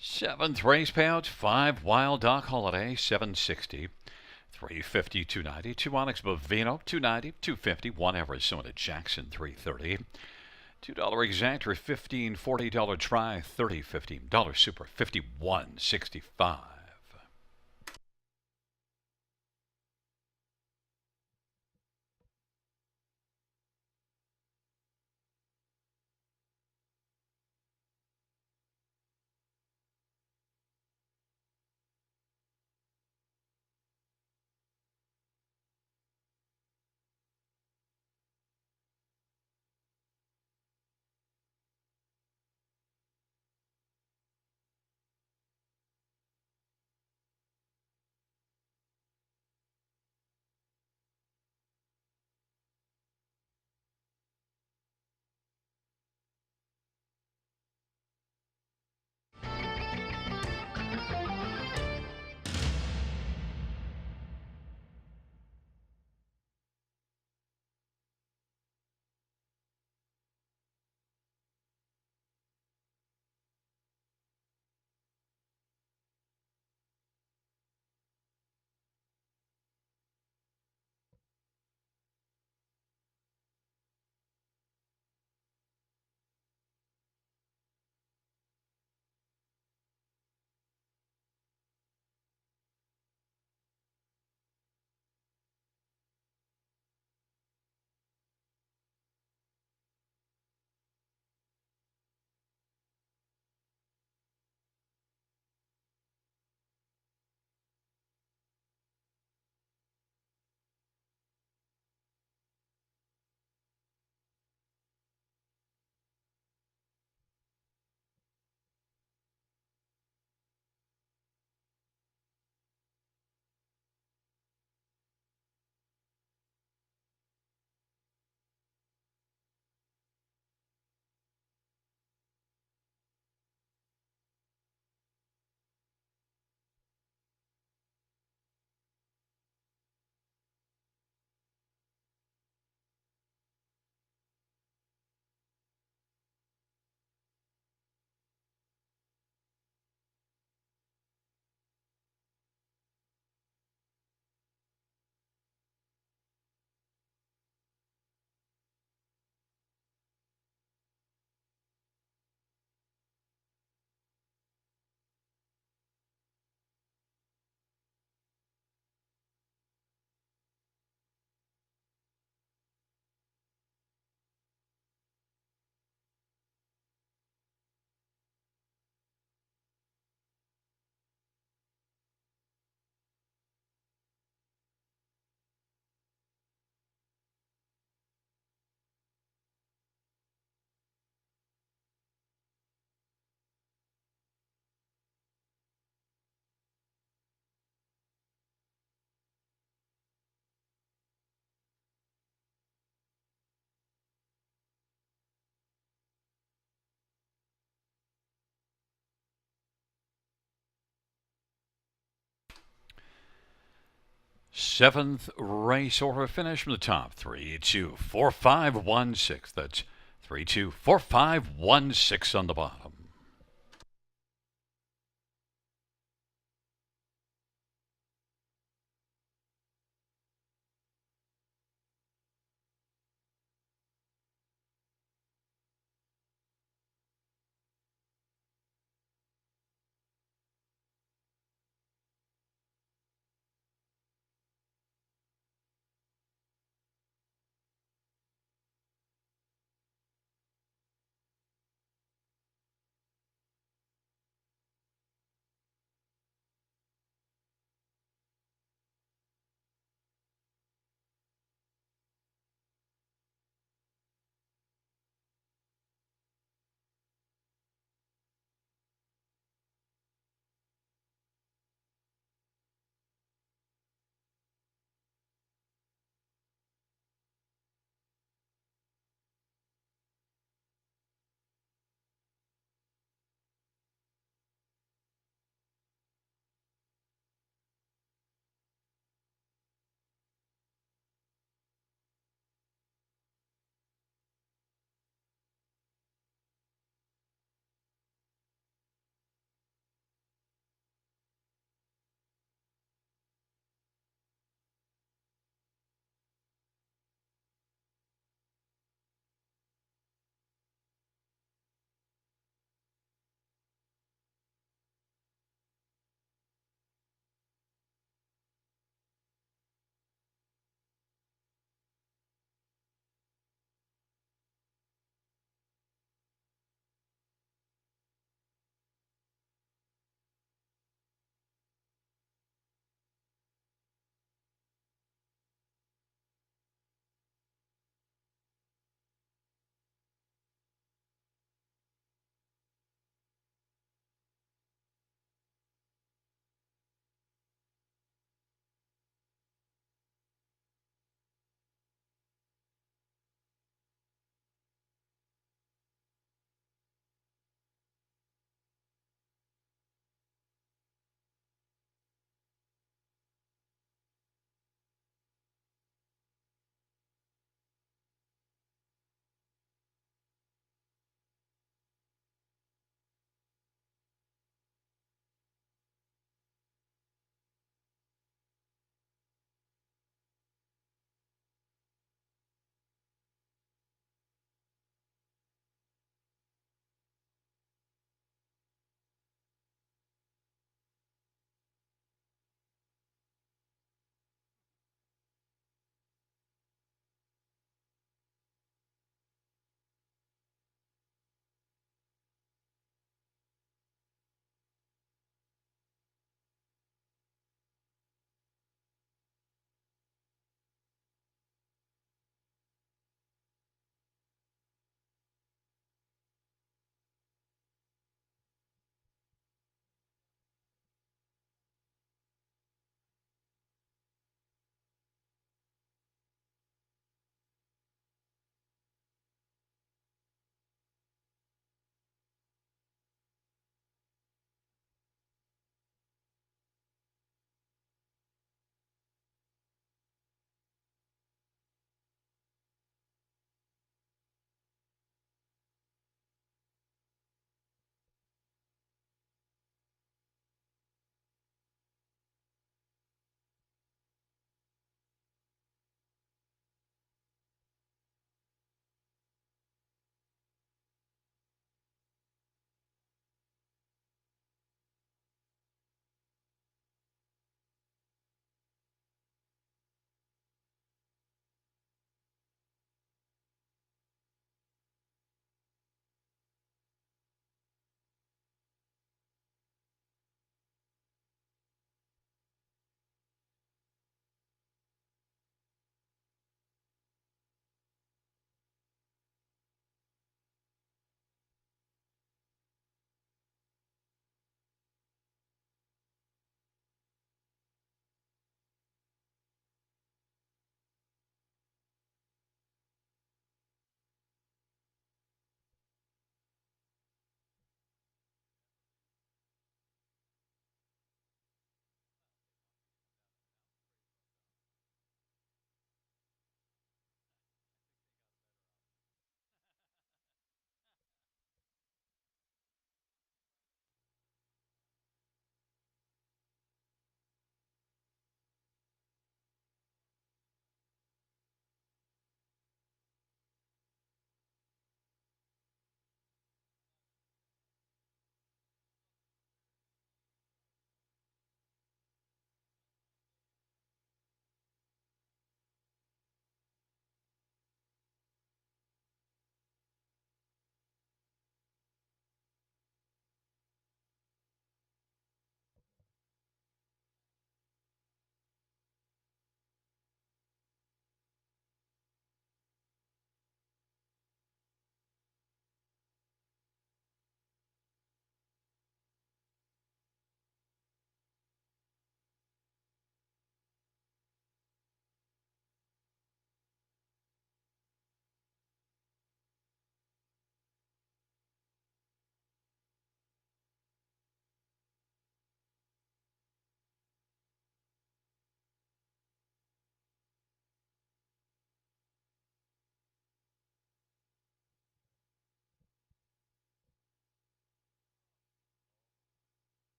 Speaker 1: Seventh race payout, 5 Wild Dog Holiday, 760. 350, 290, 2 Onyx Bovino, 290, 250, 1 Arizona Jackson, 330. $2 exactor, $15, $40 try, $30, $15 super, $51.65. Seventh race order finish from the top. 3, 2, 4, 5, 1, 6. That's 3, 2, 4, 5, 1, 6 on the bottom.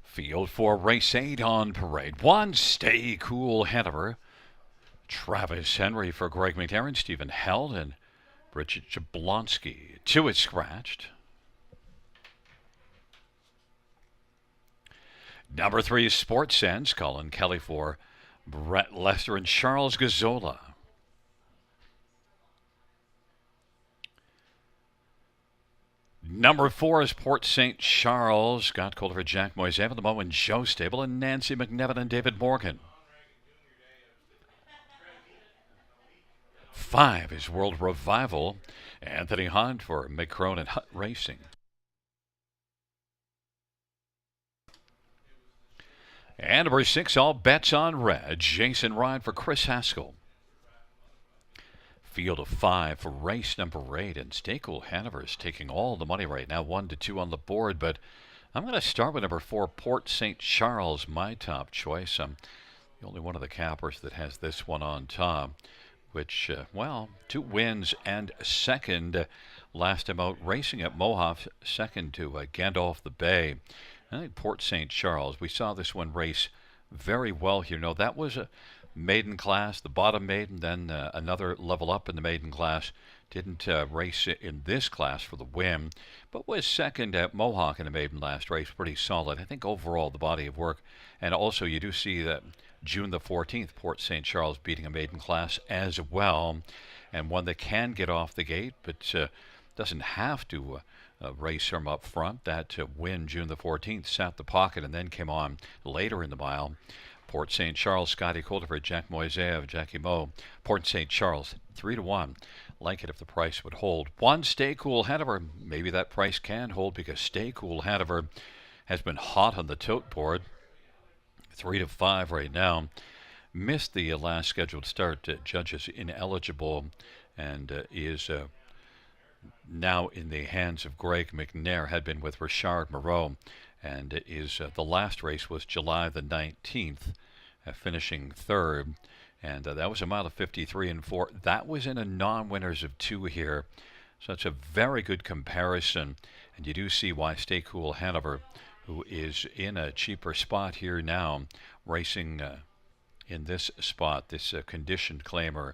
Speaker 1: Field for race 8 on parade. 1, Stay Cool Hanover. Travis Henry for Greg McNair, Stephen Held, and Bridget Jablonski. 2 is scratched. Number 3 is Sports Sense. Colin Kelly for Brett Lester and Charles Gazzola. Number 4 is Port St. Charles. Scott Colder, Jack Moisev, the Mo and Joe Stable, and Nancy McNevin and David Morgan. 5 is World Revival. Anthony Hunt for McCrone and Hutt Racing. And number 6, All Bets on Red. Jason Ryan for Chris Haskell. Field of 5 for race number 8, and Stay Cool Hanover is taking all the money right now, 1-2 on the board. But I'm going to start with number 4, Port St. Charles, my top choice. I'm the only one of the cappers that has this one on top, which, 2 wins and second last time out racing at Mohawk, second to Gandalf the Bay. I think Port St. Charles, we saw this one race very well here. No, that was a maiden class, the bottom maiden, then another level up in the maiden class. Didn't race in this class for the win, but was second at Mohawk in the maiden last race. Pretty solid. I think overall the body of work. And also you do see that June the 14th, Port St. Charles beating a maiden class as well. And one that can get off the gate, but doesn't have to race from up front. That win June the 14th sat the pocket and then came on later in the mile. Port St. Charles, Scotty Coulterford, Jack Moisev, Jackie Moe. Port St. Charles, 3-1. Like it if the price would hold. 1, Stay Cool Hanover. Maybe that price can hold because Stay Cool Hanover has been hot on the tote board. 3-5 right now. Missed the last scheduled start. Judges ineligible and is now in the hands of Greg McNair. Had been with Richard Moreau. And is the last race was July the 19th, finishing third. And that was a mile of 53-4. That was in a non-winners of 2 here. So it's a very good comparison. And you do see why Stay Cool Hanover, who is in a cheaper spot here now, racing in this spot, this conditioned claimer.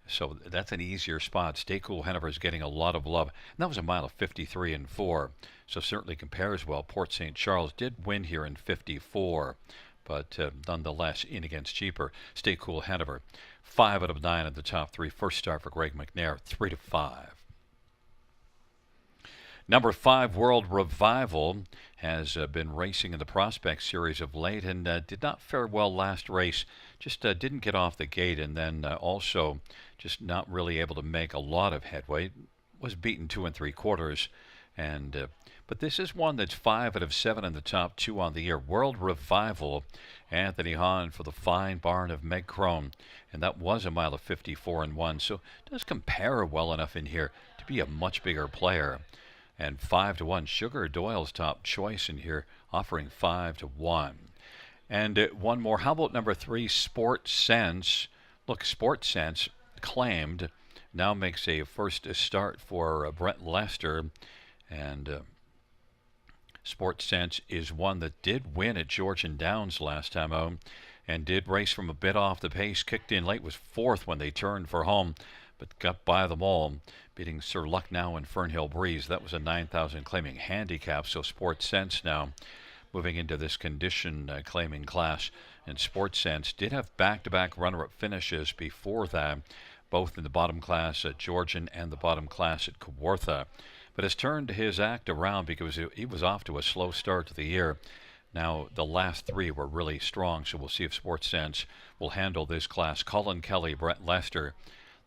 Speaker 1: So that's an easier spot. Stay Cool Hanover is getting a lot of love. And that was a mile of 53-4. So certainly compares well. Port St. Charles did win here in 54, but nonetheless in against cheaper. Stay Cool Hanover, 5 out of 9 in the top 3. First start for Greg McNair, 3-5. Number 5, World Revival, has been racing in the Prospect Series of late and did not fare well last race. Just didn't get off the gate, and then also just not really able to make a lot of headway. Was beaten 2 3/4, and but this is one that's 5 out of 7 in the top 2 on the year. World Revival, Anthony Hahn for the Fine Barn of Meg Crone, and that was a mile of 54-1. So it does compare well enough in here to be a much bigger player. And 5-1, Sugar Doyle's top choice in here, offering 5-1. And one more. How about number 3, Sports Sense? Look, Sports Sense claimed now makes a first start for Brent Lester, and Sports Sense is one that did win at Georgian Downs last time out and did race from a bit off the pace. Kicked in late, was 4th when they turned for home, but got by them all, beating Sir Lucknow and Fernhill Breeze. That was a 9,000 claiming handicap, so Sports Sense now moving into this condition claiming class. And Sports Sense did have back-to-back runner-up finishes before that, both in the bottom class at Georgian and the bottom class at Kawartha. But has turned his act around because he was off to a slow start to the year. Now, the last 3 were really strong, so we'll see if Sports Sense will handle this class. Colin Kelly, Brett Lester,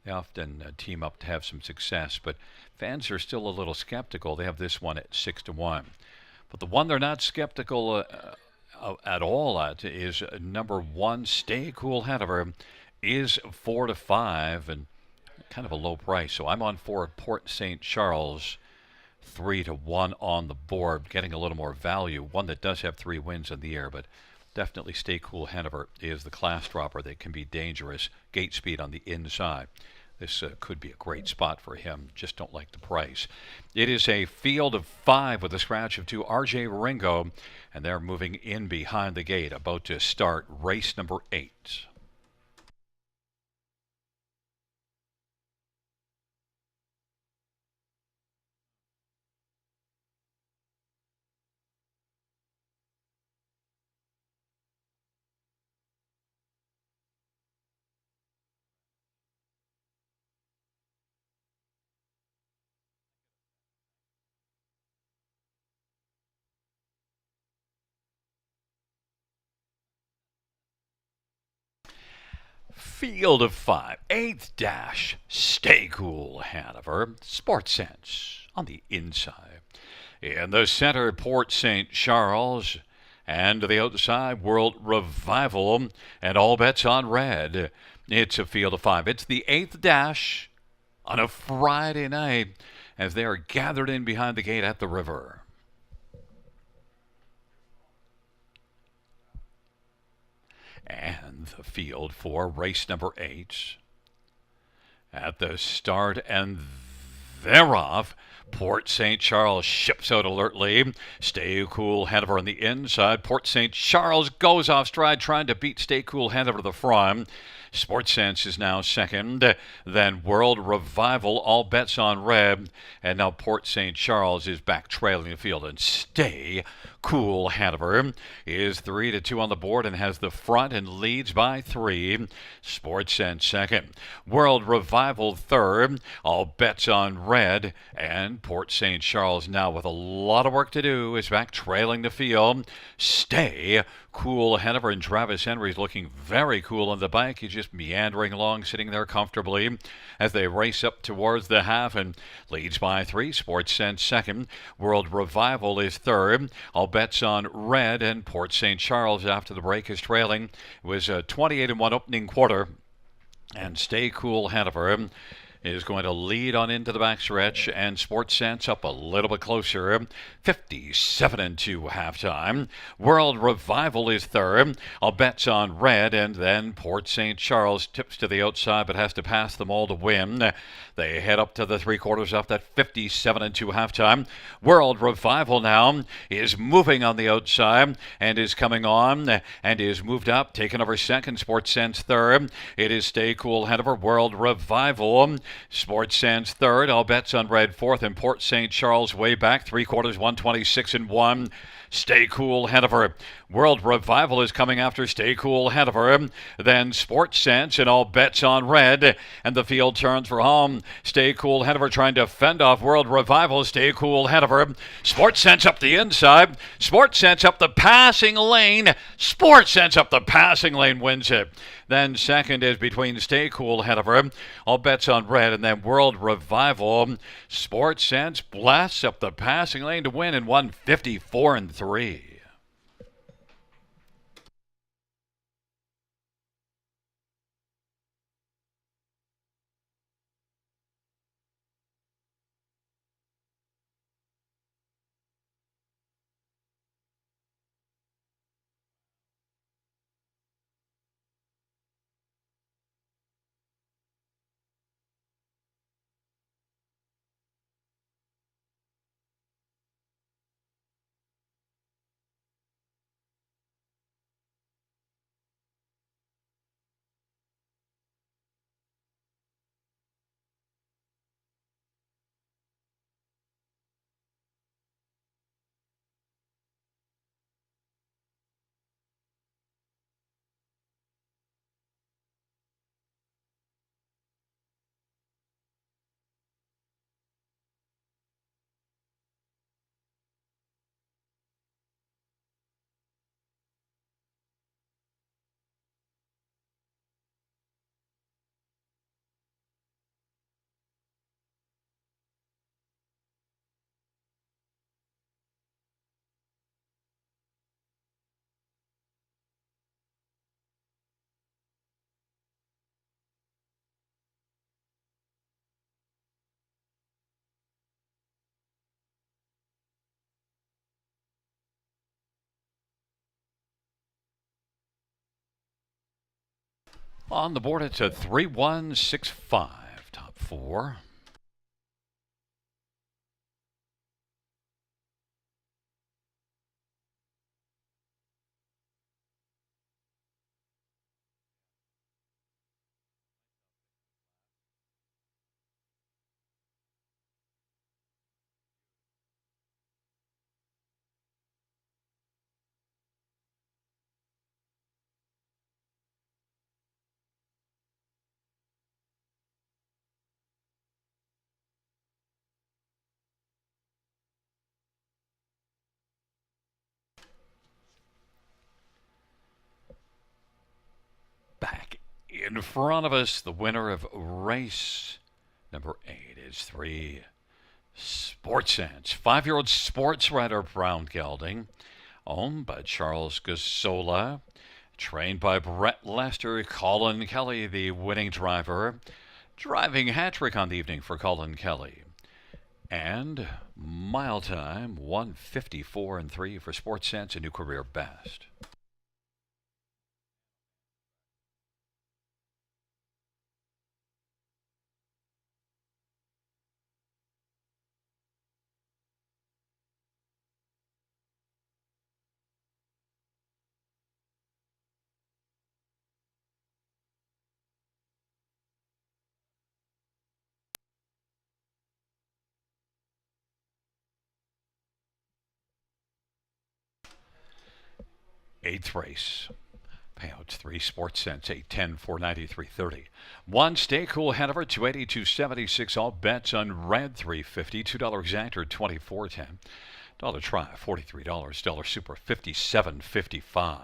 Speaker 1: they often team up to have some success, but fans are still a little skeptical. They have this one at 6-1. But the one they're not skeptical at all at is number 1, Stay Cool Hanover, is 4-5 and kind of a low price. So I'm on 4 Port St. Charles, 3-1 on the board, getting a little more value. One that does have 3 wins in the year, but Definitely Stay Cool Hanover is the class dropper that can be dangerous. Gate speed on the inside. This could be a great spot for him. Just don't like the price. It is a field of 5 with a scratch of 2. RJ Ringo, and they're moving in behind the gate, about to start race number 8. Field of 5, 8th dash, Stay Cool Hanover, Sports Sense on the inside. In the center, Port St. Charles, and to the outside, World Revival, and all bets on red. It's a field of 5. It's the 8th dash on a Friday night as they are gathered in behind the gate at the river. And the field for race number 8 at the start, and they're off. Port St. Charles ships out alertly. Stay Cool Hanover on the inside. Port St. Charles goes off stride, trying to beat Stay Cool Hanover to the front. Sports Sense is now second. Then World Revival, all bets on red. And now Port St. Charles is back trailing the field. And Stay Cool Hanover is 3-2 on the board and has the front and leads by 3. Sports Sense second. World Revival third. All bets on red. And Port St. Charles, now with a lot of work to do, is back trailing the field. Stay Cool Hanover, and Travis Henry's looking very cool on the bike. He's just meandering along, sitting there comfortably as they race up towards the half and leads by 3. Sports Sense second. World Revival is third. All bets on red, and Port St. Charles after the break is trailing. It was a 28-1 opening quarter, and Stay Cool Hanover is going to lead on into the backstretch, and Sports Sense up a little bit closer. 57-2 halftime. World Revival is third. All bets on red, and then Port St. Charles tips to the outside but has to pass them all to win. They head up to the 3/4 off that 57-2 halftime. World Revival now is moving on the outside and is coming on and is moved up, taking over second. Sports Sense third. It is Stay Cool Hanover, World Revival. Sports Sense third. All bets on red fourth, and Port St. Charles way back 3/4, 126-1. Stay Cool Hanover. World Revival is coming after Stay Cool Hanover. Then Sports Sense, and all bets on red. And the field turns for home. Stay Cool Hanover trying to fend off World Revival. Stay Cool Hanover. Sports Sense up the inside. Sports Sense up the passing lane. Sports Sense up the passing lane wins it. Then second is between Stay Cool Hanover. All bets on red. And then World Revival. Sports Sense blasts up the passing lane to win in 154-3. On the board, it's a 3-1-6-5. Top four. Back in front of us, the winner of race number 8 is 3 Sports Sense. 5-year-old sports writer Brown Gelding, owned by Charles Gasola, trained by Brett Lester. Colin Kelly, the winning driver, driving hat trick on the evening for Colin Kelly. And mile time 1:54 and 3 for Sports Sense, a new career best. Eighth race. Payouts 3 Sports Sense 810 490 330. 1 Stay Cool Hanover 280 276. All bets on red 350. $2 exactor 24.10. Dollar try $43. Dollar super 57.55.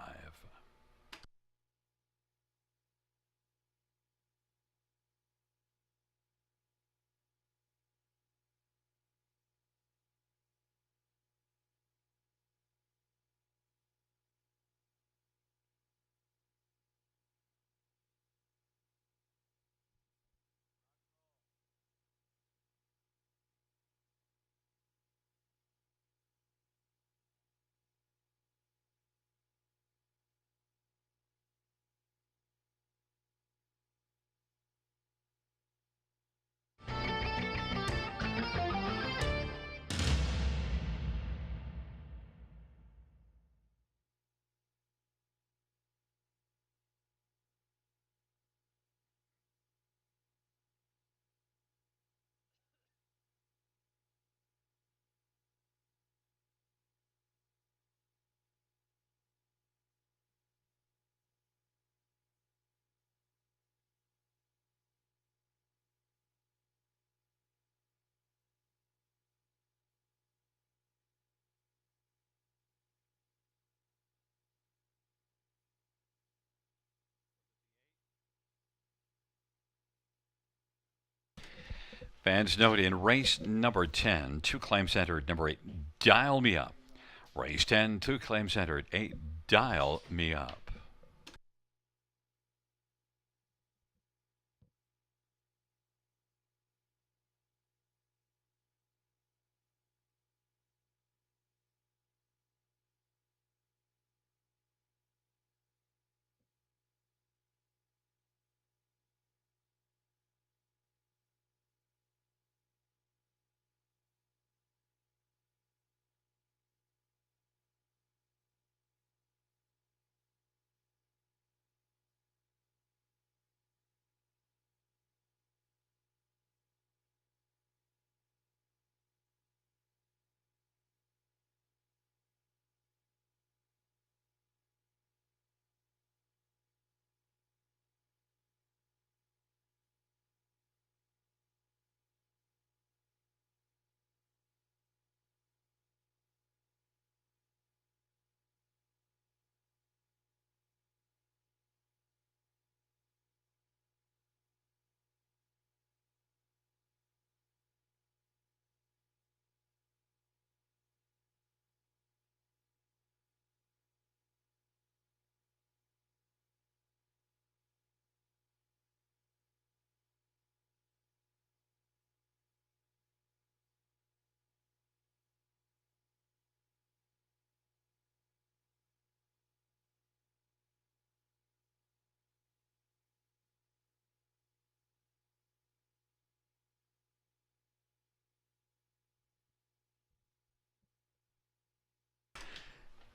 Speaker 1: Fans note in race number 10, 2 claims entered. Number 8, Dial Me Up. Race 10, 2 claims entered. 8, Dial Me Up.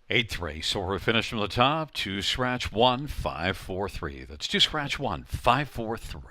Speaker 1: Eighth race, so we're finished from the top. 2 scratch 1 5 4 3. That's 2 scratch 1 5 4 3.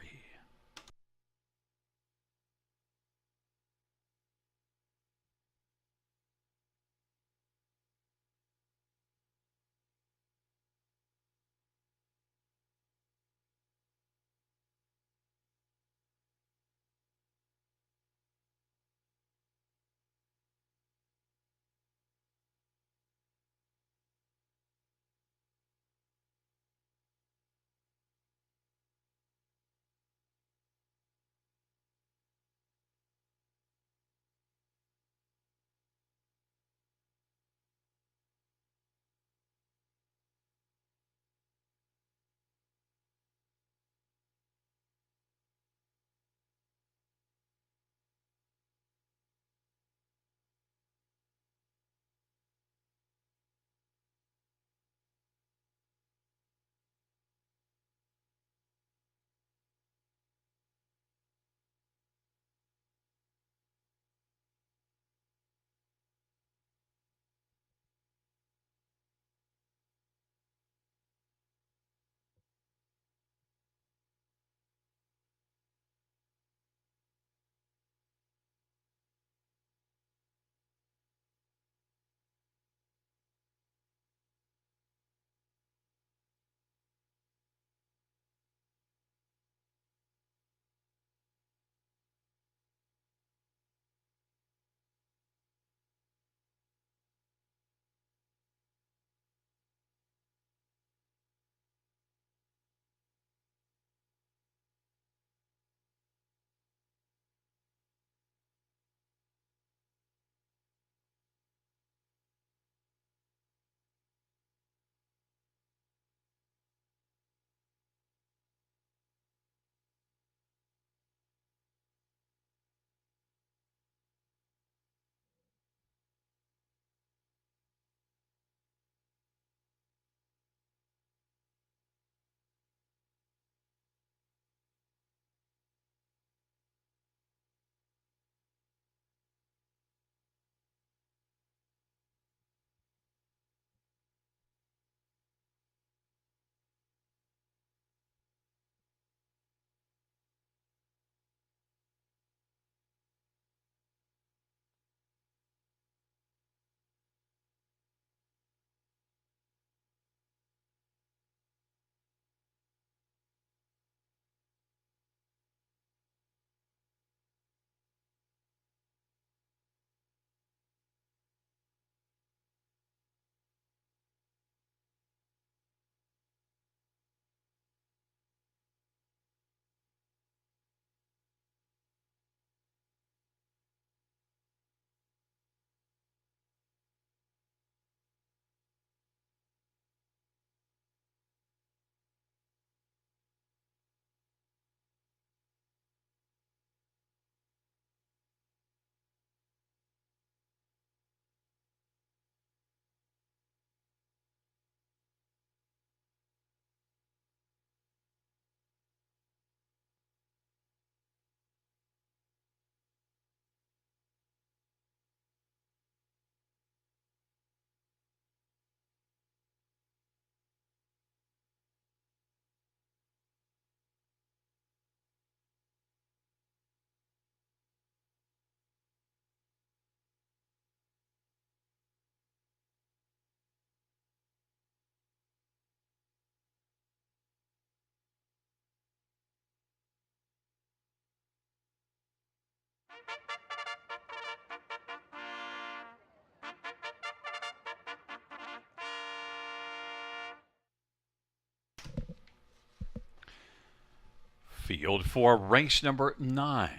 Speaker 1: Field for race number 9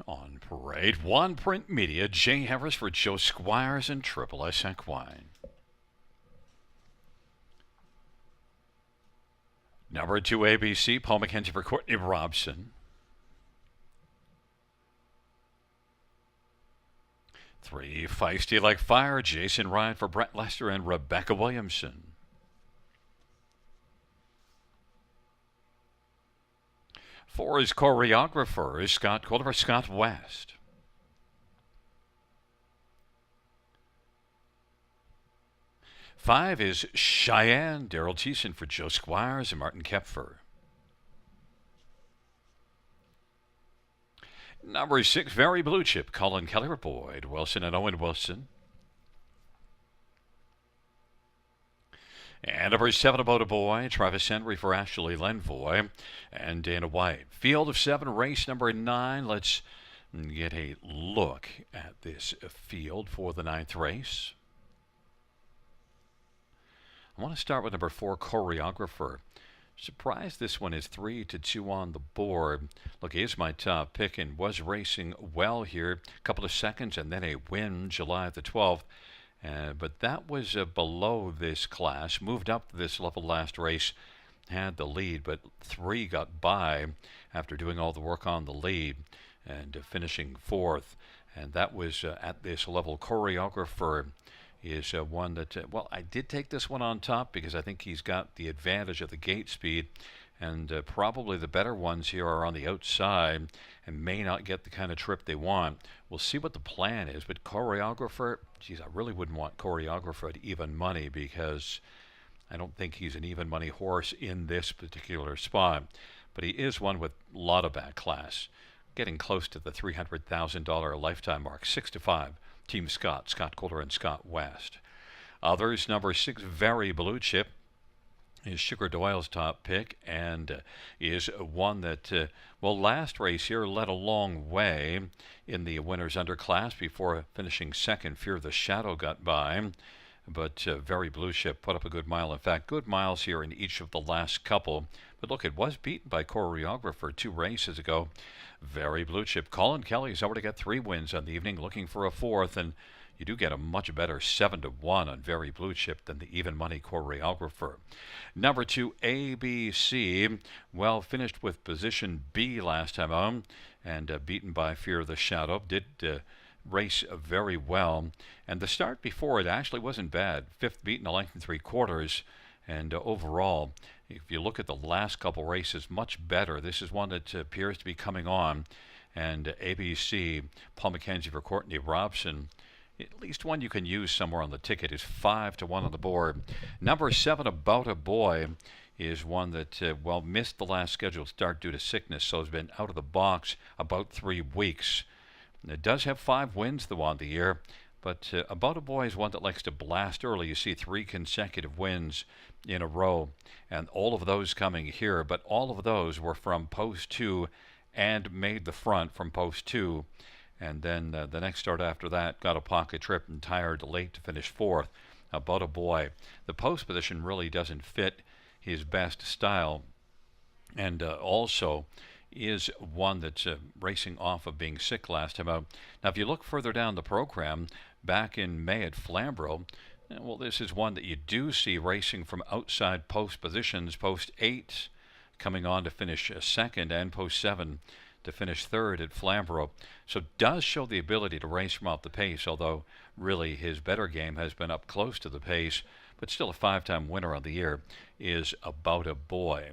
Speaker 1: on parade. One print media, Jay Harris for Joe Squires and Triple S Equine. Number 2 ABC, Paul McKenzie for Courtney Robson. 3 Feisty Like Fire, Jason Ryan for Brett Lester and Rebecca Williamson. 4 is Choreographer, is Scott Calder for Scott West. 5 is Cheyenne, Daryl Thiessen for Joe Squires and Martin Kepfer. Number 6, Very Blue Chip, Colin Kelly for Boyd Wilson and Owen Wilson. And number 7, About a Boy, Travis Henry for Ashley Lenvoy and Dana White. Field of 7, race number 9. Let's get a look at this field for the 9th race. I want to start with number 4, Choreographer. Surprised this one is 3-2 on the board. Look, he is my top pick and was racing well here. A couple of seconds and then a win July the 12th. But that was below this class. Moved up to this level last race. Had the lead, but 3 got by after doing all the work on the lead and finishing 4th. And that was at this level. Choreographer is one that, well, I did take this one on top because I think he's got the advantage of the gate speed, and probably the better ones here are on the outside and may not get the kind of trip they want. We'll see what the plan is, but Choreographer, geez, I really wouldn't want Choreographer at even money because I don't think he's an even money horse in this particular spot, but he is one with a lot of back class, getting close to the $300,000 lifetime mark, 6-5. Team Scott Kohler and Scott West. Others, number 6, Very Blue Chip, is Sugar Doyle's top pick and is one that, well, last race here led a long way in the winner's underclass before finishing second. Fear the Shadow got by, but Very Blue Chip put up a good mile. In fact, good miles here in each of the last couple. But look, it was beaten by Choreographer 2 races ago. Very Blue Chip. Colin Kelly's already got 3 wins on the evening, looking for a 4th, and you do get a much better 7-1 on Very Blue Chip than the even money Choreographer. Number 2, ABC. Well, finished with position B last time on, and beaten by Fear the Shadow. Did race very well, and the start before it actually wasn't bad. 5th beaten a length and 3/4, and overall, if you look at the last couple races, much better. This is one that appears to be coming on, and ABC, Paul McKenzie for Courtney Robson, at least one you can use somewhere on the ticket, is 5-1 on the board. Number 7, About a Boy, is one that, well, missed the last scheduled start due to sickness, so has been out of the box about 3 weeks. It does have 5 wins, though, on the year, but About a Boy is one that likes to blast early. You see 3 consecutive wins in a row, and all of those coming here, but all of those were from post 2 and made the front from post 2, and then the next start after that got a pocket trip and tired late to finish 4th. About a Boy, the post position really doesn't fit his best style, and also is one that's racing off of being sick last time out. Now, if you look further down the program, back in May at Flamborough, well, this is one that you do see racing from outside post positions, post 8 coming on to finish 2nd, and post 7 to finish 3rd at Flamborough. So does show the ability to race from off the pace, although really his better game has been up close to the pace, but still a 5-time winner of the year is About a Boy.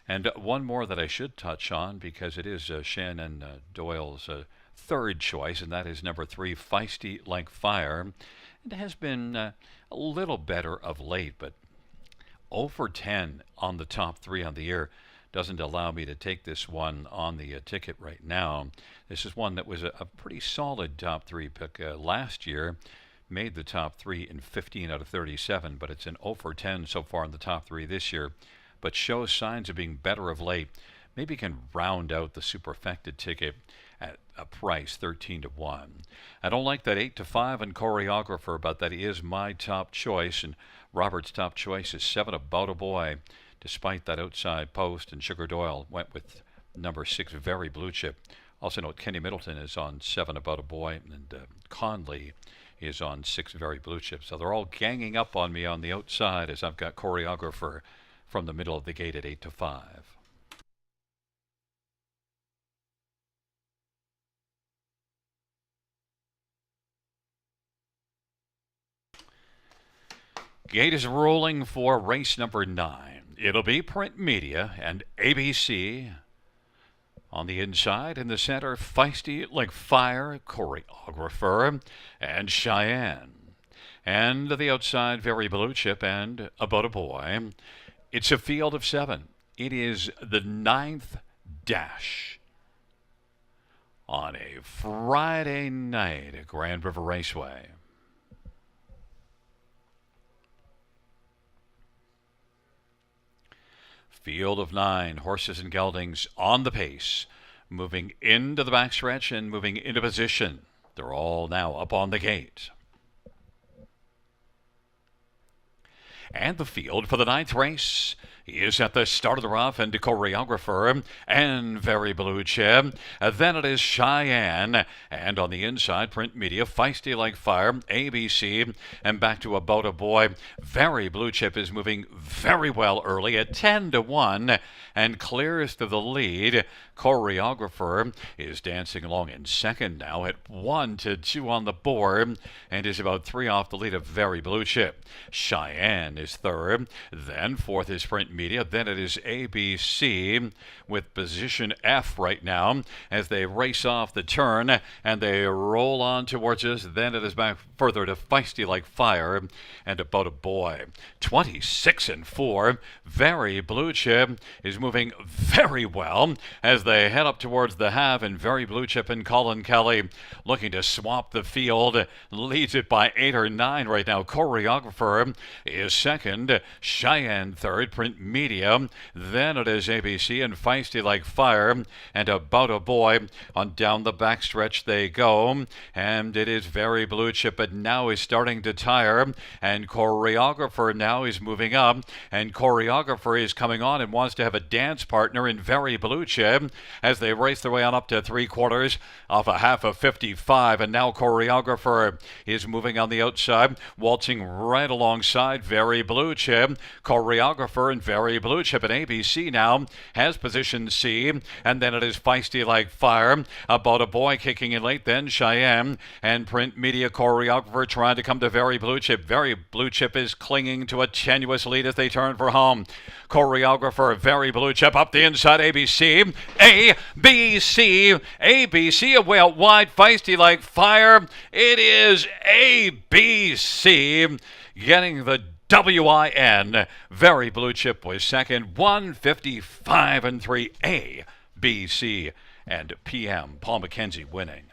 Speaker 1: And one more that I should touch on, because it is Shannon Doyle's 3rd choice, and that is number 3, Feisty Like Fire. It has been a little better of late, but 0-10 on the top 3 on the year doesn't allow me to take this one on the ticket right now. This is one that was a pretty solid top 3 pick last year. Made the top 3 in 15 out of 37, but it's an 0-10 so far in the top 3 this year, but shows signs of being better of late. Maybe can round out the superfected ticket at a price 13-1. I don't like that 8-5 on Choreographer, but that is my top choice, and Robert's top choice is 7, About a Boy, despite that outside post, and Sugar Doyle went with number 6, Very Blue Chip. Also note Kenny Middleton is on 7, About a Boy, and Conley is on 6, Very Blue Chip. So they're all ganging up on me on the outside as I've got Choreographer from the middle of the gate at 8-5. Gate is rolling for race number 9. It'll be Print Media and ABC. On the inside, in the center, Feisty Like Fire, Choreographer, and Cheyenne. And the outside, Very Blue Chip and About a Boy. It's a field of 7. It is the 9th dash on a Friday night at Grand River Raceway. Field of 9, horses and geldings on the pace, moving into the backstretch and moving into position. They're all now up on the gate. And the field for the 9th race is at the start of the rough and choreographer and Very Blue Chip. Then it is Cheyenne, and on the inside, Print Media, Feisty Like Fire, ABC, and back to About a Boy. Very Blue Chip is moving very well early at 10-1 and clears to the lead. Choreographer is dancing along in second now at 1-2 on the board and is about 3 off the lead of Very Blue Chip. Cheyenne is third. Then fourth is Print Media. Then it is ABC with position F right now as they race off the turn and they roll on towards us. Then it is back further to Feisty Like Fire and About a Boy. 26-4. Very Blue Chip is moving very well as they head up towards the half, and Very Blue Chip and Colin Kelly looking to swap the field. Leads it by 8 or 9 right now. Choreographer is second. Cheyenne third. Print Media. Then it is ABC and Feisty Like Fire and About a Boy. On down the backstretch they go, and it is Very Blue Chip, but now is starting to tire, and Choreographer now is moving up, and Choreographer is coming on and wants to have a dance partner in Very Blue Chip as they race their way on up to 3/4 off a half of 55, and now Choreographer is moving on the outside, waltzing right alongside Very Blue Chip. Choreographer and Very Blue Chip, and ABC now has position C, and then it is Feisty Like Fire. About a Boy kicking in late, then Cheyenne and Print Media. Choreographer trying to come to Very Blue Chip. Very Blue Chip is clinging to a tenuous lead as they turn for home. Choreographer, Very Blue Chip up the inside. ABC, ABC away out wide. Feisty Like Fire. It is ABC getting the WIN. Very Blue Chip was second. 155-3. ABC and PM. Paul McKenzie winning.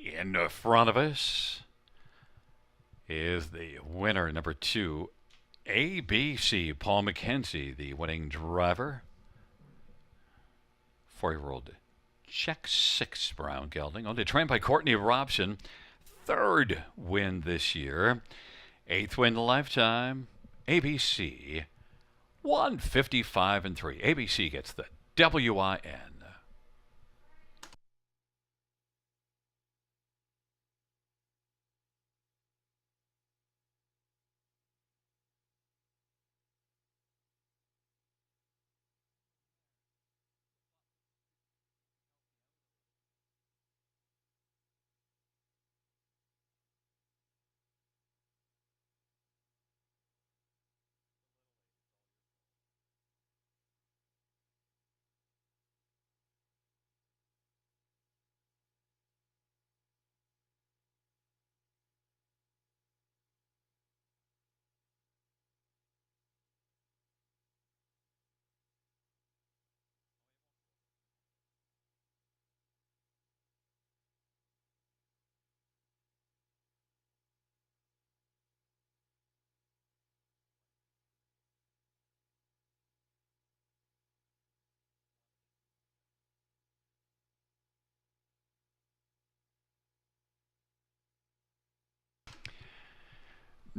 Speaker 1: In front of us is the winner, number 2, ABC, Paul McKenzie, the winning driver. 4-year-old Czech 6 brown gelding, only trained by Courtney Robson. 3rd win this year. 8th win lifetime. ABC, 155-3. ABC gets the WIN.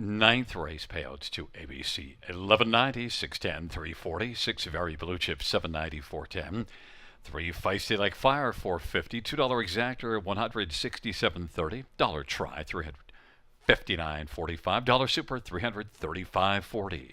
Speaker 1: Ninth race payouts to ABC 1190, 610, 340, 6 very blue chip 790, 410, 3 feisty like fire 450, $2 exactor 167.30, dollar try 359.45, dollar super 335.40.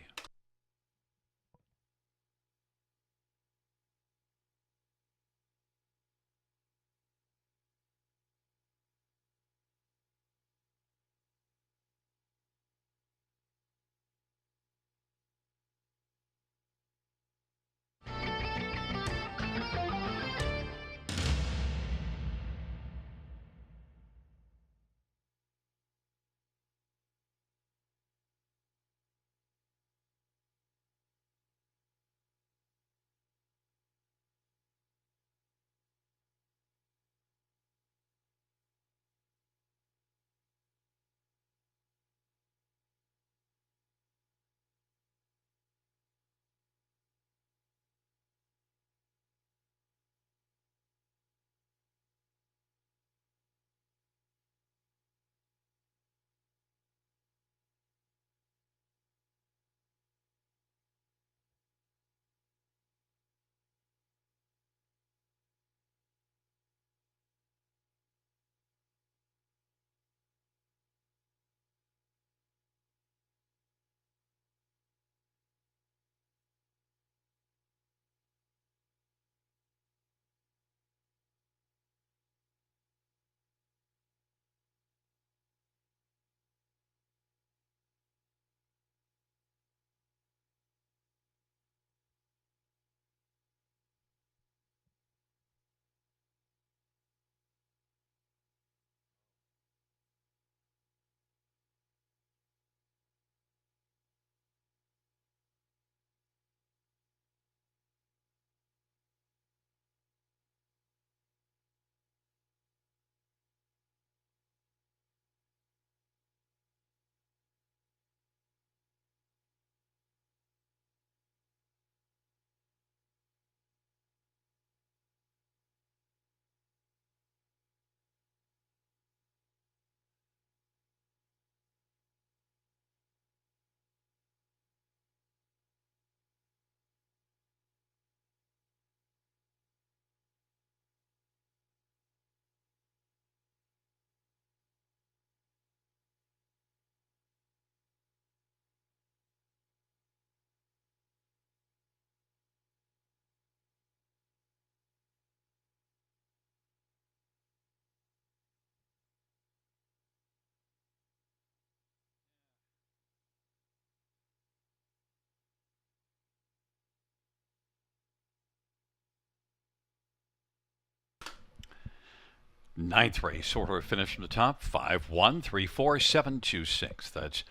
Speaker 1: Ninth race, order of finish from the top 5134726. That's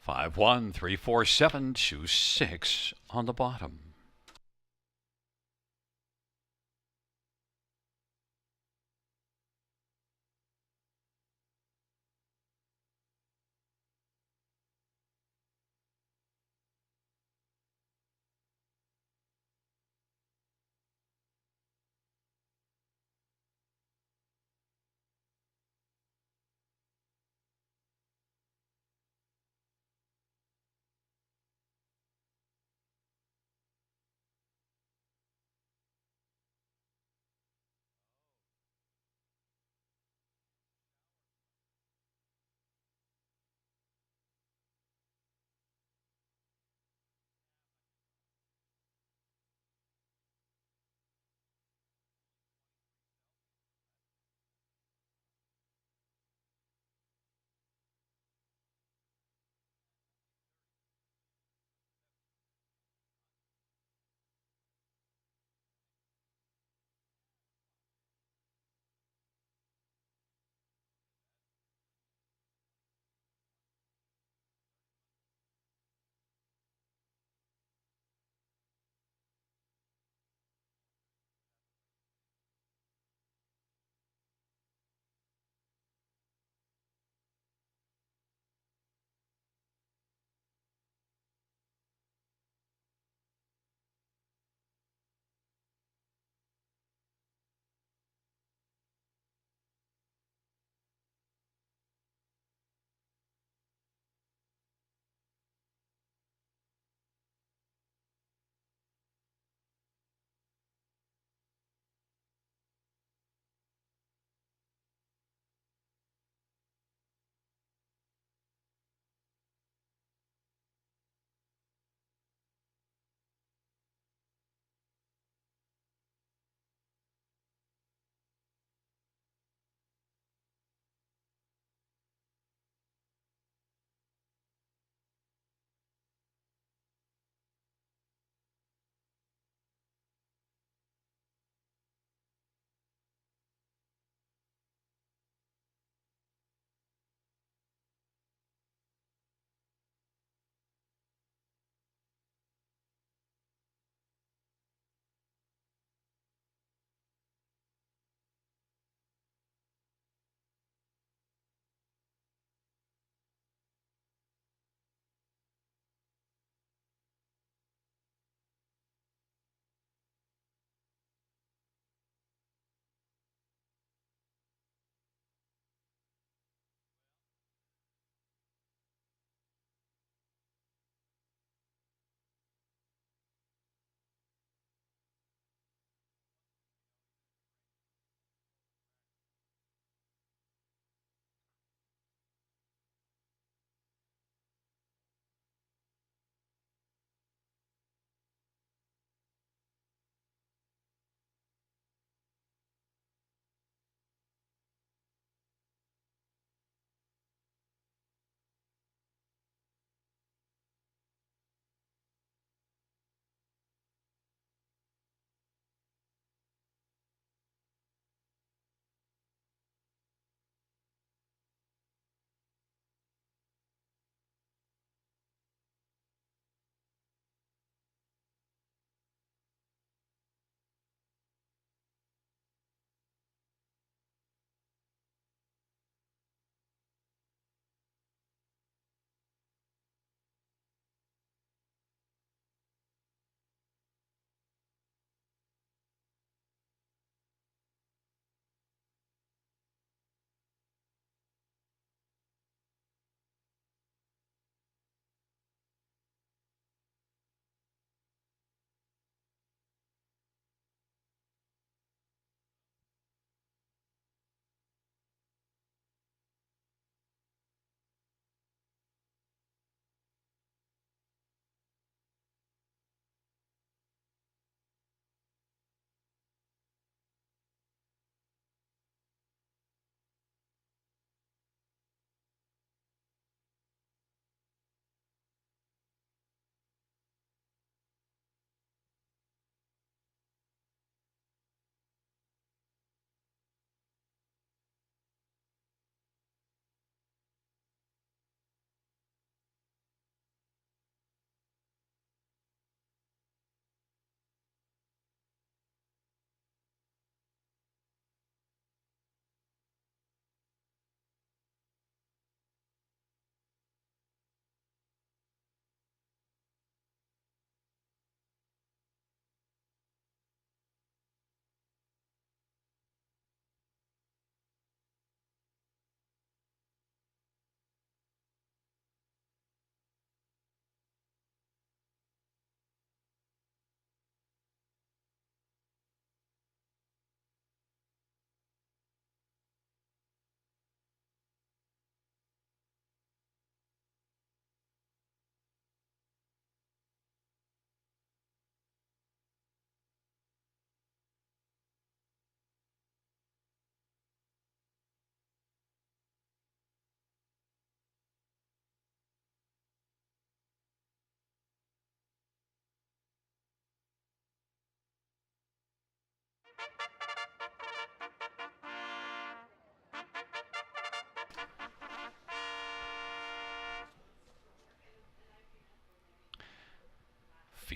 Speaker 1: 5134726 on the bottom.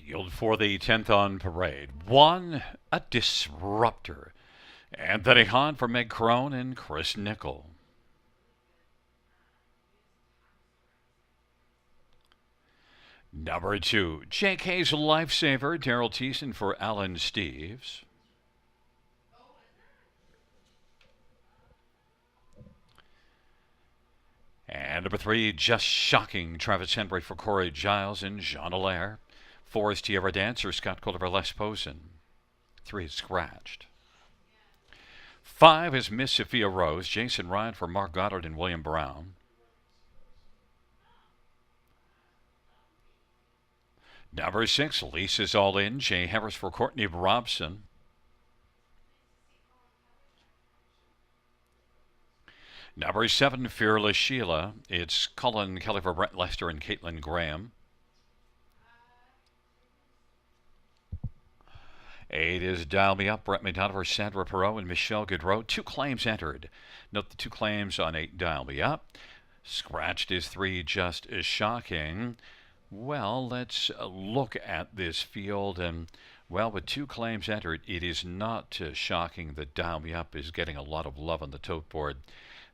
Speaker 1: field for the 10th on parade. One, a disruptor. Anthony Hahn for Meg Crone and Chris Nickel. Number 2, JK's Lifesaver, Daryl Thiessen for Alan Steves. And number 3, Just Shocking, Travis Henry for Corey Giles and Jean Allaire. 4 is Tierra Dancer, Scott Culliver, Les Posen. 3 is Scratched. 5 is Miss Sophia Rose, Jason Ryan for Mark Goddard and William Brown. Number 6, Lisa's All In, Jay Harris for Courtney Robson. Number 7, Fearless Sheila. It's Cullen Kelly for Brett Lester and Caitlin Graham. 8 is Dial Me Up, Brett McDonough for Sandra Perot and Michelle Goodrow. 2 claims entered. Note the 2 claims on 8, Dial Me Up. Scratched is 3, Just Shocking. Well, let's look at this field, and well, with 2 claims entered, it is not shocking that Dial Me Up is getting a lot of love on the tote board.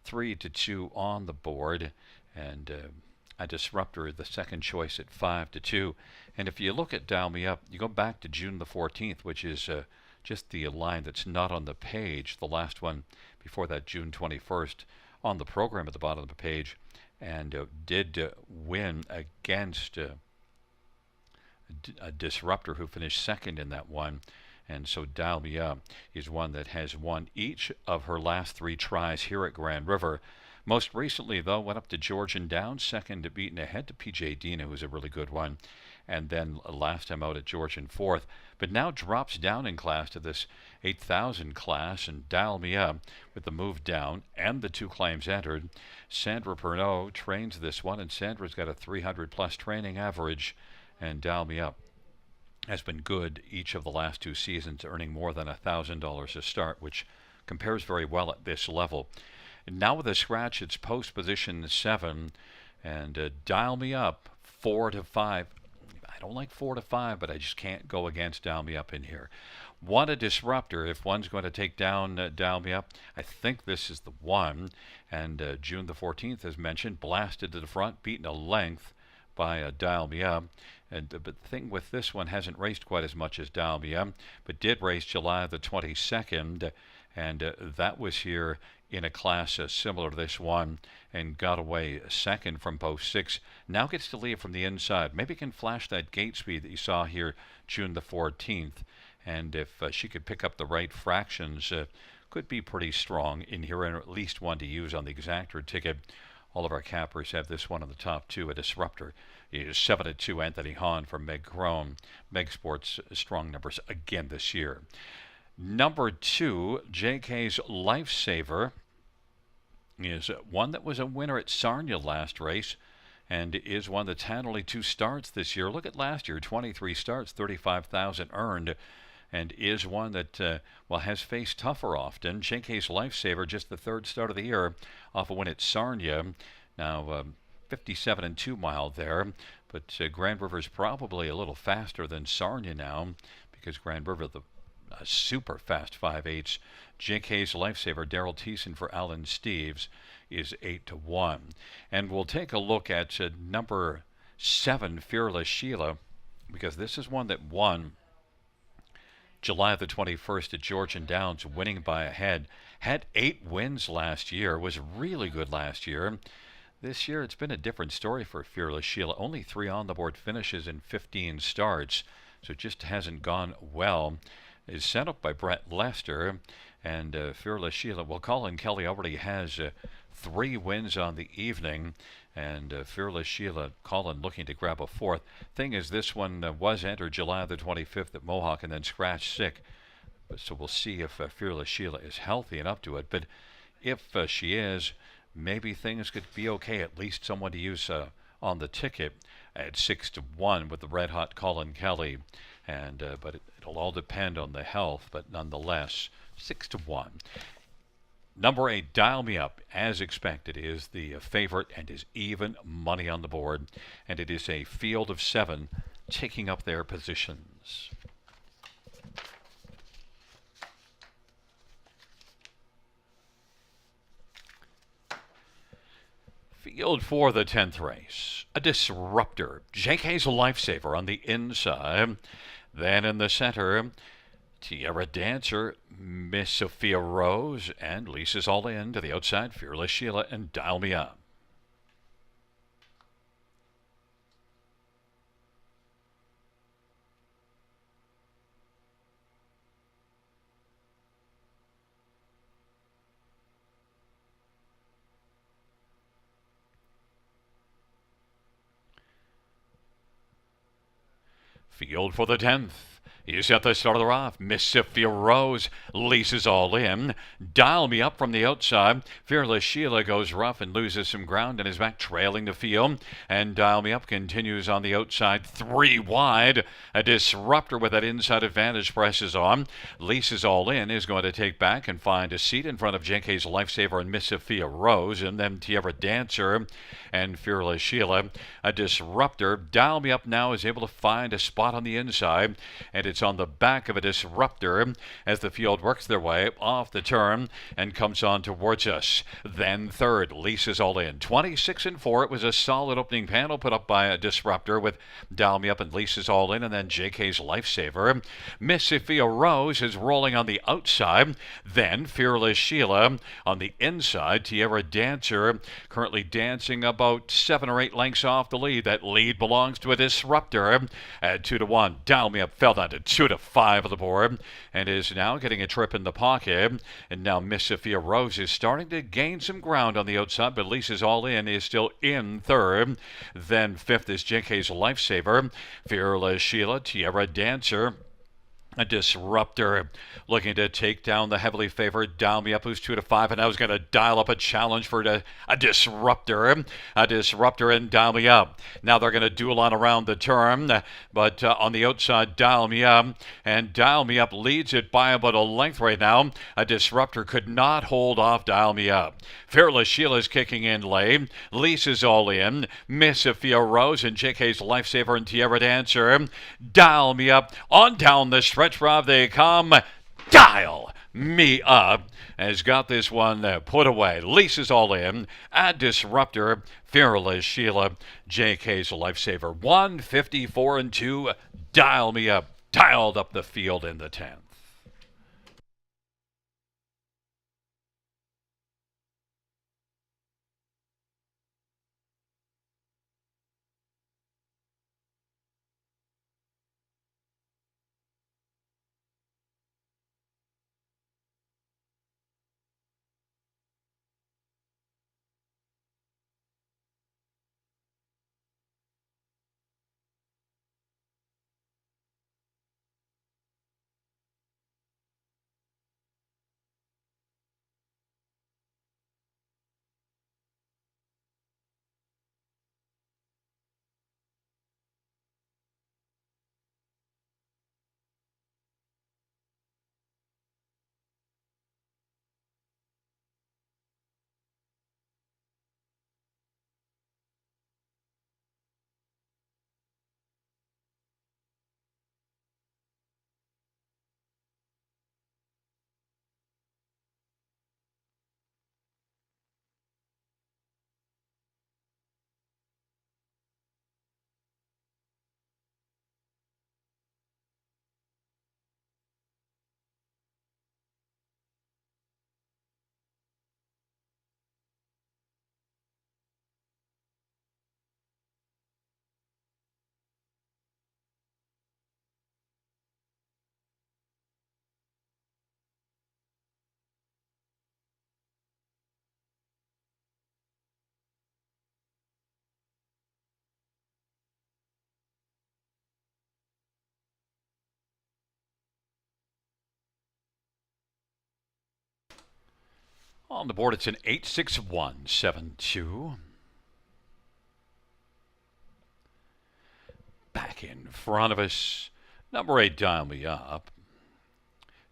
Speaker 1: 3-2 on the board, and a disruptor, the second choice at 5-2. And if you look at Dial Me Up, you go back to June the 14th, which is just the line that's not on the page, the last one before that, June 21st, on the program at the bottom of the page, and did win against a disruptor who finished second in that one. And so Dial Me Up is one that has won each of her last 3 tries here at Grand River. Most recently, though, went up to Georgian Downs, second, beaten ahead to PJ Dina, who's a really good one, and then last time out at Georgian, 4th. But now drops down in class to this 8,000 class, and Dial Me Up with the move down and the 2 claims entered. Sandra Pernot trains this one, and Sandra's got a 300-plus training average, and Dial Me Up has been good each of the last 2 seasons, earning more than $1,000 a start, which compares very well at this level. And now with a scratch, it's post position 7, and Dial Me Up 4-5. I don't like 4-5, but I just can't go against Dial Me Up in here. One, a disruptor. If one's going to take down Dial Me Up, I think this is the one. And June the 14th, as mentioned, blasted to the front, beaten a length by Dial Me Up. And but the thing with this one, hasn't raced quite as much as Dial Me Up, but did race July the 22nd, and that was here in a class similar to this one, and got away second from post 6. Now gets to lead from the inside. Maybe can flash that gate speed that you saw here June the 14th, and if she could pick up the right fractions, could be pretty strong in here, and at least one to use on the exactor ticket. All of our cappers have this one on the top 2, a disruptor. It is 7-2, Anthony Hahn from Meg Crone. Meg Sports strong numbers again this year. Number 2, JK's Lifesaver, is one that was a winner at Sarnia last race, and is one that's had only 2 starts this year. Look at last year, 23 starts, 35,000 earned, and is one that has faced tougher often. JK's Lifesaver, just the 3rd start of the year, off a win at Sarnia. Now 57 2-mile there, but Grand River's probably a little faster than Sarnia now, because Grand River, the super fast 5/8. JK's Lifesaver, Daryl Thiessen for Alan Steves, is 8-1. And we'll take a look at number 7, Fearless Sheila, because this is one that won July the 21st at Georgian Downs, winning by a head. Had 8 wins last year, was really good last year. This year it's been a different story for Fearless Sheila. Only 3 on-the-board finishes in 15 starts, so it just hasn't gone well. Is set up by Brett Lester, and Fearless Sheila, well, Colin Kelly already has 3 wins on the evening, and Fearless Sheila, Colin looking to grab a 4th. Thing is, this one was entered July the 25th at Mohawk and then scratched sick, so we'll see if Fearless Sheila is healthy and up to it. But if she is, maybe things could be okay, at least someone to use on the ticket at 6-1 with the red-hot Colin Kelly. And but it'll all depend on the health, but nonetheless, 6-1. Number 8, Dial Me Up, as expected, is the favorite and is even money on the board. And it is a field of 7 taking up their positions. Field for the 10th race. A Disruptor. JK's Lifesaver on the inside. Then in the center, Tierra Dancer, Miss Sophia Rose, and Lisa's All In to the outside, Fearless Sheila, and Dial Me Up. Field for the 10th. He's at the start of the rough. Miss Sophia Rose, Lisa's All In. Dial Me Up from the outside. Fearless Sheila goes rough and loses some ground and is back trailing the field. And Dial Me Up continues on the outside, 3 wide. A Disruptor with that inside advantage presses on. Lisa's All In is going to take back and find a seat in front of JK's Lifesaver and Miss Sophia Rose. And then Tierra Dancer and Fearless Sheila. A Disruptor. Dial Me Up now is able to find a spot on the inside. And it's on the back of a Disruptor as the field works their way off the turn and comes on towards us. Then third, Lisa's All In. 26-4. It was a solid opening panel put up by a Disruptor with Dial Me Up and Lisa's All In, and then JK's Lifesaver. Miss Sophia Rose is rolling on the outside. Then Fearless Sheila on the inside. Tierra Dancer currently dancing about 7 or 8 lengths off the lead. That lead belongs to a Disruptor at 2-1. Dial Me Up fell down to 2-5 of the board and is now getting a trip in the pocket. And now Miss Sophia Rose is starting to gain some ground on the outside, but Lisa's All In is still in third. Then fifth is JK's Lifesaver. Fearless Sheila, Tierra Dancer, a Disruptor looking to take down the heavily favored Dial Me Up, who's 2-5, and now is going to dial up a challenge for a Disruptor. A Disruptor and Dial Me Up. Now they're going to duel on around the turn, but on the outside, Dial Me Up, and Dial Me Up leads it by about a length right now. A Disruptor could not hold off Dial Me Up. Fearless Sheila's kicking in late. Lisa's All In. Miss Sophia Rose and JK's Lifesaver and Tierra Dancer. Dial Me Up on down the stretch, Rob, they come. Dial Me Up has got this one put away. Lisa's All In. A Disruptor. Fearless Sheila. JK's Lifesaver. 154-2. Dial Me Up. Dialed up the field in the 10th. On the board, it's an 8-6-1-7-2. Back in front of us, number 8, Dial Me Up.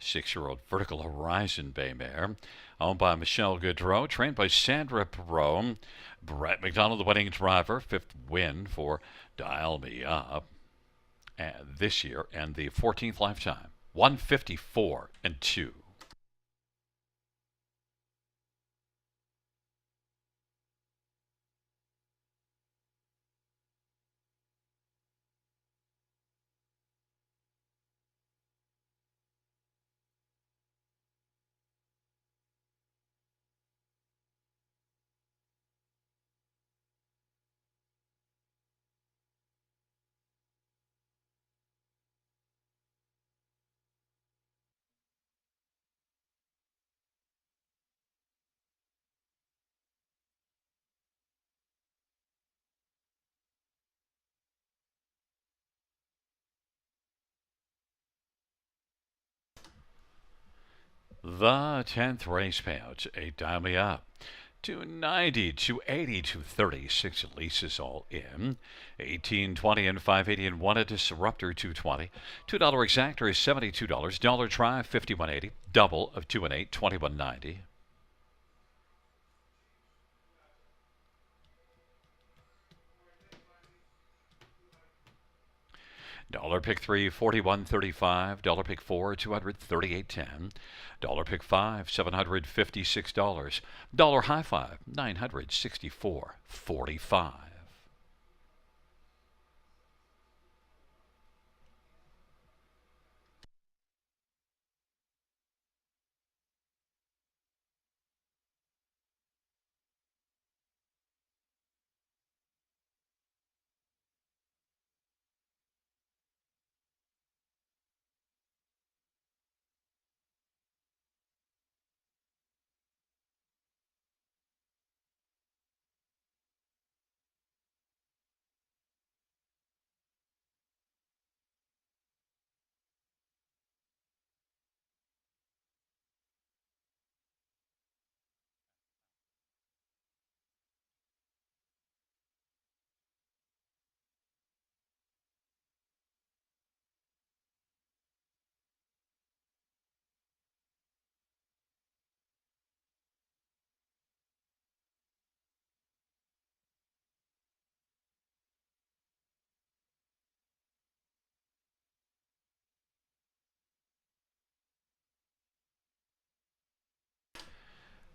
Speaker 1: 6-year-old Vertical Horizon Bay Mare, owned by Michelle Gaudreau, trained by Sandra Perot. Brett McDonald, the winning driver, 5th win for Dial Me Up. this year and the 14th lifetime. 154-2. The 10th race payouts, 8 dial me up. 290, 280, 230, 6 leases all in. 1820 and 580 and 1 a disruptor 220. $2 exactor is $72. Dollar try 51.80. Double of 2 and 8, 21.90. Dollar pick 3, 41.35. Dollar pick 4, 238.10. Dollar pick 5, $756. Dollar high 5, 964.45.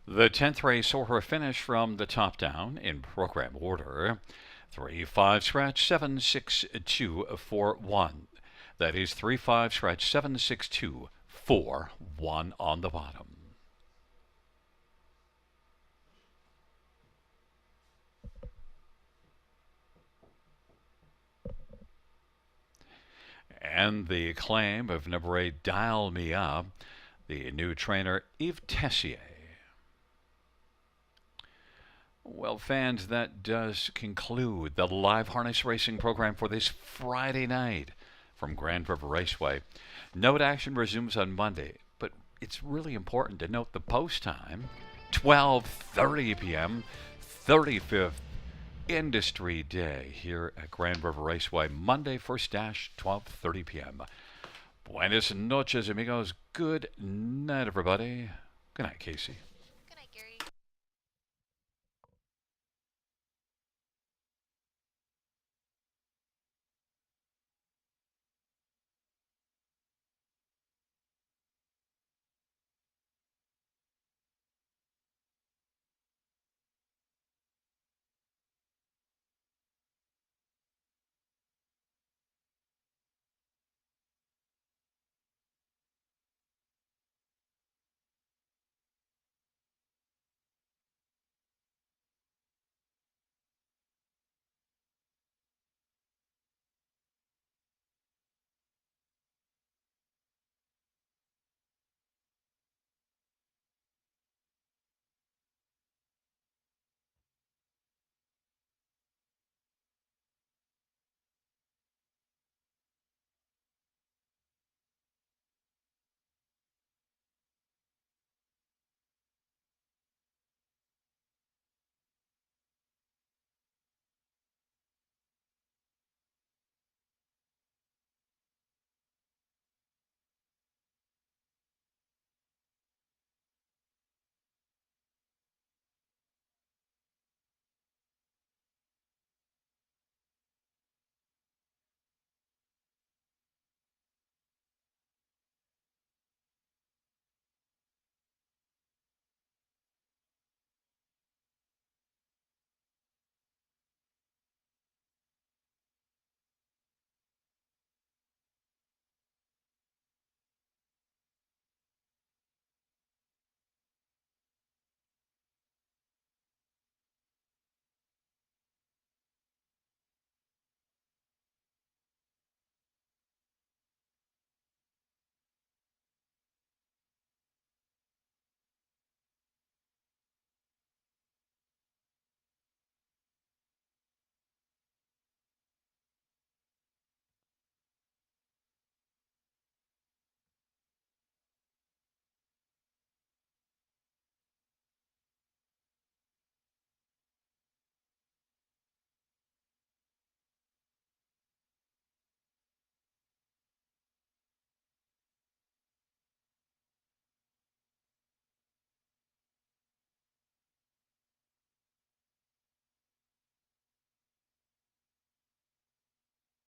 Speaker 1: The 10th race or finish from the top down in program order. 3-5 scratch 76241. That is 3-5 scratch 76241 on the bottom. And the claim of number 8, Dial Me Up, the new trainer Yves Tessier. Well, fans, that does conclude the live harness racing program for this Friday night from Grand River Raceway. Note action resumes on Monday, but it's really important to note the post time, 12:30 p.m., 35th Industry Day here at Grand River Raceway, Monday, first dash, 12:30 p.m. Buenas noches, amigos. Good night, everybody. Good night, Casey.